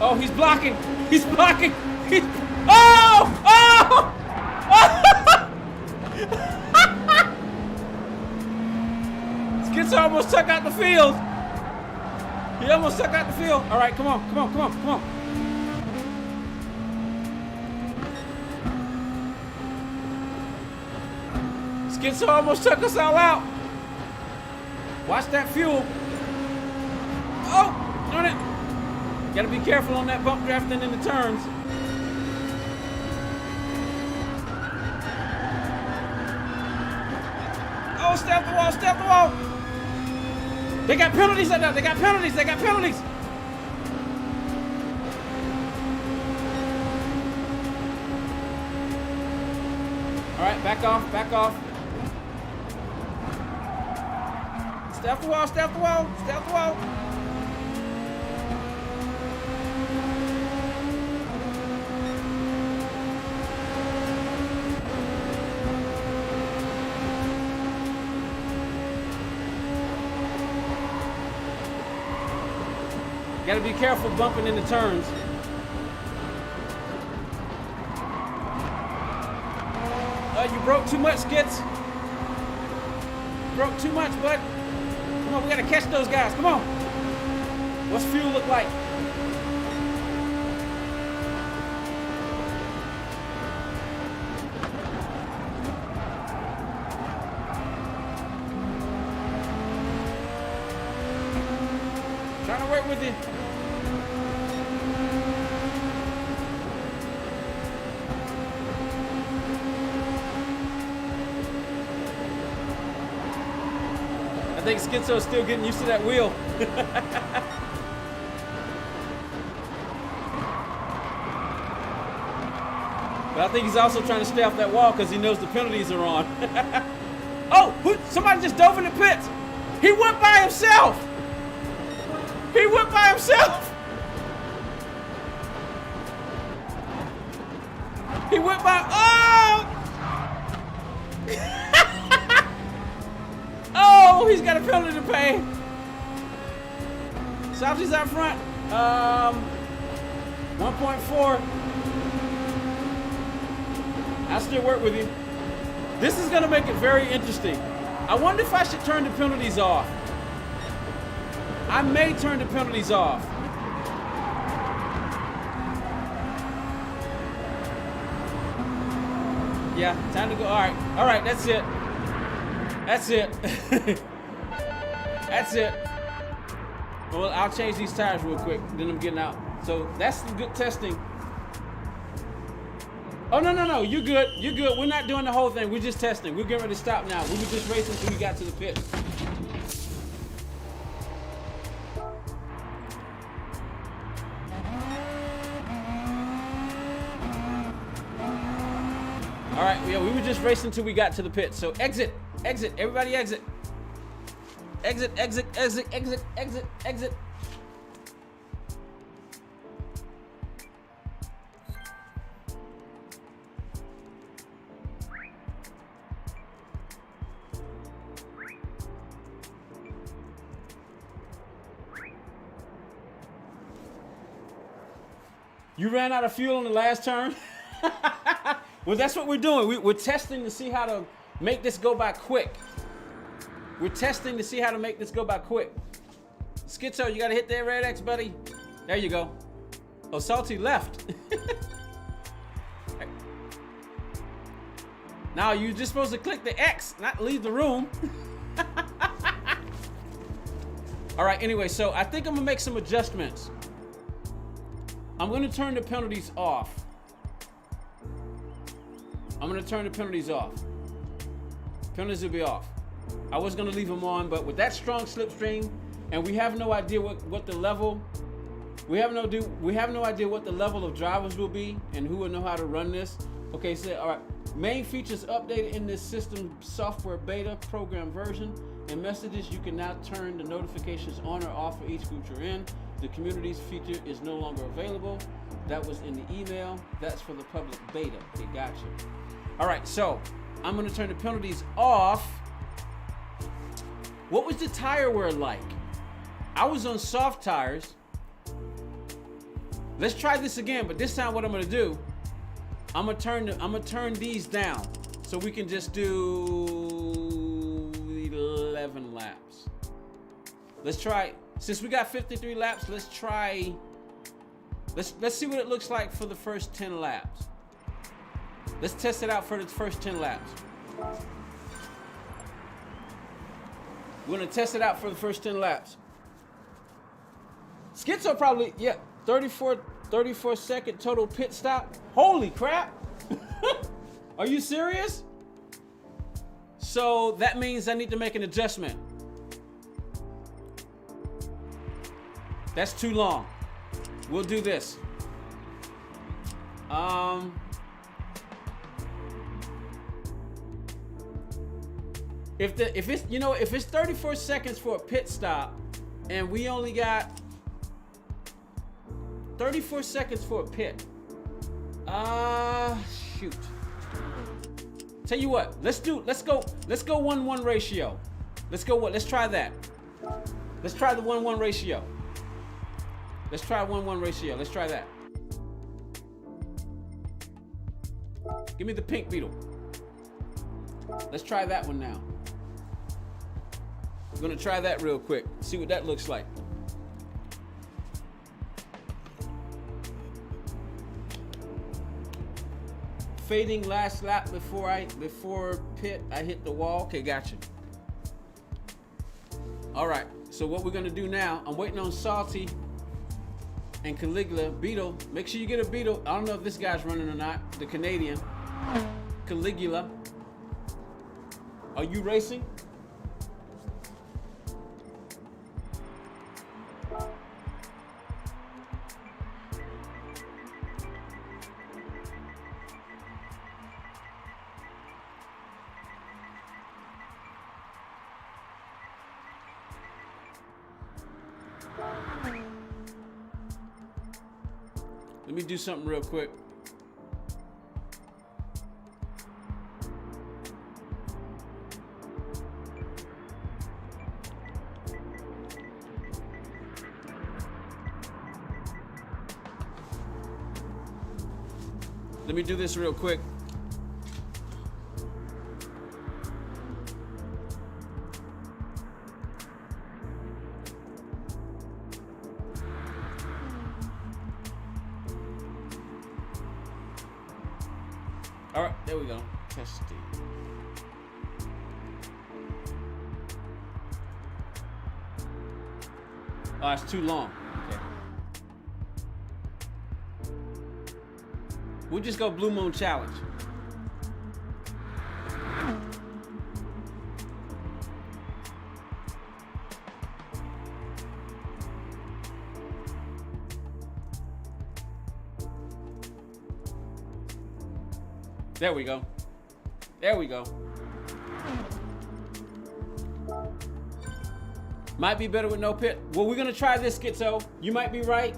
Oh, he's blocking. He's blocking. He's... Oh! Oh! Schizo almost took out the field. He almost took out the field. All right, come on, come on, come on, come on. Schizo almost took us all out. Watch that fuel. Oh, darn it. Gotta be careful on that bump drafting in the turns. Oh, stay off the wall, stay off the wall. They got penalties right now. They got penalties. They got penalties. All right, Back off, back off. Stay off the wall, stay off the wall, stay off the wall. Gotta be careful bumping into turns. You broke too much, Skits. Broke too much, bud. Come on, we gotta catch those guys. Come on. What's fuel look like? Trying to work with you. I think Schizo's still getting used to that wheel. But I think he's also trying to stay off that wall because he knows the penalties are on. Oh, somebody just dove in the pits. He went by himself. He went by himself. He went by, oh! Oh, he's got a penalty to pay. Salty's out front. 1.4. I'll still work with you. This is gonna make it very interesting. I wonder if I should turn the penalties off. I may turn the penalties off. Yeah, time to go. All right, that's it. That's it. That's it. Well, I'll change these tires real quick, then I'm getting out. So that's some good testing. Oh, no, you're good. You're good. We're not doing the whole thing. We're just testing. We're getting ready to stop now. We were just racing until we got to the pit. All right, yeah, we were just racing until we got to the pit. So exit, everybody exit. Exit. You ran out of fuel in the last turn? Well, that's what we're doing. We're testing to see how to make this go by quick. We're testing to see how to make this go by quick. Schizo, you gotta hit that red X, buddy. There you go. Oh, Salty left. Now, you're just supposed to click the X, not leave the room. All right, anyway, so I think I'm gonna make some adjustments. I'm gonna turn the penalties off. Penalties will be off. I was gonna leave them on, but with that strong slipstream, and we have no idea what the level, we have no idea what the level of drivers will be and who will know how to run this. Okay, so all right, main features updated in this system software beta program version. In messages, you can now turn the notifications on or off for each group you're in. The communities feature is no longer available. That was in the email. That's for the public beta. Okay, gotcha. All right, so I'm gonna turn the penalties off. What was the tire wear like? I was on soft tires. Let's try this again, but this time what I'm gonna do, I'm gonna turn these down so we can just do 11 laps. Let's try, since we got 53 laps, let's see what it looks like for the first 10 laps. Let's test it out for the first 10 laps. We're gonna test it out for the first 10 laps. Schizo probably, yeah, 34 second total pit stop. Holy crap. Are you serious? So that means I need to make an adjustment. That's too long. We'll do this. if it's if it's 34 seconds for a pit stop, and we only got 34 seconds for a pit. Shoot. Tell you what, let's go 1-1 ratio. Let's try that. Let's try the 1-1 ratio. Let's try 1-1 ratio. Let's try that. Give me the pink beetle. Let's try that one now. I'm gonna try that real quick. See what that looks like. Fading last lap before pit, I hit the wall. Okay, gotcha. All right, so what we're gonna do now, I'm waiting on Salty and Caligula. Beetle, make sure you get a Beetle. I don't know if this guy's running or not, the Canadian. Caligula, are you racing? Let me do something real quick. Let me do this real quick. All right, there we go. Testing. Oh, it's too long. Okay. We'll just go Blue Moon Challenge. There we go. There we go. Might be better with no pit. Well, we're gonna try this, Schizo. You might be right.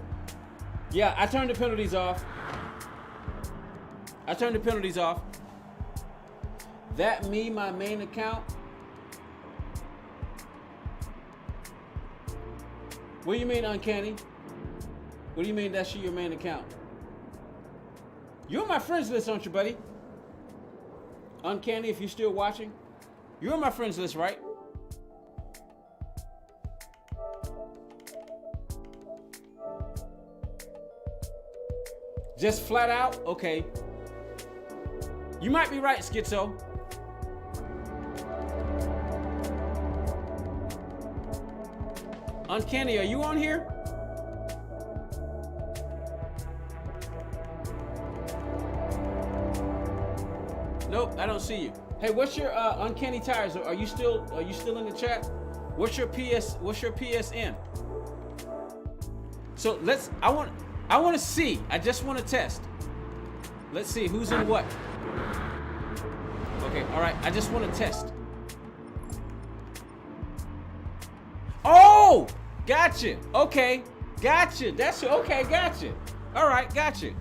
Yeah, I turned the penalties off. That me, my main account. What do you mean, Uncanny? What do you mean that's your main account? You're on my friends list, aren't you, buddy? Uncanny, if you're still watching, you're on my friends list, right? Just flat out? Okay. You might be right, Schizo. Uncanny, are you on here? Nope, I don't see you. Hey, what's your Uncanny Tires? Are you still in the chat? What's your PSN? So I want to see. I just want to test. Let's see who's in what. Okay, all right. I just want to test. Oh, gotcha. Okay, gotcha. That's okay. Gotcha. All right, gotcha.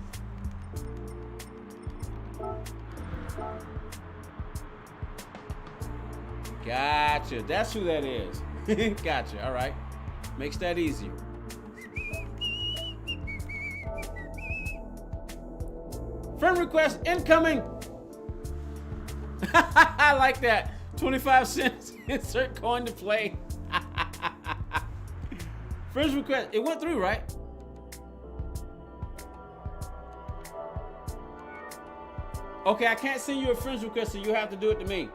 Gotcha. That's who that is. Gotcha. All right. Makes that easier. Friend request incoming. I like that. 25 cents. Insert coin to play. Friends request. It went through, right? Okay, I can't send you a friends request, so you have to do it to me.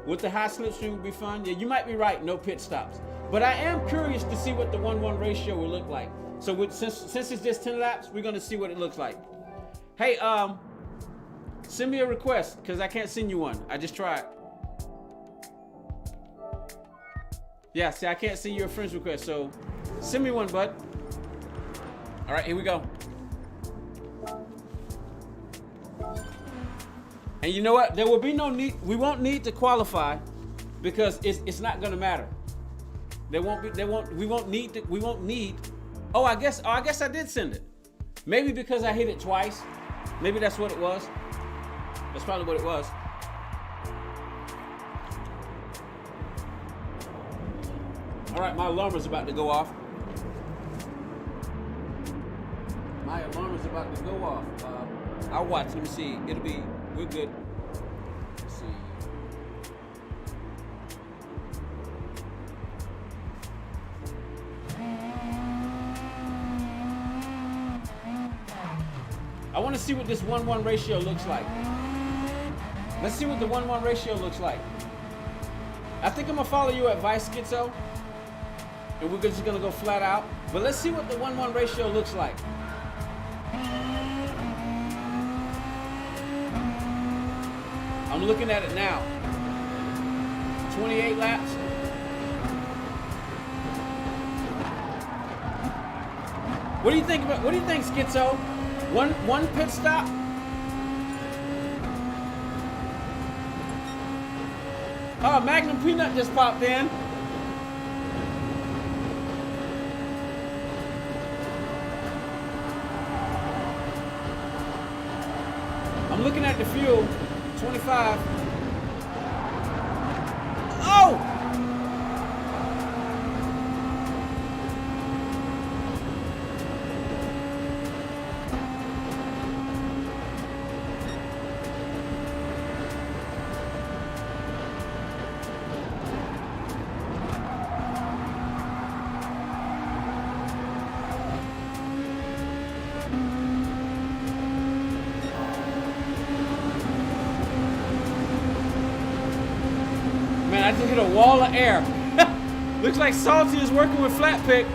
With the high slipstream would be fun. Yeah, you might be right. No pit stops. But I am curious to see what the 1-1 ratio will look like. So since it's just 10 laps, we're gonna see what it looks like. Hey, send me a request because I can't send you one. I just tried. Yeah, see, I can't send you a friends request, so send me one, bud. All right, here we go. And you know what? There will be no need. We won't need to qualify because it's not going to matter. We won't need. Oh, I guess I did send it. Maybe because I hit it twice. Maybe that's what it was. That's probably what it was. All right, my alarm is about to go off. My alarm is about to go off. I'll watch. Let me see. We're good. Let's see. I want to see what this 1-1 ratio looks like. Let's see what the 1-1 ratio looks like. I think I'm gonna follow you at Vice Schizo, and we're just gonna go flat out. But let's see what the 1-1 ratio looks like. I'm looking at it now. 28 laps. What do you think about? What do you think, Schizo? One pit stop. Oh, Magnum Peanut just popped in. I'm looking at the fuel. 25. Oh! I just hit a wall of air. Looks like Salty is working with flat pick.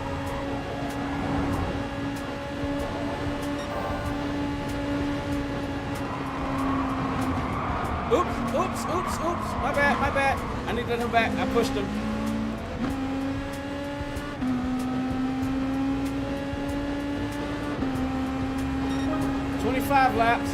Oops. My bad. I need to let him back. I pushed him. "25 laps.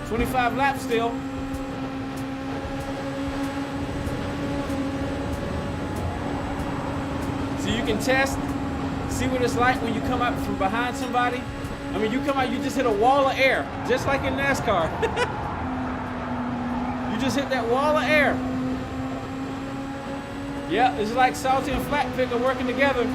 "25 laps still. So you can test, see what it's like when you come up from behind somebody. I mean, you come out, you just hit a wall of air, just like in NASCAR. You just hit that wall of air. Yeah, it's like Salty and Flat Pick are working together.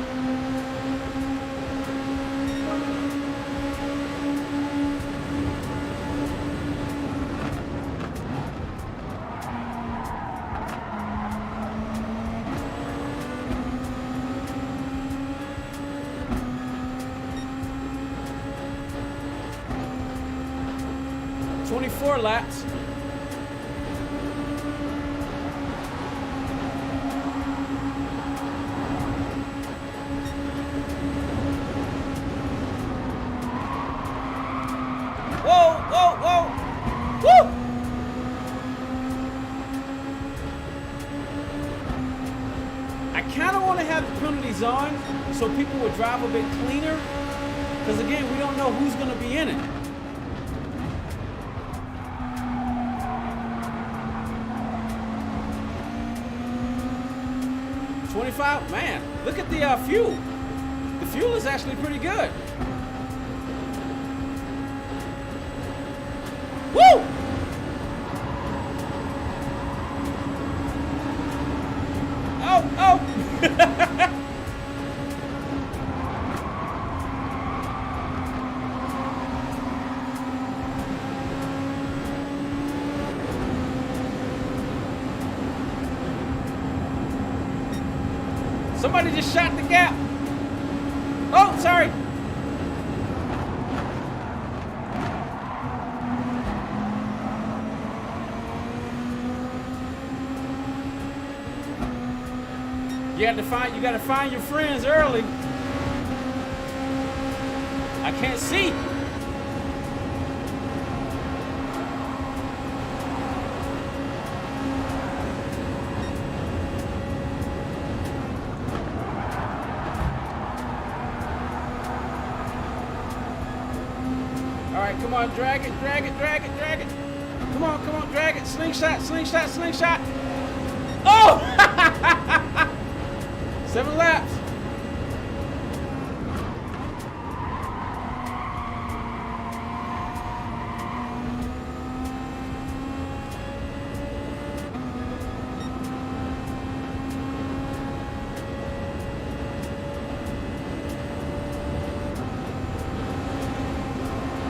"24 laps. Whoa! Woo! I kind of want to have the penalties on so people will drive a bit cleaner, because again, we don't know who's going to be in it. "25, man, look at the fuel. The fuel is actually pretty good. Woo! Oh! Somebody just shot the gap. Oh, sorry. You gotta find your friends early. I can't see. Come on, drag it, drag it, drag it, drag it. Come on, drag it. Slingshot, slingshot, slingshot. Oh! 7 laps.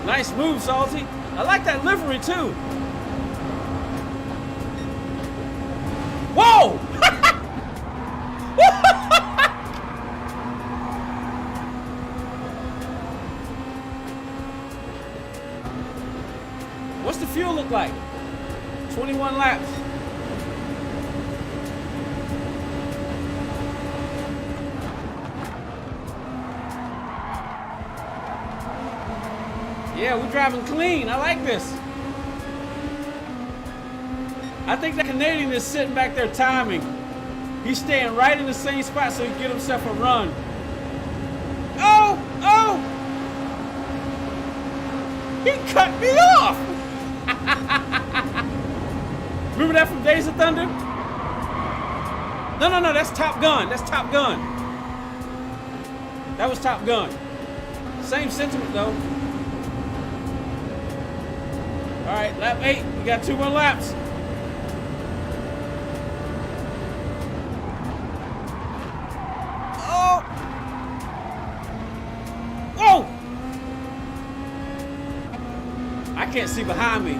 Nice move, Salty. I like that livery too. Whoa! What's the fuel look like? 21 laps. Yeah, we're driving clean. I like this. I think the Canadian is sitting back there timing. He's staying right in the same spot so he can get himself a run. Oh! Oh! He cut me off! Remember that from Days of Thunder? No, that's Top Gun. That's Top Gun. That was Top Gun. Same sentiment though. All right, lap 8. We got 2 more laps. Oh! Whoa! I can't see behind me.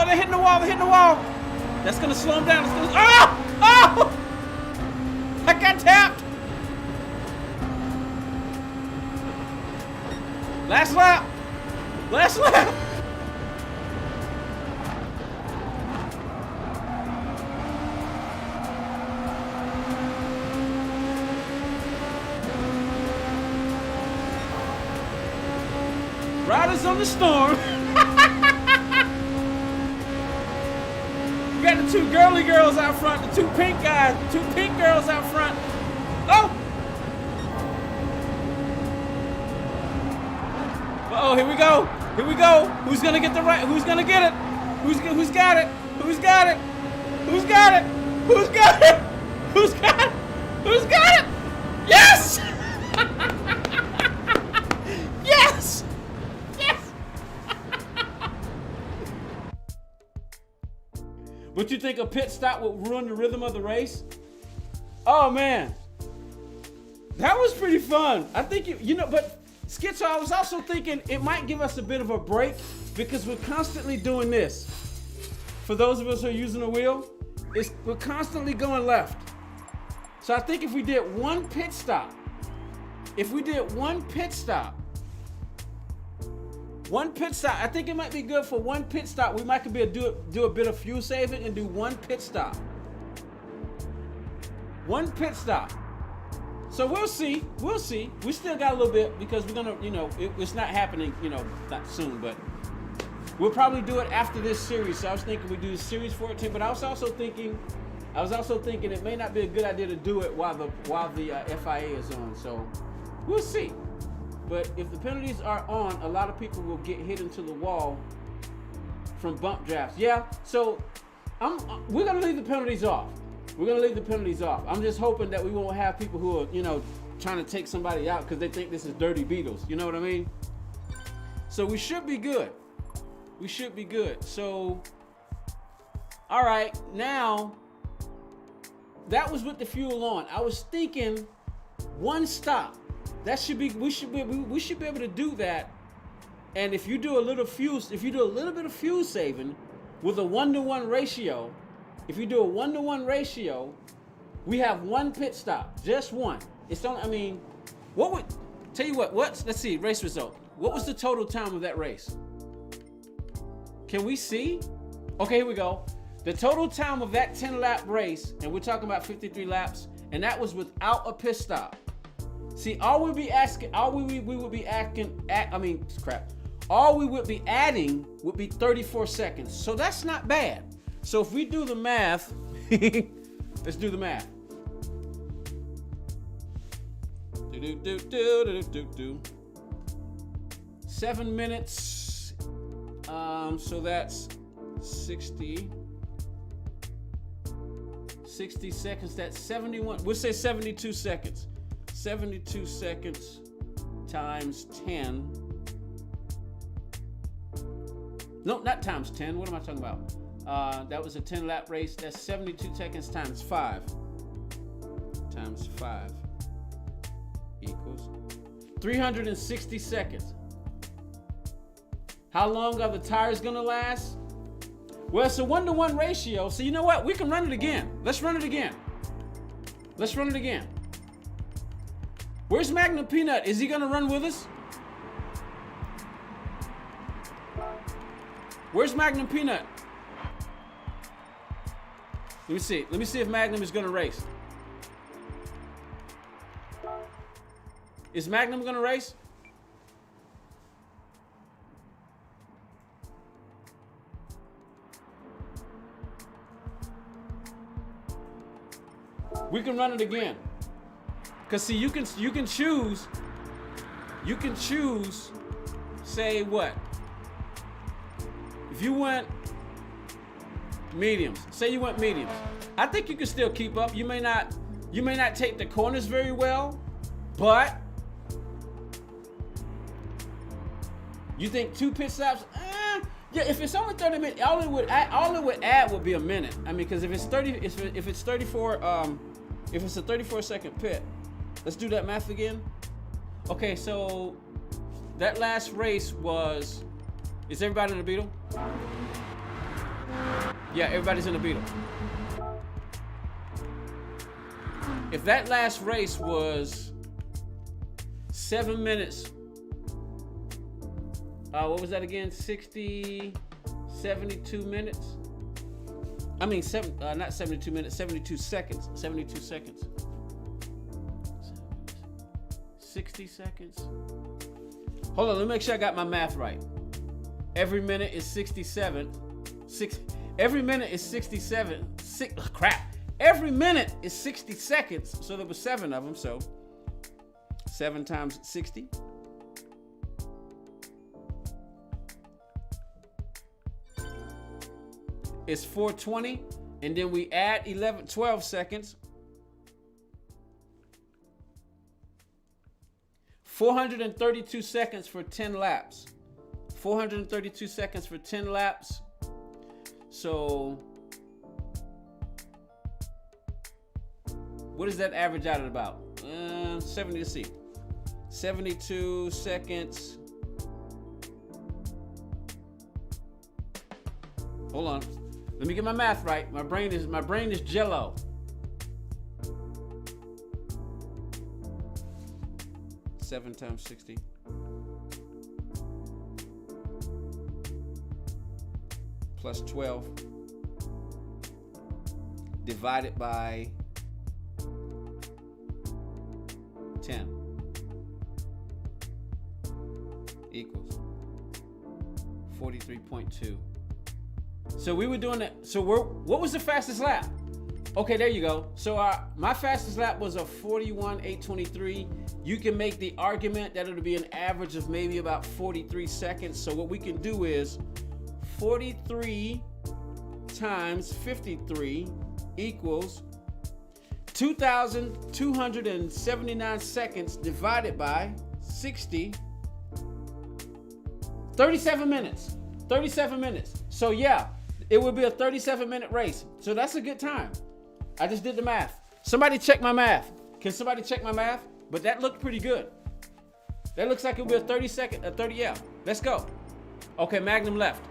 They're hitting the wall, they're hitting the wall. That's gonna slow them down. Oh! Oh! I got tapped. Last lap. Last lap. Riders on the storm. Got the 2 girly girls out front, the 2 pink guys, 2 pink girls out front. Oh! Uh-oh, here we go. Here we go. Who's gonna get the right? Who's gonna get it? Who's got it? Who's got it? Who's got it? Who's got it? Who's got it? Who's got it? Yes! Yes! Yes! But you think a pit stop would ruin the rhythm of the race? Oh man, that was pretty fun. I think you know, but Schizo, I was also thinking it might give us a bit of a break because we're constantly doing this. For those of us who are using the wheel, we're constantly going left. So I think if we did one pit stop, I think it might be good for one pit stop. We might be able to do a bit of fuel saving and do one pit stop. One pit stop. So we'll see. We still got a little bit because we're gonna, it's not happening, not soon, but we'll probably do it after this series. So I was thinking we do series 14, but I was also thinking it may not be a good idea to do it while the FIA is on. So we'll see. But if the penalties are on, a lot of people will get hit into the wall from bump drafts. Yeah, so we're gonna leave the penalties off. I'm just hoping that we won't have people who are, trying to take somebody out because they think this is Dirty Beatles. You know what I mean? So we should be good. So, all right, now that was with the fuel on. I was thinking one stop. We should be able to do that. And if you do a little bit of fuel saving with a 1-to-1 ratio, we have one pit stop, just one. Let's see, race result. What was the total time of that race? Can we see? Okay, here we go. The total time of that 10-lap race, and we're talking about 53 laps, and that was without a pit stop. See, all we would be asking, all we would be asking, all we would be adding would be 34 seconds. So that's not bad. So if we do the math, let's do the math. 7 minutes. So that's 60 seconds. That's 71. We'll say 72 seconds. 72 seconds times 10. No, not times 10. What am I talking about? That was a 10 lap race. That's 72 seconds times 5. Times 5 equals 360 seconds. How long are the tires gonna last? Well, it's a 1-to-1 ratio. So you know what? We can run it again. Let's run it again. Let's run it again. Where's Magnum Peanut? Is he gonna run with us? Where's Magnum Peanut? Let me see. Let me see if Magnum is gonna race. Is Magnum gonna race? We can run it again. Cause see, you can choose. You can choose. Say what? If you went mediums, say you went mediums, I think you can still keep up. You may not take the corners very well, but you think 2 pit stops? Yeah, if it's only 30 minutes, all it would add would be a minute. I mean, because if it's 34, if it's a 34-second pit, let's do that math again. Okay, so that last race was. Is everybody in the Beetle? Yeah, everybody's in the Beetle. If that last race was 7 minutes, what was that again? 72 minutes? I mean, not 72 minutes, 72 seconds. 72 seconds. 60 seconds. Hold on, let me make sure I got my math right. Every minute is 67. Every minute is 67. Every minute is 60 seconds. So there were 7 of them. So 7 times 60. It's 420, and then we add 12 seconds. 432 seconds for 10 laps. 432 seconds for 10 laps. So what does that average out at about? 70, let's see. 72 seconds. Hold on. Let me get my math right. My brain is jello. Seven times 60. Plus 12. Divided by 10. Equals 43.2. So we were doing that. So what was the fastest lap? Okay, there you go. So my fastest lap was a 41.823. You can make the argument that it'll be an average of maybe about 43 seconds. So what we can do is 43 times 53 equals 2,279 seconds divided by 60. 37 minutes. 37 minutes. So yeah, it would be a 37-minute race. So that's a good time. I just did the math. Somebody check my math. Can somebody check my math? But that looked pretty good. That looks like it would be a 30, yeah. Let's go. Okay, Magnum left.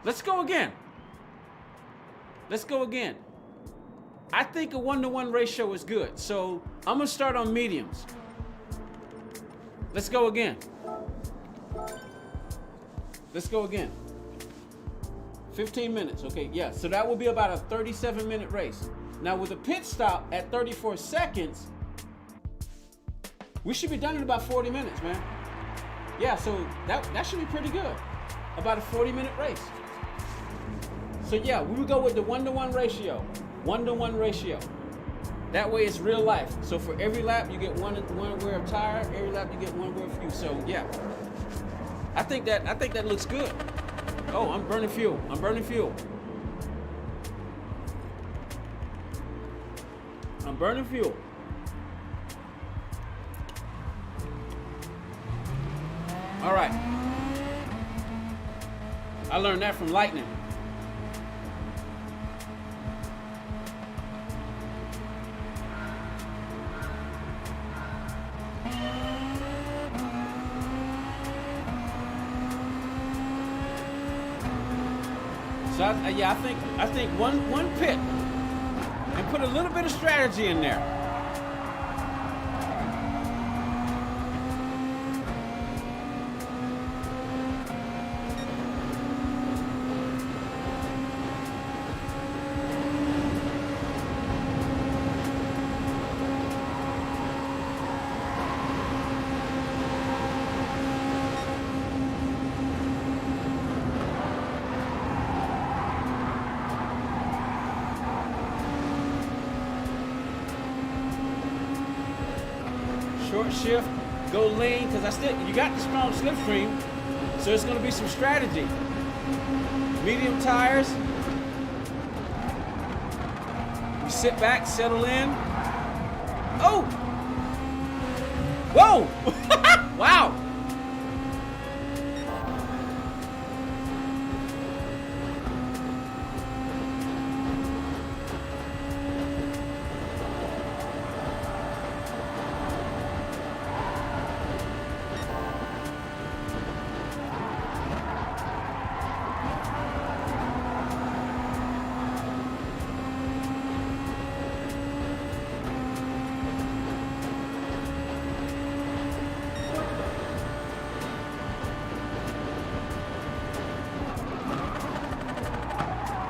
Let's go again. Let's go again. I think a 1-to-1 ratio is good. So I'm gonna start on mediums. Let's go again. Let's go again. 15 minutes, okay, yeah. So that will be about a 37-minute race. Now with a pit stop at 34 seconds, we should be done in about 40 minutes, man. Yeah, so that should be pretty good. About a 40-minute race. So yeah, we would go with the 1-to-1 ratio. 1-to-1 ratio. That way it's real life. So for every lap you get one wear of tire, every lap you get one wear of fuel. So yeah. I think that looks good. Oh, I'm burning fuel. I'm burning fuel. I'm burning fuel. All right. I learned that from Lightning. So I think one pit and put a little bit of strategy in there. Short shift, go lean, because you got the strong slipstream, so it's going to be some strategy. Medium tires. You sit back, settle in. Oh! Whoa! Wow!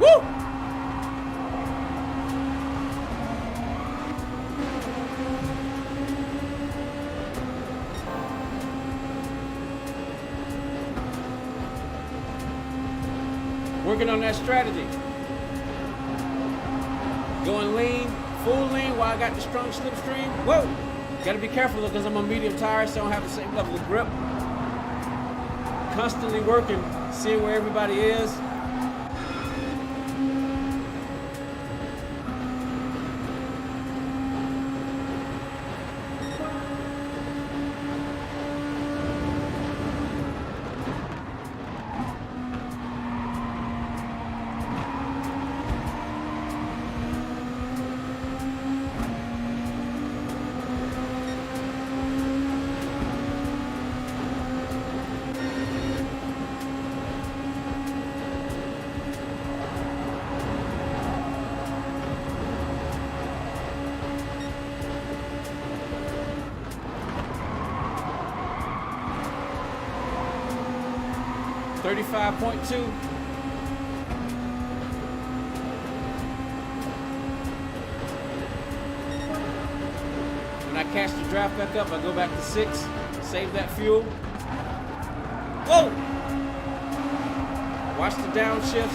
Woo! Working on that strategy. Going lean, full lean while I got the strong slipstream. Whoa! Gotta be careful because I'm on medium tires, so I don't have the same level of grip. Constantly working, seeing where everybody is. .2. When I catch the draft back up, I go back to 6, save that fuel. Whoa! Watch the downshift,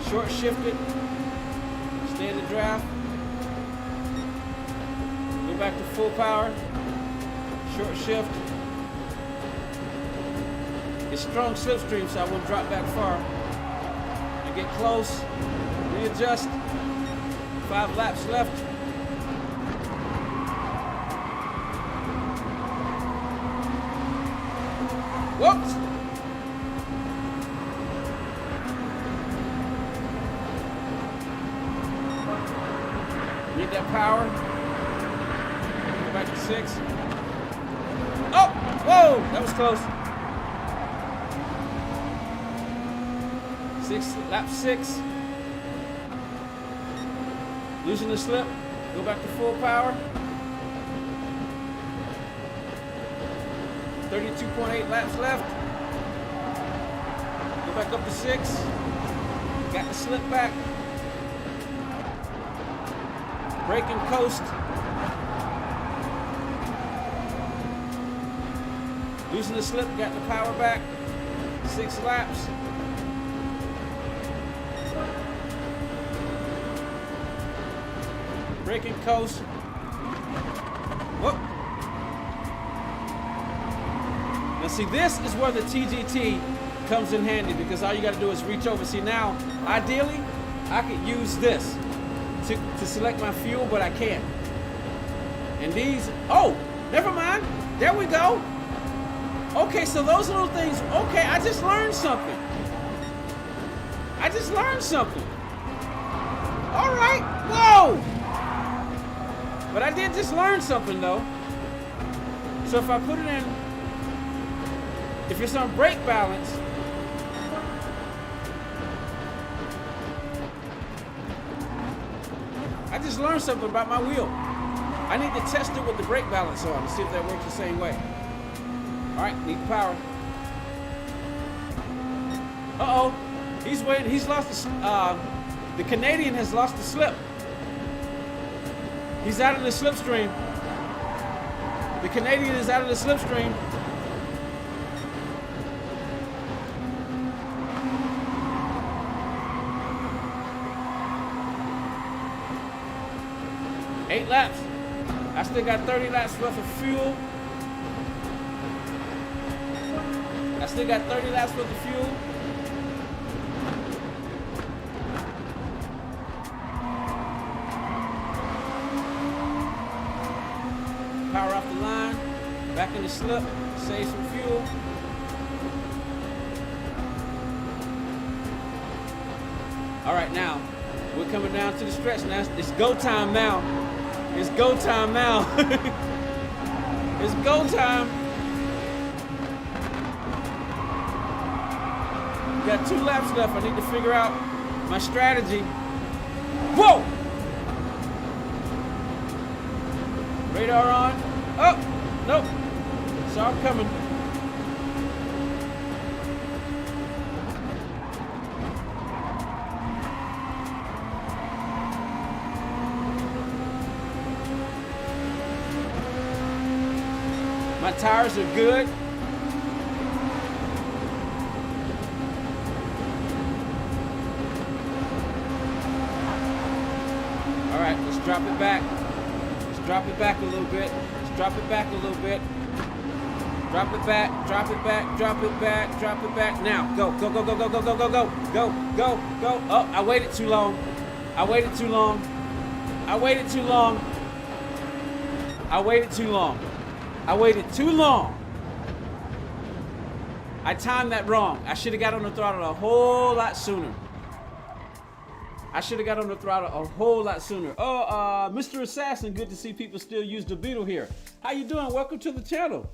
short shift it, stay in the draft, go back to full power, short shift. It's strong slipstream, so I won't drop back far. I get close, readjust. 5 laps left. Whoops! Need that power. Go back to 6. Oh! Whoa! That was close. Lap 6. Losing the slip. Go back to full power. 32.8 laps left. Go back up to 6. Got the slip back. Brake and coast. Loosen the slip, got the power back. 6 laps. Brake and coast. Whoop. Now see, this is where the TGT comes in handy because all you got to do is reach over. See now, ideally, I could use this to select my fuel, but I can't. And these, oh, never mind. There we go. Okay, so those little things, okay, I just learned something. I just learned something. All right, whoa. But I did just learn something though. So if I put it in, if it's on brake balance, I just learned something about my wheel. I need to test it with the brake balance on to see if that works the same way. All right, need the power. Uh-oh, he's waiting, he's lost the Canadian has lost the slip. He's out of the slipstream. The Canadian is out of the slipstream. Eight laps. I still got 30 laps worth of fuel. I still got 30 laps worth of fuel. Power off the line, back in the slip, save some fuel. All right, now, we're coming down to the stretch now. It's go time now. It's go time now. It's go time. Got 2 laps left. I need to figure out my strategy. Whoa! Radar on. Oh, nope. Saw him coming. My tires are good. All right, let's drop it back. Let's drop it back a little bit. Let's drop it back a little bit. Drop it back, drop it back, drop it back, drop it back. Now, go, go, go, go, go, go, go, go, go, go, go, go. Oh, I waited too long. I waited too long. I waited too long. I waited too long. I waited too long. I timed that wrong. I should have got on the throttle a whole lot sooner. I should have got on the throttle a whole lot sooner. Oh, Mr. Assassin, good to see people still use the Beetle here. How you doing? Welcome to the channel.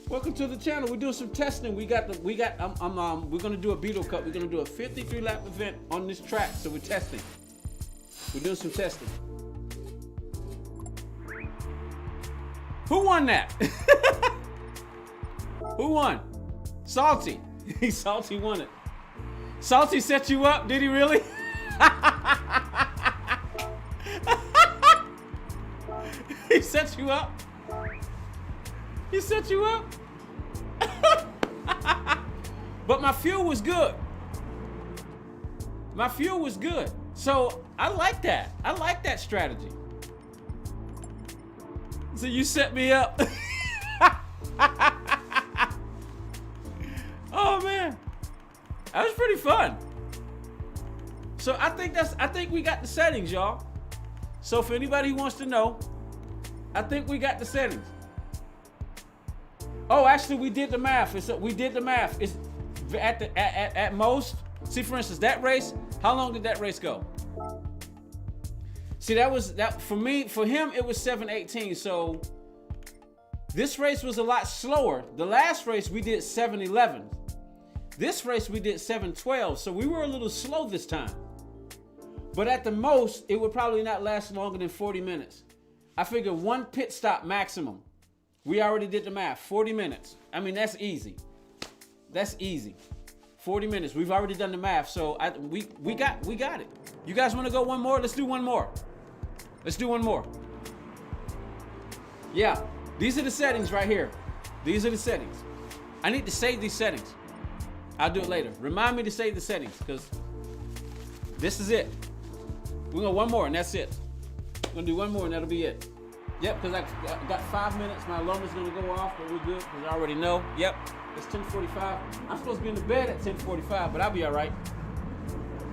Welcome to the channel. We're doing some testing. We're gonna do a Beetle Cup. We're gonna do a 53 lap event on this track. So we're testing. We're doing some testing. Who won that? Who won? Salty. Salty won it. Salty set you up, did he really? He set you up? He set you up? But my fuel was good. My fuel was good. So I like that. I like that strategy. So you set me up. Oh man. That was pretty fun. So I think we got the settings, y'all. So for anybody who wants to know, I think we got the settings. Oh, actually we did the math. We did the math. It's at most. See, for instance, that race, how long did that race go? See, that for me, for him, it was 7:18. So this race was a lot slower. The last race we did 7:11. This race we did 7:12. So we were a little slow this time. But at the most, it would probably not last longer than 40 minutes. I figure one pit stop maximum. We already did the math, 40 minutes. I mean, that's easy. That's easy. 40 minutes, we've already done the math. So we got it. You guys wanna go one more? Let's do one more. Let's do one more. Yeah, these are the settings right here. These are the settings. I need to save these settings. I'll do it later. Remind me to save the settings, because this is it. We're gonna one more and that's it. We're gonna do one more and that'll be it. Yep, because I got 5 minutes. My alarm is gonna go off, but we're good because I already know. Yep, it's 10:45. I'm supposed to be in the bed at 10:45, but I'll be all right.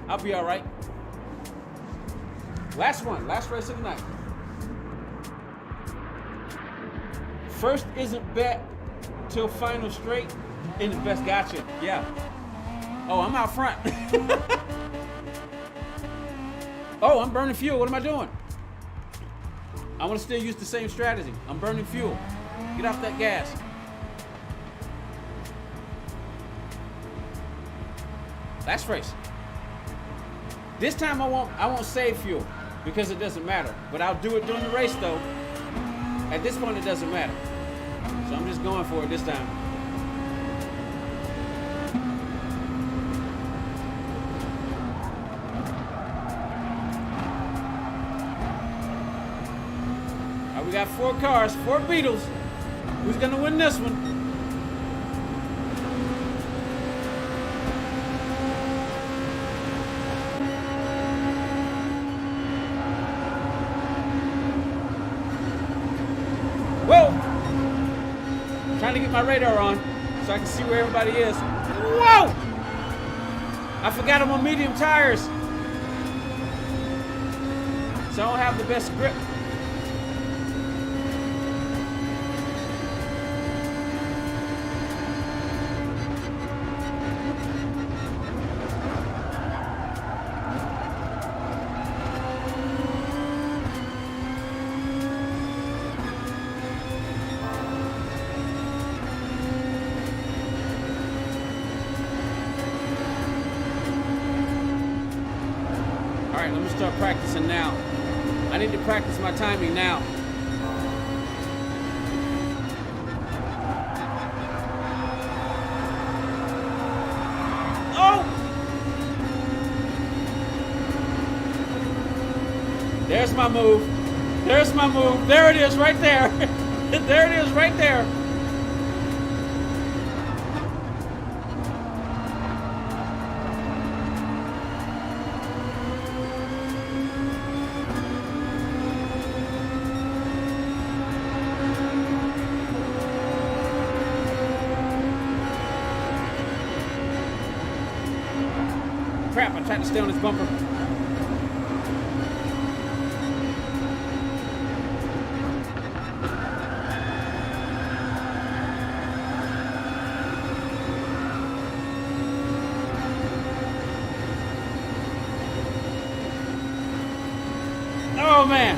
I'll be all right. Last one, last race of the night. First isn't bet till final straight in the best. Gotcha. Yeah. Oh, I'm out front. Oh, I'm burning fuel. What am I doing? I want to still use the same strategy. I'm burning fuel. Get off that gas. Last race. This time I won't save fuel because it doesn't matter. But I'll do it during the race though. At this point it doesn't matter. So I'm just going for it this time. All right, we got 4 cars, 4 Beetles. Who's gonna win this one? Whoa! Trying to get my radar on so I can see where everybody is. Whoa! I forgot I'm on medium tires. So I don't have the best grip. All right, let me start practicing now. I need to practice my timing now. Oh! There's my move. There's my move. There it is right there. There it is right there. Crap, I tried to stay on this bumper. Oh man.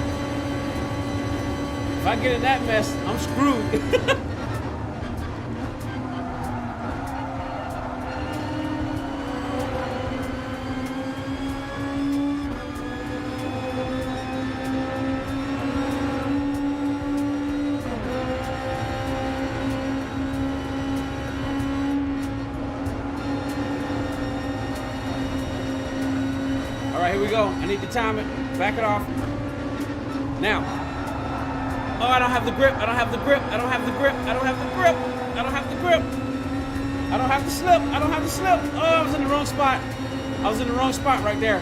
If I get in that mess, I'm screwed. All right, here we go. I need to time it. Back it off. Now. Oh, I don't have the grip. I don't have the grip. I don't have the grip. I don't have the grip. I don't have the grip. I don't have the slip. I don't have the slip. Oh, I was in the wrong spot. I was in the wrong spot right there.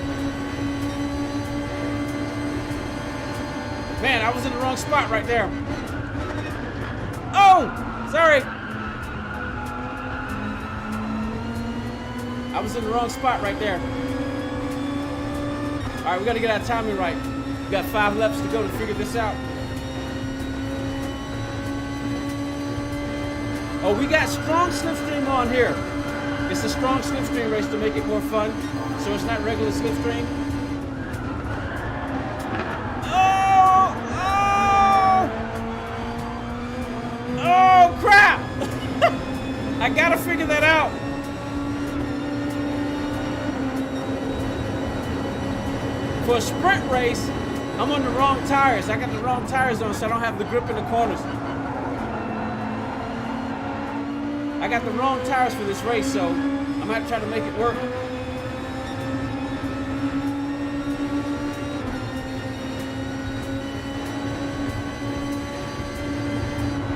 Man, I was in the wrong spot right there. Oh, sorry. I was in the wrong spot right there. All right, we got to get our timing right. We got 5 laps to go to figure this out. Oh, we got strong slipstream on here. It's a strong slipstream race to make it more fun. So it's not regular slipstream. Oh! Oh! Oh, crap! I got to figure that out. For a sprint race, I'm on the wrong tires. I got the wrong tires on, so I don't have the grip in the corners. I got the wrong tires for this race, so I'm gonna have to try to make it work.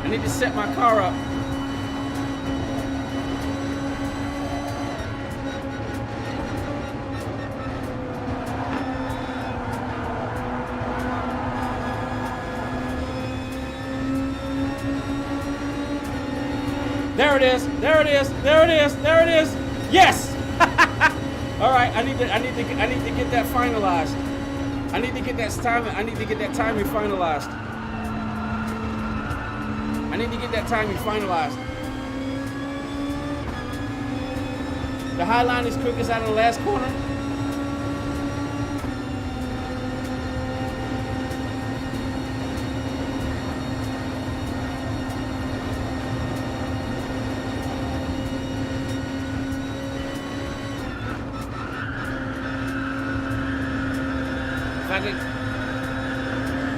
I need to set my car up. There it is. There it is. There it is. There it is. Yes. All right. I need to get that finalized. I need to get that timing. I need to get that timing finalized. I need to get that timing finalized. The high line is quickest out of the last corner.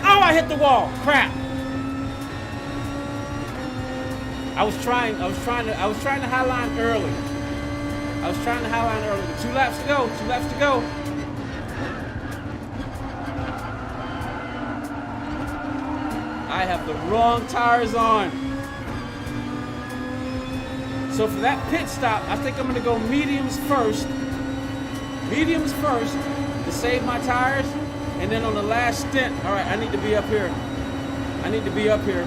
Oh, I hit the wall. Crap. I was trying to high line early. I was trying to high line early. But 2 laps to go. 2 laps to go. I have the wrong tires on. So for that pit stop, I think I'm gonna go mediums first. Mediums first to save my tires. And then on the last stint, all right, I need to be up here. I need to be up here.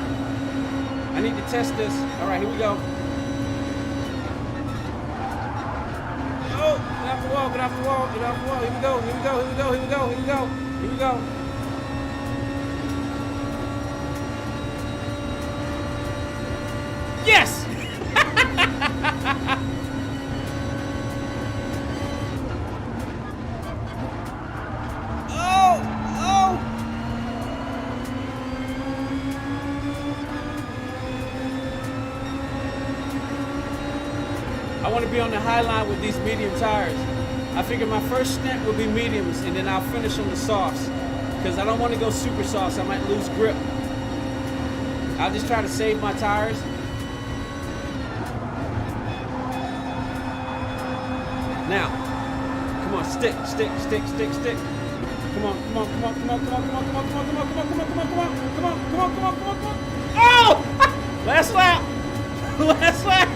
I need to test this. All right, here we go. Oh, get off the wall, get off the wall, get off the wall. Here we go, here we go, here we go, here we go, here we go, here we go. Yes! I want to be on the high line with these medium tires. I figured my first stint will be mediums and then I'll finish on the softs because I don't want to go super softs. I might lose grip. I'll just try to save my tires. Now, come on, stick. Come on. Oh! Last lap. Last lap.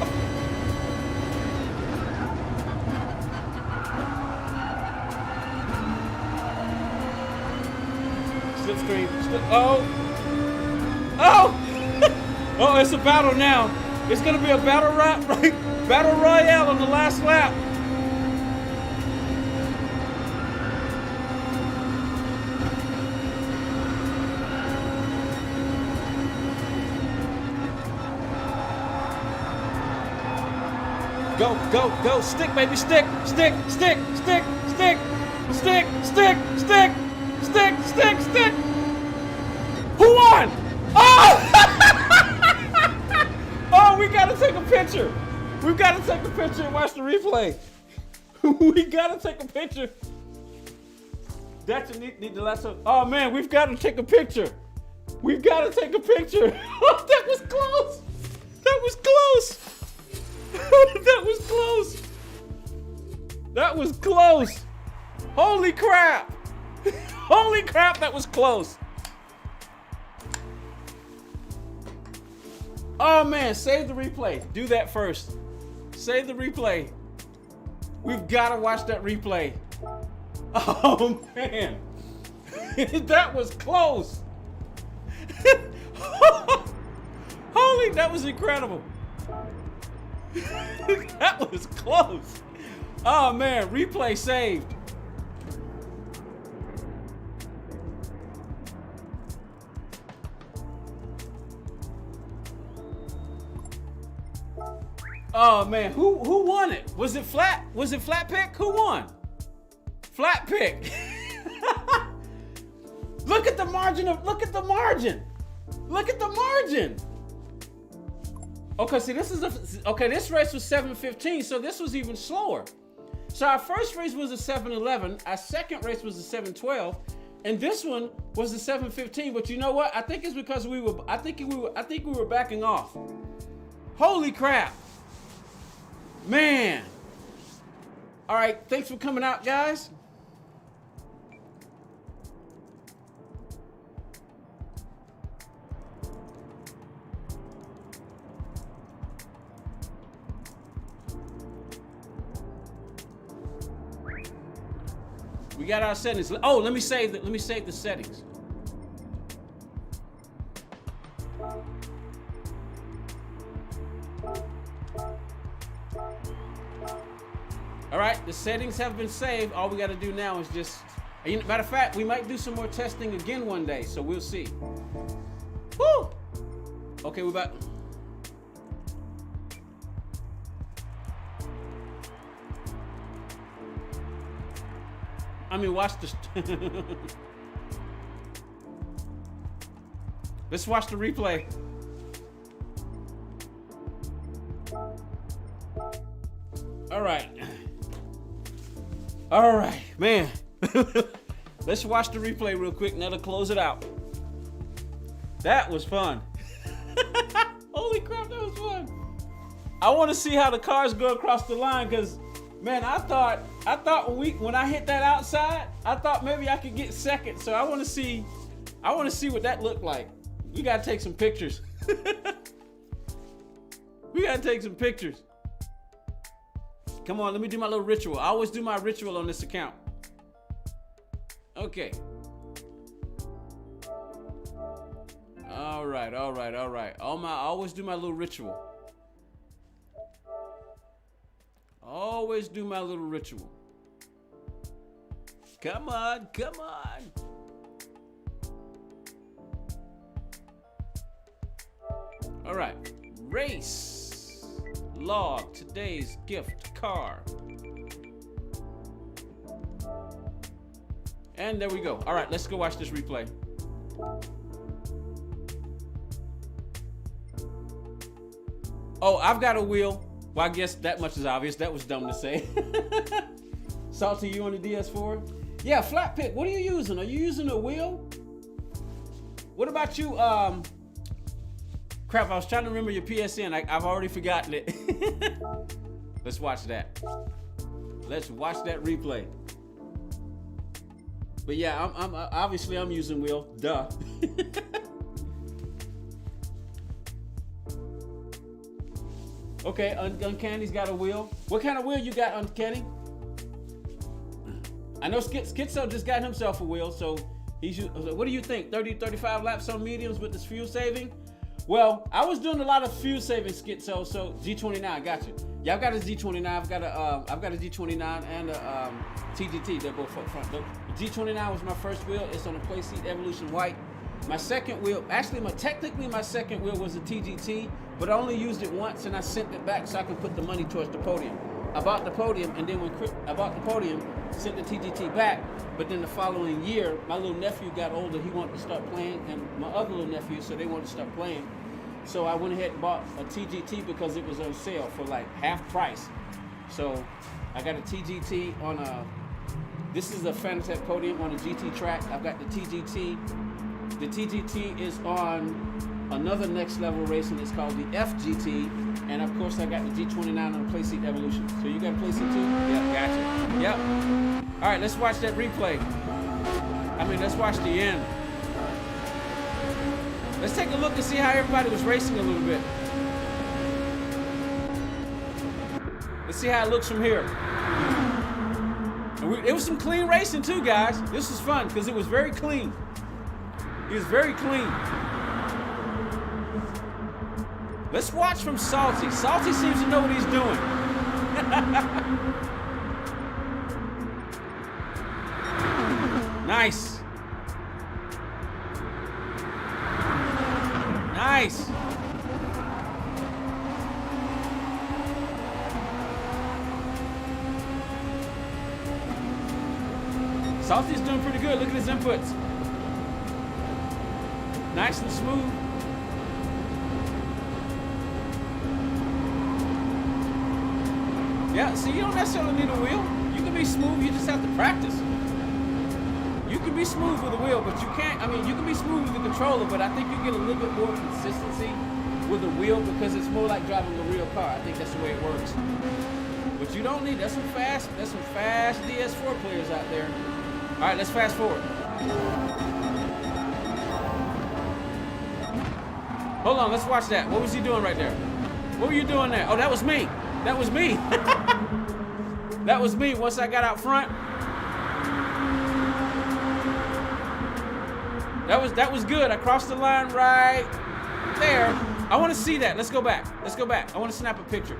Slipstream. Oh, it's a battle now. It's gonna be a battle royale on the last lap. Go, stick, baby, stick. Who won? Oh! Oh, we gotta take a picture. We've got to take a picture and watch the replay. We gotta take a picture. That's a need the last one. Oh man, we've got to take a picture. We've got to take a picture. That was close. That was close. That was close. That was close. Holy crap. Holy crap, that was close. Oh man, save the replay. Do that first. Save the replay. We've got to watch that replay. Oh man. That was close. Holy, that was incredible. That was close. Oh man, replay saved. Oh man, who won it? Was it flat? Was it flat pick? Who won? Flat pick. Look at the margin of, look at the margin. Look at the margin. Okay, see this is okay, this race was 7:15, so this was even slower. So our first race was a 7:11, our second race was a 7:12, and this one was a 7:15. But you know what? I think it's because we were backing off. Holy crap. Man. All right, thanks for coming out, guys. We got our settings. Oh, let me save the settings. All right, the settings have been saved. All we got to do now is just, matter of fact, we might do some more testing again one day, so we'll see. Woo! Okay, we're back. Watch this. Let's watch the replay. All right. All right, man. Let's watch the replay real quick. Now to close it out. That was fun. Holy crap, that was fun. I want to see how the cars go across the line, because man, I thought when I hit that outside, I thought maybe I could get second. So I want to see what that looked like. We gotta take some pictures. We gotta take some pictures. Come on, let me do my little ritual. I always do my ritual on this account. Okay. All right. I always do my little ritual. Always do my little ritual. Come on. All right. Race. Log. Today's gift car. And there we go. All right, let's go watch this replay. Oh, I've got a wheel. Well, I guess that much is obvious. That was dumb to say. Salty, you on the DS4? Yeah, flat pick. What are you using? Are you using a wheel? What about you? Crap, I was trying to remember your PSN. I've already forgotten it. Let's watch that. Let's watch that replay. But yeah, I'm obviously I'm using wheel. Duh. Okay, Uncanny's got a wheel. What kind of wheel you got, Uncanny? I know Schizo just got himself a wheel, so what do you think? 30, 35 laps on mediums with this fuel saving? Well, I was doing a lot of fuel saving, Schizo, so G29, gotcha. Yeah, I've got a G29, I've got a G29 and a TGT, they're both up front. The G29 was my first wheel, it's on a Playseat Evolution White. My second wheel, actually technically my second wheel was a TGT, but I only used it once and I sent it back so I could put the money towards the podium. I bought the podium, and then when I bought the podium, sent the TGT back, but then the following year, my little nephew got older, he wanted to start playing, and my other little nephew, so they wanted to start playing. So I went ahead and bought a TGT because it was on sale for like half price. So I got a TGT on this is a Fanatec podium on a GT track. I've got the TGT. The TGT is on another next level racing. It's called the FGT. And of course I got the G29 on the Playseat Evolution. So you got a Playseat too? Yeah, gotcha. Yep. All right, let's watch that replay. Let's watch the end. Let's take a look and see how everybody was racing a little bit. Let's see how it looks from here. And it was some clean racing too, guys. This was fun because it was very clean. It was very clean. Let's watch from Salty. Salty seems to know what he's doing. Nice. Nice. Salty's doing pretty good. Look at his inputs. Nice and smooth. Yeah, see, you don't necessarily need a wheel. You can be smooth, you just have to practice. You can be smooth with a wheel, but you can't, you can be smooth with the controller, but I think you get a little bit more consistency with the wheel because it's more like driving a real car. I think that's the way it works. But you don't need, there's some fast DS4 players out there. All right, let's fast forward. Hold on, let's watch that. What was he doing right there? What were you doing there? Oh, that was me. That was me. That was me once I got out front. That was good. I crossed the line right there. I want to see that. Let's go back. Let's go back. I want to snap a picture.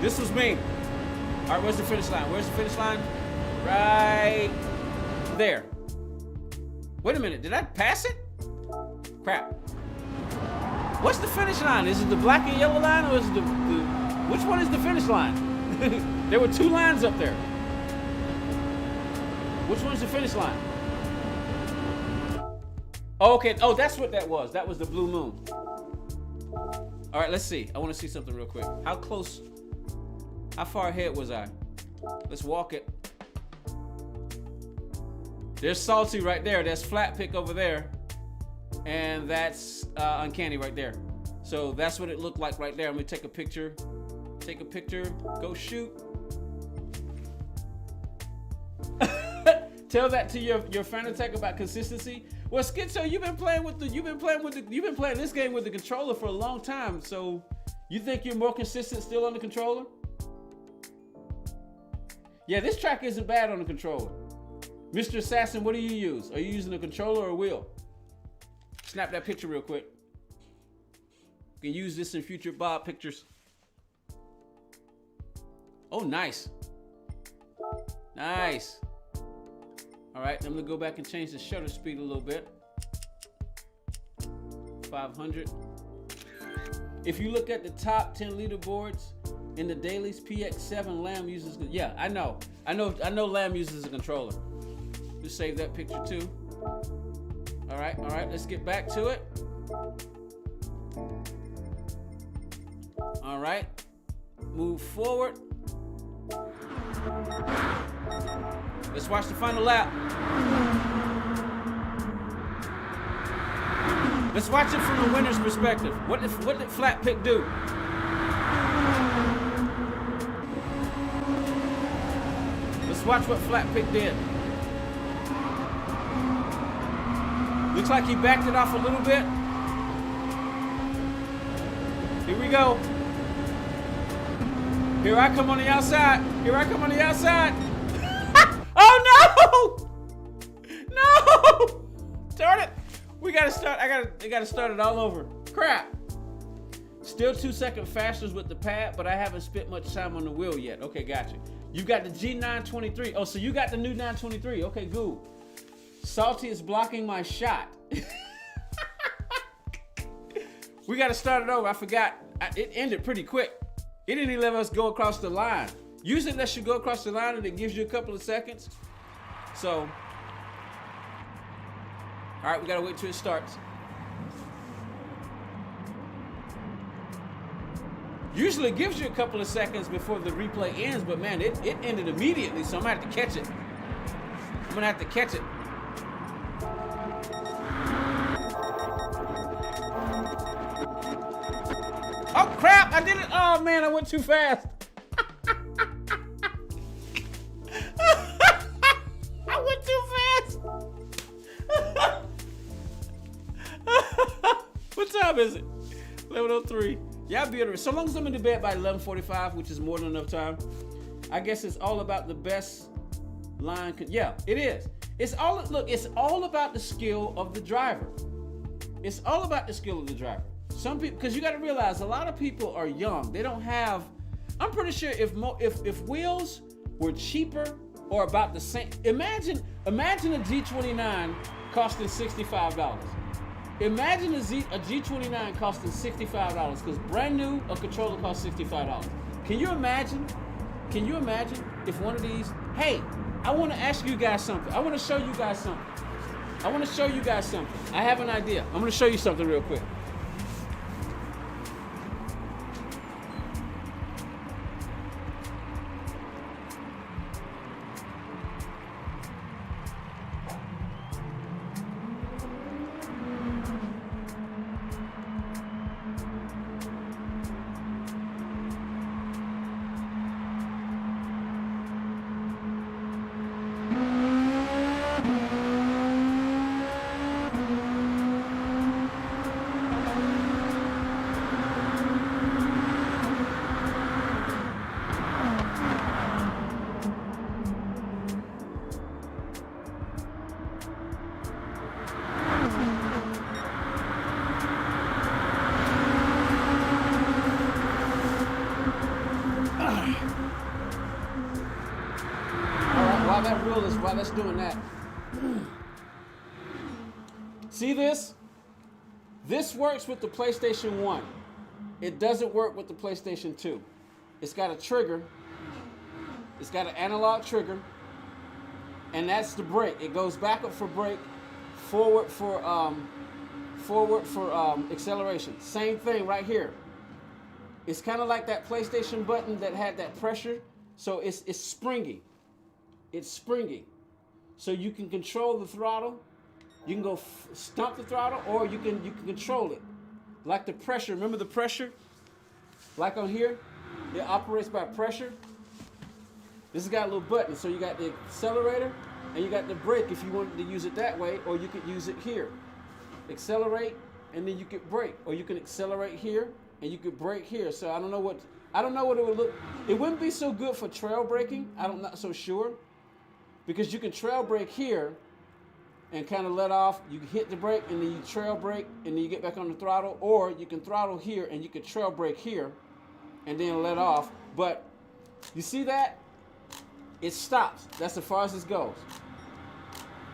This was me. All right, where's the finish line? Where's the finish line? Right there. Wait a minute. Did I pass it? Crap. What's the finish line? Is it the black and yellow line, or is it the which one is the finish line? There were two lines up there. Which one's the finish line? Oh, okay. Oh, that's what that was. That was the blue moon. All right, let's see. I want to see something real quick. How close? How far ahead was I? Let's walk it. There's Salty right there. That's Flat Pick over there. And that's Uncanny right there. So that's what it looked like right there. I'm gonna take a picture. Take a picture. Go shoot. Tell that to your Fanatec about consistency. Well, Schizo, you've been playing this game with the controller for a long time. So you think you're more consistent still on the controller? Yeah, this track isn't bad on the controller. Mr. Assassin, what do you use? Are you using a controller or a wheel? Snap that picture real quick. You can use this in future Bob pictures. Oh, nice. Nice. All right, I'm gonna go back and change the shutter speed a little bit. 500. If you look at the top 10 leaderboards in the dailies, PX7 Lamb uses, yeah, I know Lamb uses a controller. Just save that picture too. All right, let's get back to it. All right, move forward. Let's watch the final lap. Let's watch it from the winner's perspective. What did Flat Pick do? Let's watch what Flat Pick did. Looks like he backed it off a little bit. Here we go. Here I come on the outside. Here I come on the outside. Oh no! No! Darn it! We gotta start. I gotta start it all over. Crap. Still 2 second faster with the pad, but I haven't spent much time on the wheel yet. Okay, gotcha. You got the G923. Oh, so you got the new 923. Okay, good. Salty is blocking my shot. We gotta start it over. I forgot. It ended pretty quick. It didn't even let us go across the line. Usually that should go across the line and it gives you a couple of seconds. So, all right, we gotta wait till it starts. Usually it gives you a couple of seconds before the replay ends, but man, it ended immediately, so I'm gonna have to catch it. I'm gonna have to catch it. Oh crap, I did it. Oh man, I went too fast. I went too fast. What time is it? 11:03. Yeah, I'll be able to, so long as I'm in the bed by 11:45, which is more than enough time. I guess it's all about the best line. Yeah, it is. It's all about the skill of the driver. It's all about the skill of the driver. Some people, because you got to realize a lot of people are young. They don't have. I'm pretty sure if wheels were cheaper or about the same. Imagine a G29 costing $65. Imagine a G29 costing $65 because brand new a controller costs $65. Can you imagine? Can you imagine if one of these? Hey, I want to ask you guys something. I want to show you guys something. I have an idea. I'm going to show you something real quick. while that's doing that, see this? This works with the PlayStation 1. It doesn't work with the PlayStation 2. It's got a trigger. It's got an analog trigger. And that's the brake. It goes backward for brake, forward for acceleration. Same thing right here. It's kind of like that PlayStation button that had that pressure. So it's springy. It's springy. So you can control the throttle. You can go stump the throttle, or you can control it. Like the pressure. Remember the pressure? Like on here, it operates by pressure. This has got a little button. So you got the accelerator and you got the brake if you wanted to use it that way, or you could use it here. Accelerate and then you could brake, or you can accelerate here and you could brake here. So I don't know what it would look. It wouldn't be so good for trail braking. I'm not so sure, because you can trail brake here and kind of let off. You hit the brake and then you trail brake and then you get back on the throttle, or you can throttle here and you can trail brake here and then let off. But you see that? It stops. That's as far as this goes.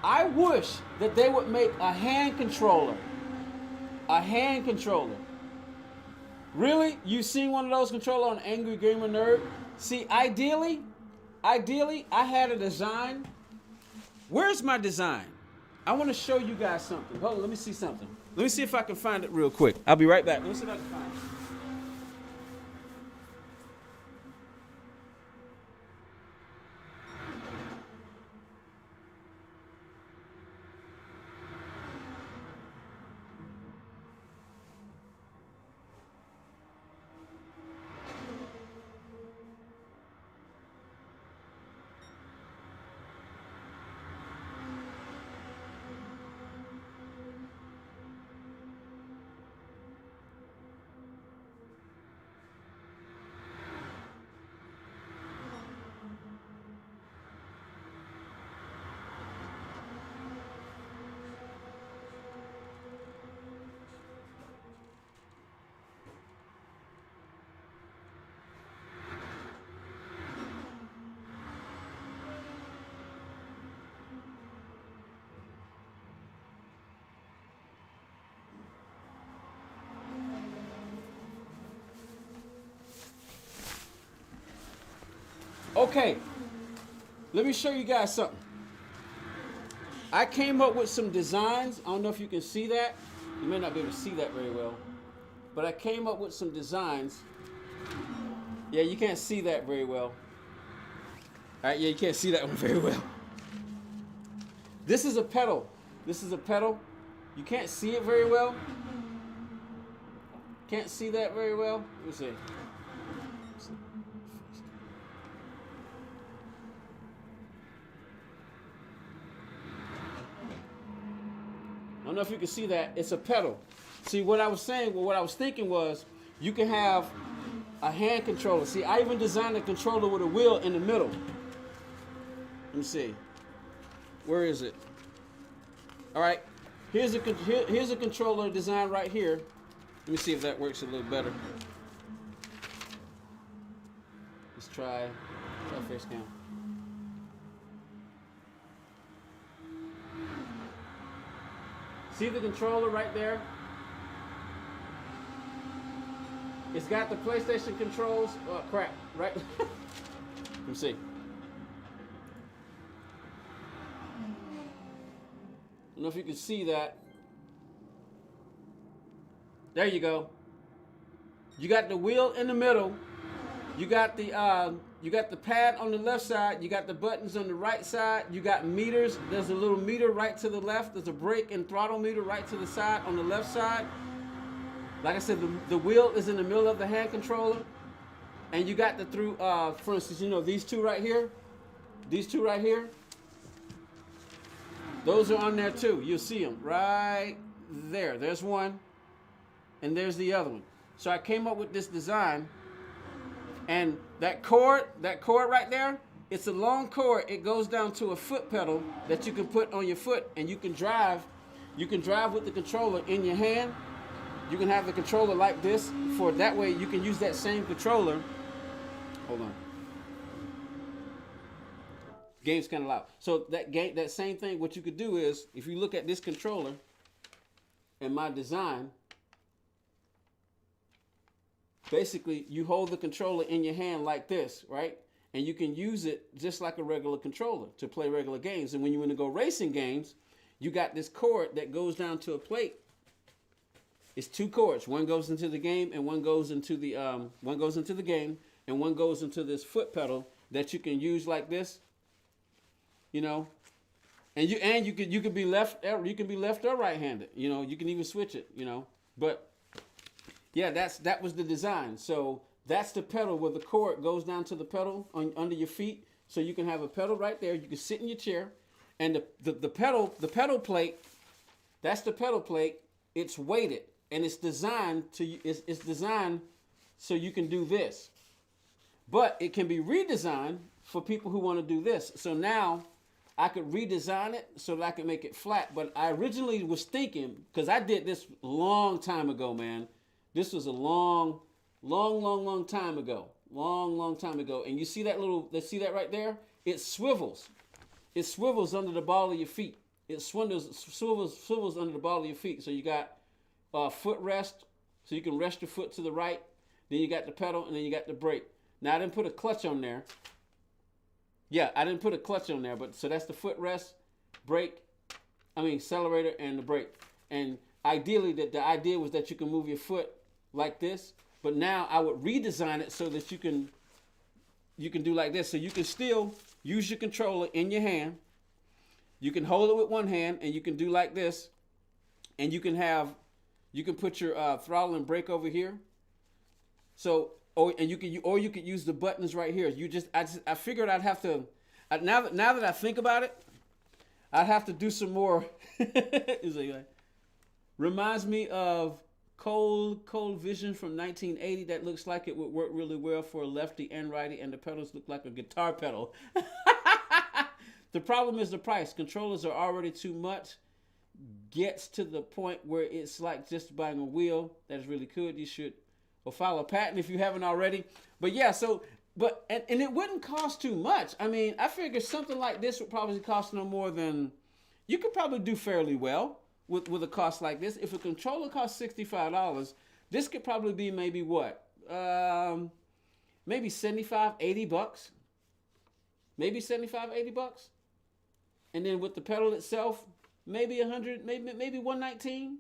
I wish that they would make a hand controller. A hand controller. Really? You seen one of those controllers on Angry Gamer Nerd? See, ideally, I had a design. Where's my design? I want to show you guys something. Hold on, let me see something. Let me see if I can find it real quick. I'll be right back. Let me see if I can find it. Okay, let me show you guys something. I came up with some designs. I don't know if you can see that. You may not be able to see that very well. But I came up with some designs. Yeah, you can't see that very well. All right, yeah, you can't see that one very well. This is a pedal. This is a pedal. You can't see it very well. Can't see that very well. Let me see. I don't know if you can see that. It's a pedal. See, what I was saying, well, what I was thinking was, you can have a hand controller. See, I even designed a controller with a wheel in the middle. Let me see. Where is it? All right. Here's a controller design right here. Let me see if that works a little better. Let's try face cam. See the controller right there? It's got the PlayStation controls. Oh, crap, right? Let me see. I don't know if you can see that. There you go. You got the wheel in the middle. You got the pad on the left side. You got the buttons on the right side. You got meters. There's a little meter right to the left. There's a brake and throttle meter right to the side on the left side. Like I said, the wheel is in the middle of the hand controller. And you got the for instance, you know, these two right here. These two right here. Those are on there too. You'll see them right there. There's one. And there's the other one. So I came up with this design. And that cord right there, it's a long cord. It goes down to a foot pedal that you can put on your foot, and you can drive with the controller in your hand. You can have the controller like this, for that way you can use that same controller. Hold on. Game's kind of loud. So that same thing, what you could do is, if you look at this controller and my design, basically you hold the controller in your hand like this, right? And you can use it just like a regular controller to play regular games. And when you want to go racing games, you got this cord that goes down to a plate. It's two cords. One goes into the game, and one goes into the game, and one goes into this foot pedal that you can use like this. You know, and you could be left or right-handed. You know, you can even switch it. You know, but yeah, that was the design. So that's the pedal where the cord goes down to the pedal under your feet, so you can have a pedal right there. You can sit in your chair, and the pedal plate, that's the pedal plate. It's weighted, and it's designed so you can do this, but it can be redesigned for people who want to do this. So now I could redesign it so that I can make it flat. But I originally was thinking, because I did this a long time ago, man. This was a long time ago. Long time ago. And you see that right there? It swivels. It swivels under the ball of your feet. It swivels under the ball of your feet. So you got foot rest, so you can rest your foot to the right. Then you got the pedal, and then you got the brake. Now I didn't put a clutch on there. Yeah, I didn't put a clutch on there, but so that's the footrest, accelerator, and the brake. And ideally, the idea was that you can move your foot like this, but now I would redesign it so that you can do like this. So you can still use your controller in your hand. You can hold it with one hand, and you can do like this, and you can put your throttle and brake over here. So. You could use the buttons right here. I figured I'd have to. Now that I think about it, I'd have to do some more. Reminds me of Cold Vision from 1980. That looks like it would work really well for a lefty and righty, and the pedals look like a guitar pedal. The problem is the price. Controllers are already too much. Gets to the point where it's like just buying a wheel that is really good. You should. Or file a patent if you haven't already. But yeah, and it wouldn't cost too much. I mean, I figure something like this would probably cost no more than, you could probably do fairly well with a cost like this. If a controller costs $65, this could probably be maybe what? Maybe 75, 80 bucks. Maybe 75, 80 bucks. And then with the pedal itself, maybe 100, maybe 119.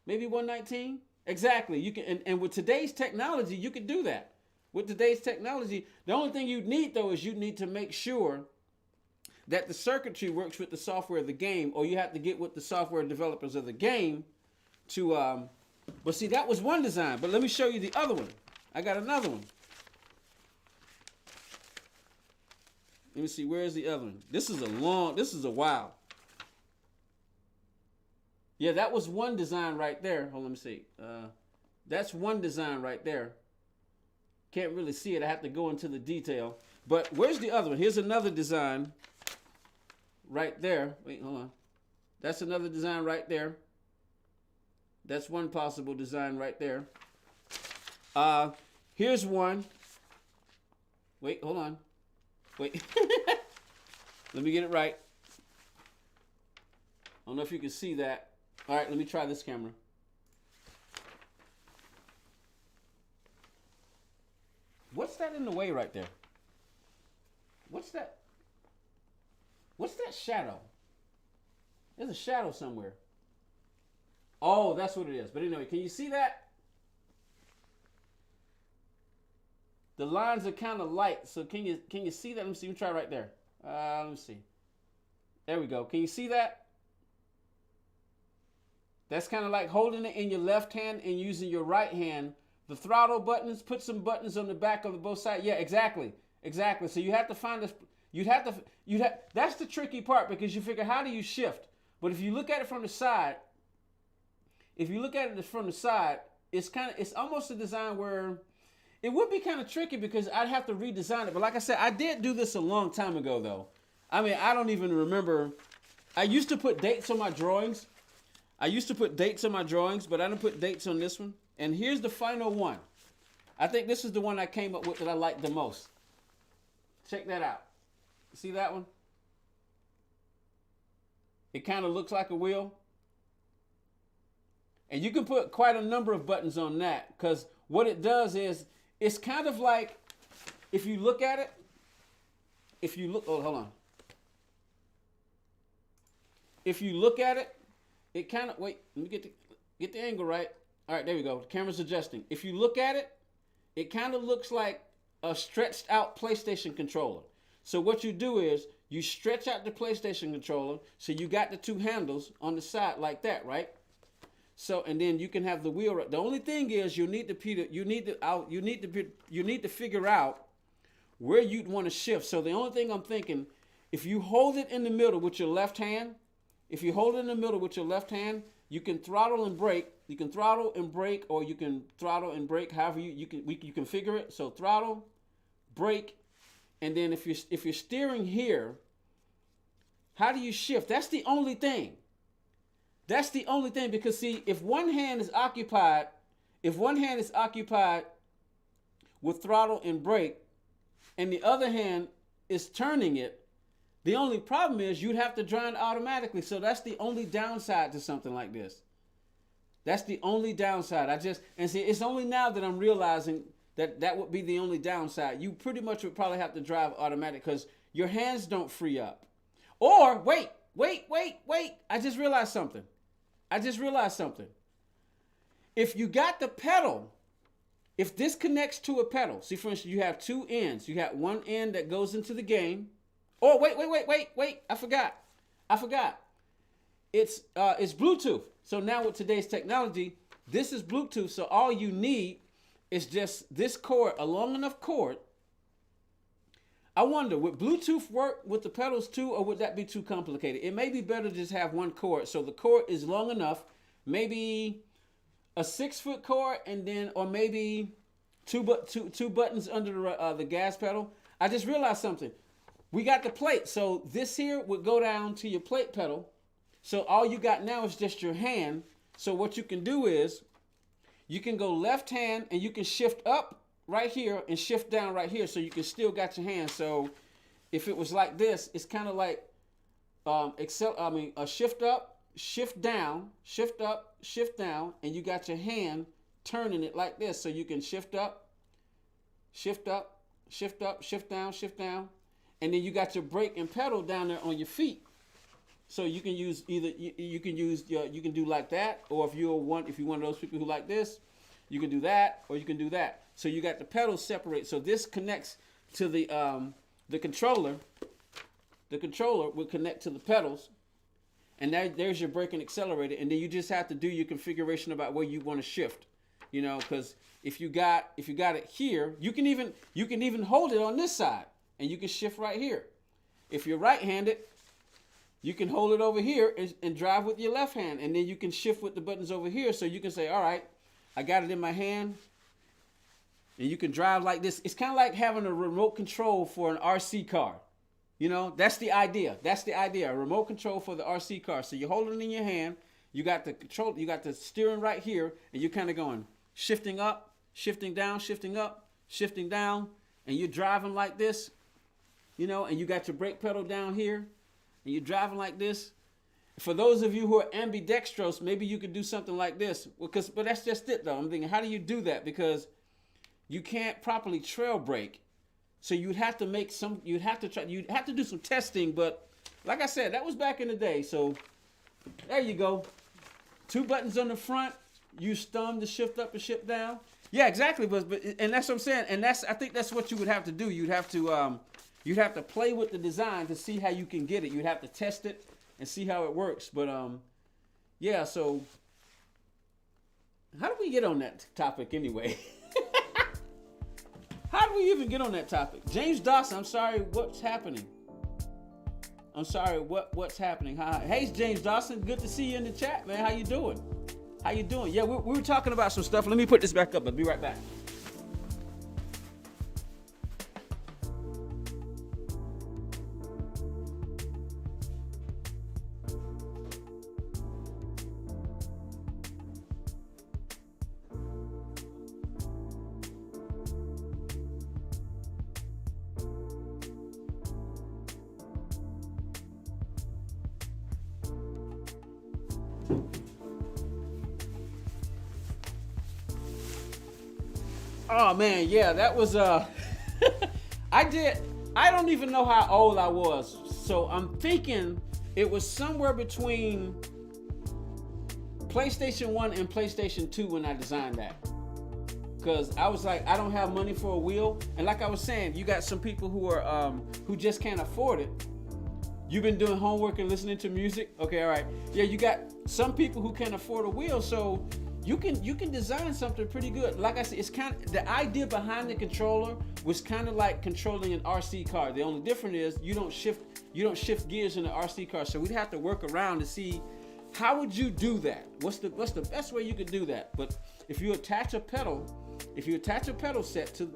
Maybe 119. Exactly. You can, and with today's technology, you can do that. With today's technology, the only thing you need though is you need to make sure that the circuitry works with the software of the game, or you have to get with the software developers of the game to. But see, that was one design. But let me show you the other one. I got another one. Let me see. Where is the other one? This is a while. Yeah, that was one design right there. Hold on, let me see. That's one design right there. Can't really see it. I have to go into the detail. But where's the other one? Here's another design right there. Wait, hold on. That's another design right there. That's one possible design right there. Here's one. Wait, hold on. Wait. Let me get it right. I don't know if you can see that. All right, let me try this camera. What's that in the way right there? What's that? What's that shadow? There's a shadow somewhere. Oh, that's what it is. But anyway, can you see that? The lines are kind of light, so can you see that? Let me see. Let me try right there. Let me see. There we go. Can you see that? That's kind of like holding it in your left hand and using your right hand. The throttle buttons, put some buttons on the back of the both sides. Yeah, exactly. So you have to find this. That's the tricky part, because you figure, how do you shift? But if you look at it from the side, it's almost a design where it would be kind of tricky, because I'd have to redesign it. But like I said, I did do this a long time ago, though. I mean, I don't even remember. I used to put dates on my drawings. But I didn't put dates on this one. And here's the final one. I think this is the one I came up with that I like the most. Check that out. See that one? It kind of looks like a wheel. And you can put quite a number of buttons on that, because what it does is it's kind of like, if you look at it, oh, hold on. If you look at it, it kind of, wait, let me get the angle right. All right, there we go. The camera's adjusting. If you look at it, it kind of looks like a stretched out PlayStation controller. So what you do is you stretch out the PlayStation controller, so you got the two handles on the side like that, right? So, and then you can have the wheel. The only thing is you need to figure out where you'd want to shift. So the only thing I'm thinking, if you hold it in the middle with your left hand, you can throttle and brake. You can throttle and brake, or you can throttle and brake. However you can figure it. So throttle, brake, and then if you're steering here, how do you shift? That's the only thing. Because see, if one hand is occupied with throttle and brake, and the other hand is turning it, the only problem is you'd have to drive automatically. So that's the only downside to something like this. That's the only downside. And see, it's only now that I'm realizing that would be the only downside. You pretty much would probably have to drive automatic because your hands don't free up. Or, wait. I just realized something. If you got the pedal, if this connects to a pedal, see, for instance, you have two ends. You have one end that goes into the game. Oh, wait. I forgot. It's Bluetooth. So now with today's technology, this is Bluetooth. So all you need is just this cord, a long enough cord. I wonder, would Bluetooth work with the pedals too, or would that be too complicated? It may be better to just have one cord. So the cord is long enough, maybe a 6-foot cord, and then, or maybe two buttons under the gas pedal. I just realized something. We got the plate. So this here would go down to your plate pedal. So all you got now is just your hand. So what you can do is you can go left hand and you can shift up right here and shift down right here, so you can still got your hand. So if it was like this, it's kind of like a shift up, shift down, shift up, shift down, and you got your hand turning it like this, so you can shift up, shift up, shift up, shift down, and then you got your brake and pedal down there on your feet. So you can use you can do like that, or if you're one of those people who like this, you can do that, or you can do that. So you got the pedals separate. So this connects to the controller. The controller will connect to the pedals, and there's your brake and accelerator. And then you just have to do your configuration about where you want to shift. You know, because if you got it here, you can even hold it on this side, and you can shift right here. If you're right-handed, you can hold it over here and drive with your left hand, and then you can shift with the buttons over here. So you can say, all right, I got it in my hand, and you can drive like this. It's kind of like having a remote control for an RC car. You know, that's the idea. A remote control for the RC car. So you hold it in your hand. You got the control. You got the steering right here, and you're kind of going shifting up, shifting down, shifting up, shifting down, and you're driving like this. You know, and you got your brake pedal down here, and you're driving like this. For those of you who are ambidextrous, maybe you could do something like this. But that's just it, though. I'm thinking, how do you do that? Because you can't properly trail brake. So you'd have to do some testing. But like I said, that was back in the day. So there you go. 2 buttons on the front. Use thumb to shift up and shift down. Yeah, exactly. But and that's what I'm saying. And I think that's what you would have to do. You'd have to play with the design to see how you can get it. You'd have to test it and see how it works. But yeah. So how do we get on that topic anyway? How do we even get on that topic? James Dawson, I'm sorry, what's happening? I'm sorry, what's happening? Hey, James Dawson, good to see you in the chat, man. How you doing? Yeah, we were talking about some stuff. Let me put this back up. I'll be right back. Oh man, yeah, that was I don't even know how old I was. So I'm thinking it was somewhere between PlayStation 1 and PlayStation 2 when I designed that. Cause I was like, I don't have money for a wheel. And like I was saying, you got some people who are who just can't afford it. You've been doing homework and listening to music. Okay, all right. Yeah, you got some people who can't afford a wheel, so you can design something pretty good. Like I said, it's kind of the idea behind the controller was kind of like controlling an RC car. The only difference is you don't shift gears in the RC car. So we'd have to work around to see how would you do that. What's the best way you could do that? But if you attach a pedal set to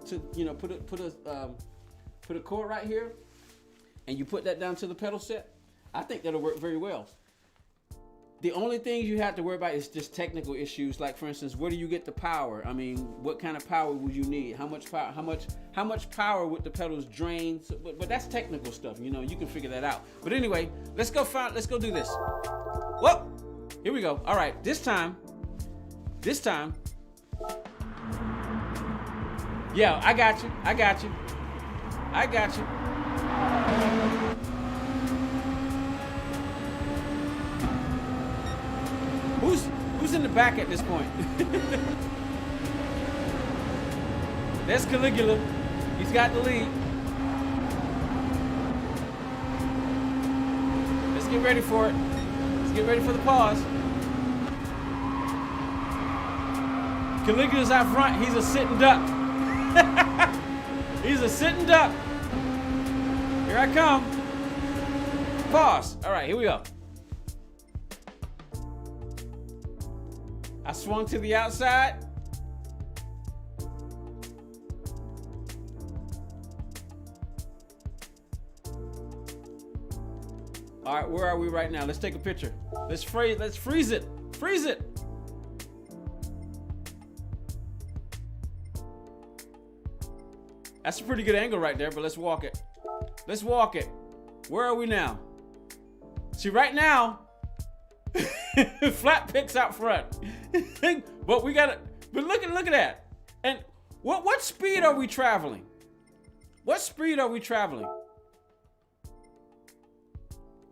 put a cord right here, and you put that down to the pedal set, I think that'll work very well. The only thing you have to worry about is just technical issues. Like for instance, where do you get the power? I mean, what kind of power would you need? How much power? How much power would the pedals drain? So, but that's technical stuff. You know, you can figure that out. But anyway, let's go do this. Whoa! Here we go. All right, this time. Yeah, I got you. Who's in the back at this point? There's Caligula. He's got the lead. Let's get ready for it. Let's get ready for the pause. Caligula's out front. He's a sitting duck. He's a sitting duck. Here I come. Pause. All right, here we go. I swung to the outside. All right, where are we right now? Let's take a picture. Let's freeze it. Freeze it. That's a pretty good angle right there, but let's walk it. Let's walk it. Where are we now? See, right now, flat picks out front. But we got it. But look at that. And what speed are we traveling? What speed are we traveling?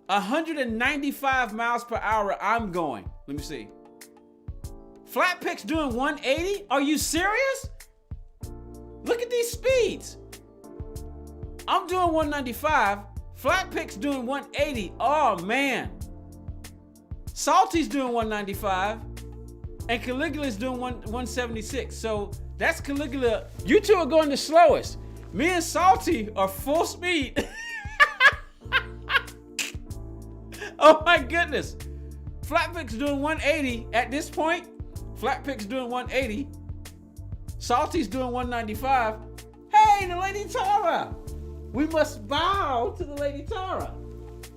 195 miles per hour I'm going. Let me see. Flat pick's doing 180? Are you serious? Look at these speeds. I'm doing 195. Flat pick's doing 180. Oh man. Salty's doing 195. And Caligula's doing 176. So that's Caligula. You two are going the slowest. Me and Salty are full speed. Oh my goodness. Flatpick's doing 180 at this point. Flatpick's doing 180. Salty's doing 195. Hey, the Lady Tara. We must bow to the Lady Tara.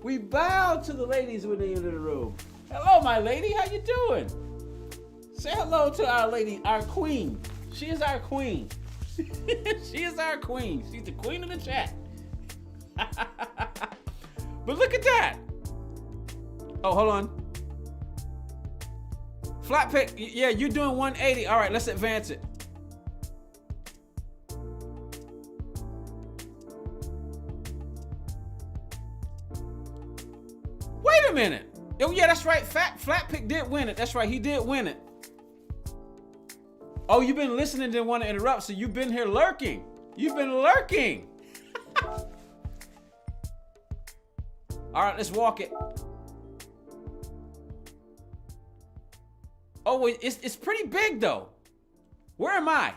We bow to the ladies when they enter the room. Hello, my lady. How you doing? Say hello to our lady, our queen. She is our queen. She is our queen. She's the queen of the chat. But look at that. Oh, hold on. Flat pick. Yeah, you're doing 180. All right, let's advance it. Wait a minute. Oh, yeah, that's right. Flat pick did win it. That's right. He did win it. Oh, you've been listening, didn't want to interrupt, so you've been here lurking. You've been lurking. All right, let's walk it. Oh, it's pretty big though. Where am I?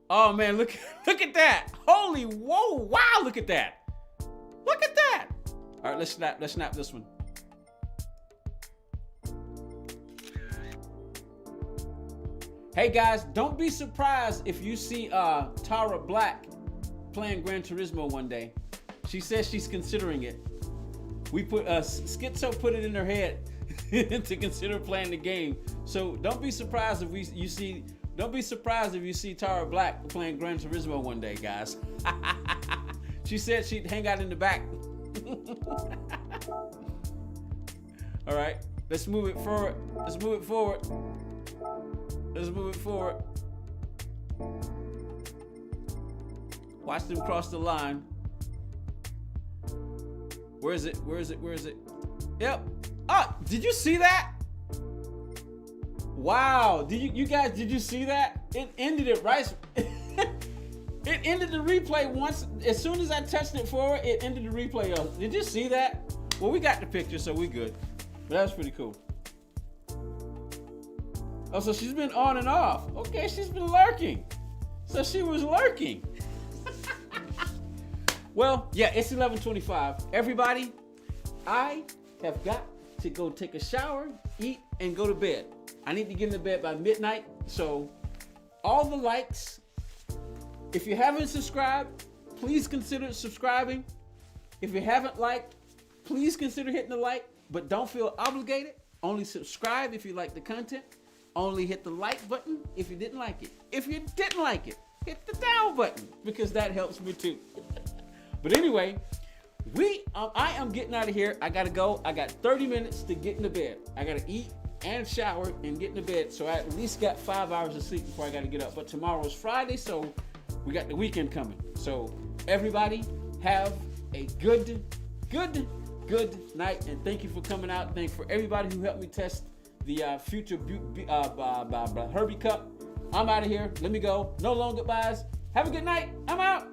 Oh man, look at that. Holy whoa, wow, look at that. Look at that. All right, let's snap this one. Hey guys, don't be surprised if you see Tara Black playing Gran Turismo one day. She says she's considering it. We put Schizo put it in her head to consider playing the game. So don't be surprised if you see Tara Black playing Gran Turismo one day, guys. She said she'd hang out in the back. All right, let's move it forward. Let's move it forward. Let's move it forward. Watch them cross the line. Where is it? Where is it? Where is it? Yep. Ah, did you see that? Wow. Did you guys, did you see that? It ended it right. It ended the replay once. As soon as I touched it forward, it ended the replay. Did you see that? Well, we got the picture, so we good. But that was pretty cool. Oh, so she's been on and off. Okay, she's been lurking. So she was lurking. Well, yeah, it's 11:25. Everybody, I have got to go take a shower, eat, and go to bed. I need to get into bed by midnight. So all the likes, if you haven't subscribed, please consider subscribing. If you haven't liked, please consider hitting the like, but don't feel obligated. Only subscribe if you like the content. Only hit the like button if you didn't like it. If you didn't like it, hit the down button because that helps me too. But anyway, I am getting out of here. I gotta go. I got 30 minutes to get into bed. I gotta eat and shower and get into bed. So I at least got 5 hours of sleep before I gotta get up. But tomorrow is Friday, so we got the weekend coming. So everybody have a good night, and thank you for coming out. Thank you for everybody who helped me test the future Herbie Cup. I'm out of here. Let me go. No long goodbyes. Have a good night. I'm out.